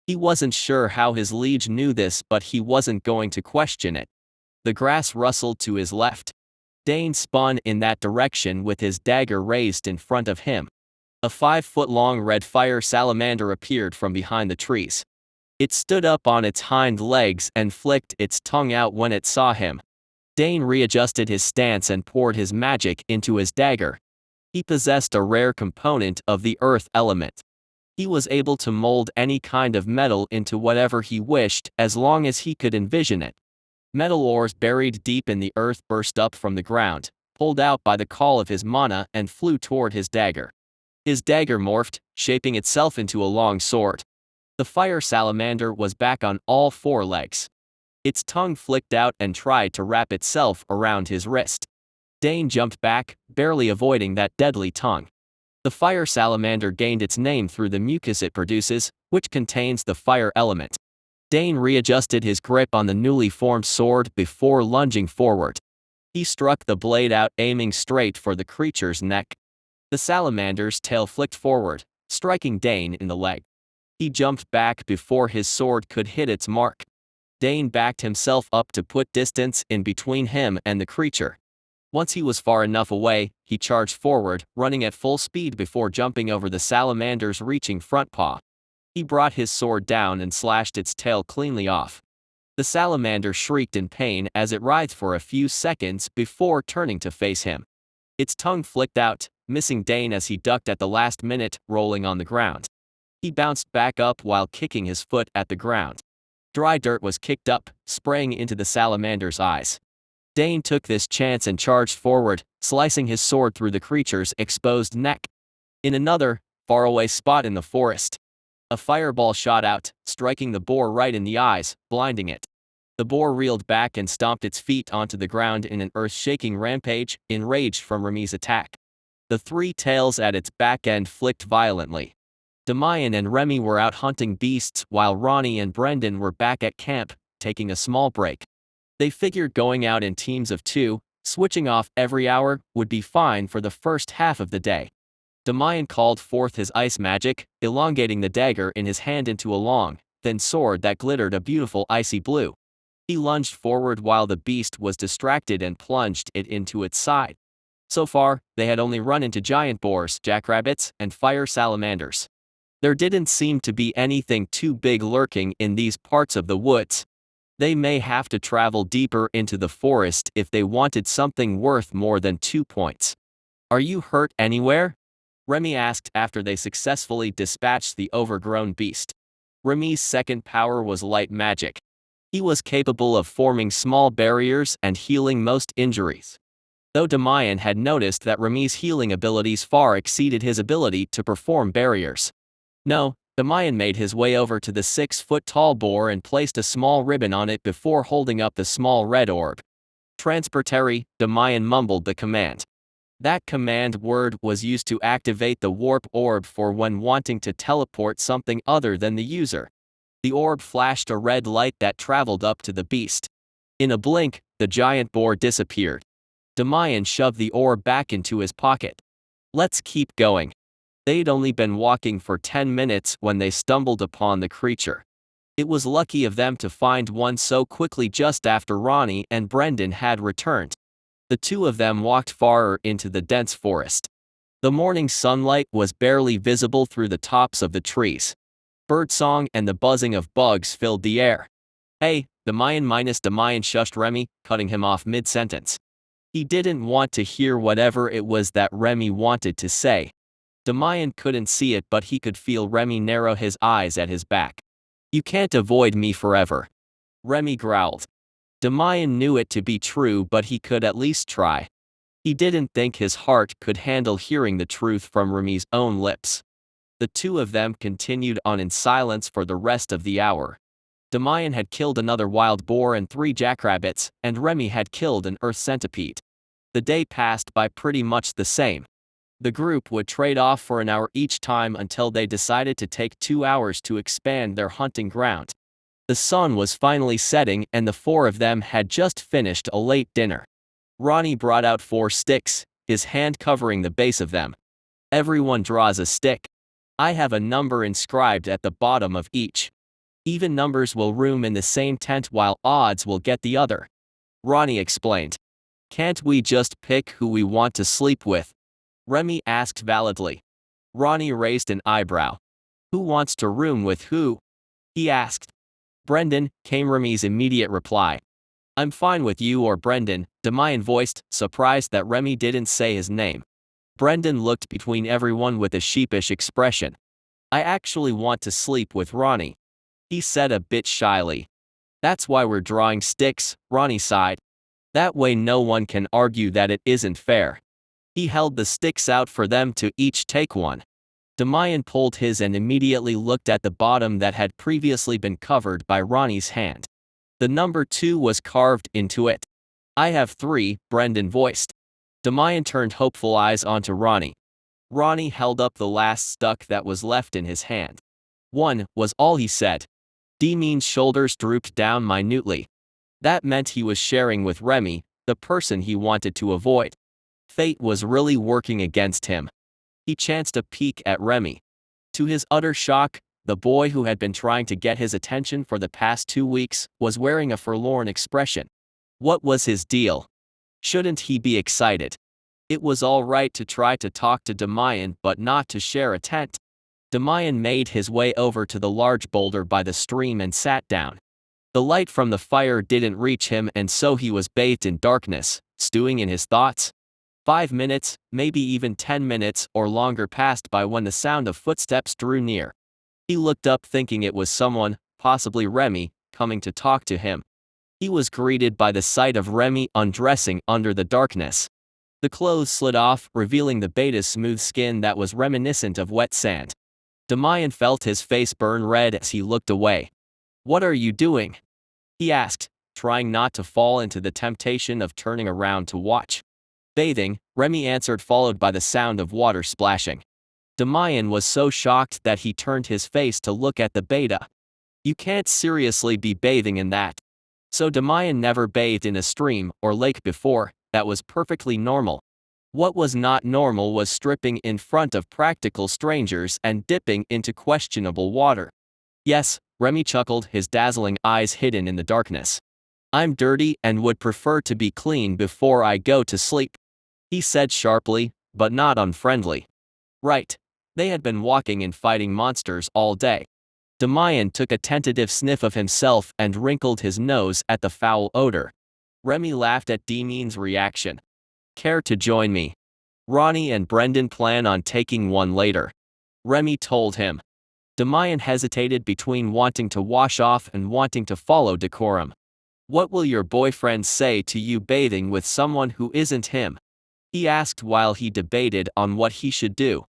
He wasn't sure how his liege knew this, but he wasn't going to question it. The grass rustled to his left. Dane spun in that direction with his dagger raised in front of him. A 5-foot-long red fire salamander appeared from behind the trees. It stood up on its hind legs and flicked its tongue out when it saw him. Dane readjusted his stance and poured his magic into his dagger. He possessed a rare component of the earth element. He was able to mold any kind of metal into whatever he wished as long as he could envision it. Metal ores buried deep in the earth burst up from the ground, pulled out by the call of his mana, and flew toward his dagger. His dagger morphed, shaping itself into a long sword. The fire salamander was back on all four legs. Its tongue flicked out and tried to wrap itself around his wrist. Dane jumped back, barely avoiding that deadly tongue. The fire salamander gained its name through the mucus it produces, which contains the fire element. Dane readjusted his grip on the newly formed sword before lunging forward. He struck the blade out, aiming straight for the creature's neck. The salamander's tail flicked forward, striking Dane in the leg. He jumped back before his sword could hit its mark. Dane backed himself up to put distance in between him and the creature. Once he was far enough away, he charged forward, running at full speed before jumping over the salamander's reaching front paw. He brought his sword down and slashed its tail cleanly off. The salamander shrieked in pain as it writhed for a few seconds before turning to face him. Its tongue flicked out, missing Dane as he ducked at the last minute, rolling on the ground. He bounced back up while kicking his foot at the ground. Dry dirt was kicked up, spraying into the salamander's eyes. Dane took this chance and charged forward, slicing his sword through the creature's exposed neck. In another, faraway spot in the forest, a fireball shot out, striking the boar right in the eyes, blinding it. The boar reeled back and stomped its feet onto the ground in an earth-shaking rampage, enraged from Remi's attack. The three tails at its back end flicked violently. Demian and Remi were out hunting beasts while Ronnie and Brendan were back at camp, taking a small break. They figured going out in teams of 2, switching off every hour, would be fine for the first half of the day. Demian called forth his ice magic, elongating the dagger in his hand into a long, thin sword that glittered a beautiful icy blue. He lunged forward while the beast was distracted and plunged it into its side. So far, they had only run into giant boars, jackrabbits, and fire salamanders. There didn't seem to be anything too big lurking in these parts of the woods. They may have to travel deeper into the forest if they wanted something worth more than 2 points. "Are you hurt anywhere?" Remi asked after they successfully dispatched the overgrown beast. Remi's second power was light magic. He was capable of forming small barriers and healing most injuries. Though Demian had noticed that Remi's healing abilities far exceeded his ability to perform barriers. No, Demian made his way over to the 6-foot-tall boar and placed a small ribbon on it before holding up the small red orb. "Transportary," Demian mumbled the command. That command word was used to activate the warp orb for when wanting to teleport something other than the user. The orb flashed a red light that traveled up to the beast. In a blink, the giant boar disappeared. Demian shoved the orb back into his pocket. "Let's keep going." They'd only been walking for 10 minutes when they stumbled upon the creature. It was lucky of them to find one so quickly just after Ronnie and Brendan had returned. The two of them walked farther into the dense forest. The morning sunlight was barely visible through the tops of the trees. Birdsong and the buzzing of bugs filled the air. "Hey, Demian shushed Remi, cutting him off mid-sentence. He didn't want to hear whatever it was that Remi wanted to say. Demian couldn't see it, but he could feel Remi narrow his eyes at his back. "You can't avoid me forever," Remi growled. Demian knew it to be true, but he could at least try. He didn't think his heart could handle hearing the truth from Remi's own lips. The two of them continued on in silence for the rest of the hour. Demian had killed another wild boar and 3 jackrabbits, and Remi had killed an earth centipede. The day passed by pretty much the same. The group would trade off for an hour each time until they decided to take 2 hours to expand their hunting ground. The sun was finally setting and the 4 of them had just finished a late dinner. Ronnie brought out 4 sticks, his hand covering the base of them. Everyone draws a stick. I have a number inscribed at the bottom of each. Even numbers will room in the same tent while odds will get the other. Ronnie explained. Can't we just pick who we want to sleep with? Remi asked validly. Ronnie raised an eyebrow. Who wants to room with who? He asked. Brendan, came Remi's immediate reply. I'm fine with you or Brendan, Demian voiced, surprised that Remi didn't say his name. Brendan looked between everyone with a sheepish expression. I actually want to sleep with Ronnie, he said a bit shyly. That's why we're drawing sticks, Ronnie sighed. That way no one can argue that it isn't fair. He held the sticks out for them to each take one. Demian pulled his and immediately looked at the bottom that had previously been covered by Ronnie's hand. The number 2 was carved into it. I have 3, Brendan voiced. Demian turned hopeful eyes onto Ronnie. Ronnie held up the last stick that was left in his hand. 1 was all he said. Demian's shoulders drooped down minutely. That meant he was sharing with Remi, the person he wanted to avoid. Fate was really working against him. He chanced a peek at Remi. To his utter shock, the boy who had been trying to get his attention for the past 2 weeks was wearing a forlorn expression. What was his deal? Shouldn't he be excited? It was all right to try to talk to Demian but not to share a tent. Demian made his way over to the large boulder by the stream and sat down. The light from the fire didn't reach him and so he was bathed in darkness, stewing in his thoughts. 5 minutes, maybe even 10 minutes or longer passed by when the sound of footsteps drew near. He looked up thinking it was someone, possibly Remi, coming to talk to him. He was greeted by the sight of Remi undressing under the darkness. The clothes slid off, revealing the beta's smooth skin that was reminiscent of wet sand. Demian felt his face burn red as he looked away. What are you doing? He asked, trying not to fall into the temptation of turning around to watch. Bathing, Remi answered, followed by the sound of water splashing. Demian was so shocked that he turned his face to look at the beta. You can't seriously be bathing in that. So Demian never bathed in a stream or lake before, that was perfectly normal. What was not normal was stripping in front of practical strangers and dipping into questionable water. Yes, Remi chuckled, his dazzling eyes hidden in the darkness. I'm dirty and would prefer to be clean before I go to sleep, he said sharply, but not unfriendly. Right. They had been walking and fighting monsters all day. Demian took a tentative sniff of himself and wrinkled his nose at the foul odor. Remi laughed at Demian's reaction. Care to join me? Ronnie and Brendan plan on taking one later, Remi told him. Demian hesitated between wanting to wash off and wanting to follow decorum. What will your boyfriend say to you bathing with someone who isn't him? He asked while he debated on what he should do.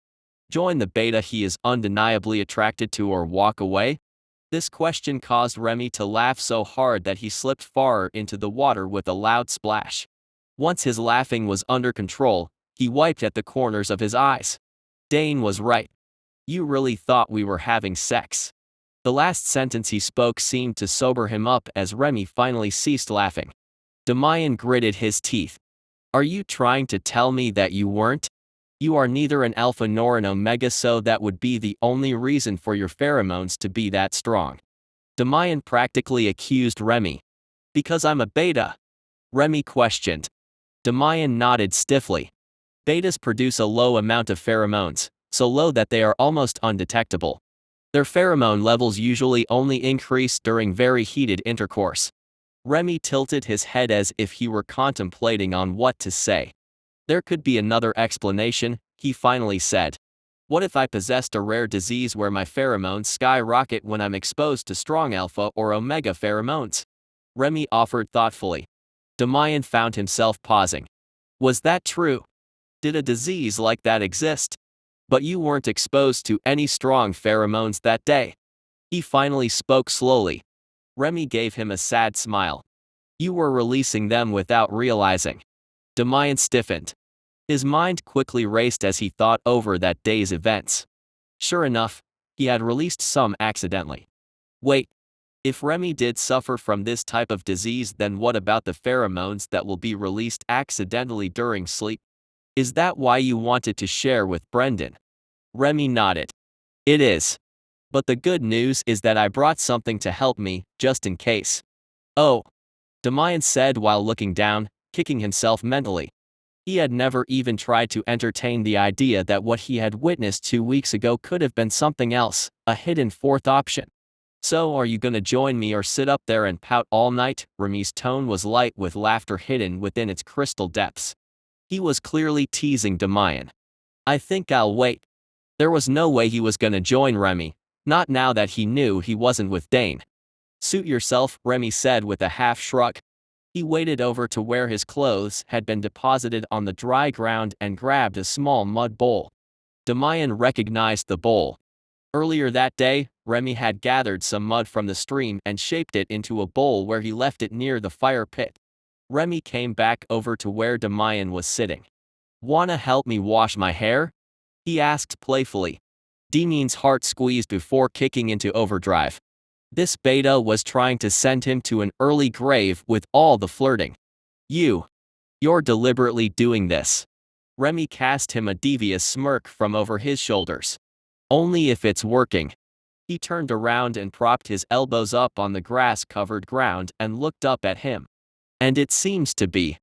Join the beta he is undeniably attracted to or walk away? This question caused Remi to laugh so hard that he slipped far into the water with a loud splash. Once his laughing was under control, he wiped at the corners of his eyes. Dane was right. You really thought we were having sex. The last sentence he spoke seemed to sober him up as Remi finally ceased laughing. Demian gritted his teeth. Are you trying to tell me that you weren't? You are neither an alpha nor an omega, so that would be the only reason for your pheromones to be that strong. Demian practically accused Remi. Because I'm a beta? Remi questioned. Demian nodded stiffly. Betas produce a low amount of pheromones, so low that they are almost undetectable. Their pheromone levels usually only increase during very heated intercourse. Remi tilted his head as if he were contemplating on what to say. There could be another explanation, he finally said. What if I possessed a rare disease where my pheromones skyrocket when I'm exposed to strong alpha or omega pheromones? Remi offered thoughtfully. Demian found himself pausing. Was that true? Did a disease like that exist? But you weren't exposed to any strong pheromones that day. He finally spoke slowly. Remi gave him a sad smile. You were releasing them without realizing. Demian stiffened. His mind quickly raced as he thought over that day's events. Sure enough, he had released some accidentally. Wait, if Remi did suffer from this type of disease, then what about the pheromones that will be released accidentally during sleep? Is that why you wanted to share with Brendan? Remi nodded. It is. But the good news is that I brought something to help me, just in case. Oh, Demian said while looking down, kicking himself mentally. He had never even tried to entertain the idea that what he had witnessed 2 weeks ago could have been something else, a hidden fourth option. So are you gonna join me or sit up there and pout all night? Remi's tone was light with laughter hidden within its crystal depths. He was clearly teasing Demian. I think I'll wait. There was no way he was gonna join Remi, not now that he knew he wasn't with Dane. Suit yourself, Remi said with a half shrug. He waded over to where his clothes had been deposited on the dry ground and grabbed a small mud bowl. Demian recognized the bowl. Earlier that day, Remi had gathered some mud from the stream and shaped it into a bowl where he left it near the fire pit. Remi came back over to where Demian was sitting. Wanna help me wash my hair? He asked playfully. Demian's heart squeezed before kicking into overdrive. This beta was trying to send him to an early grave with all the flirting. You're deliberately doing this. Remi cast him a devious smirk from over his shoulders. Only if it's working. He turned around and propped his elbows up on the grass-covered ground and looked up at him. And it seems to be.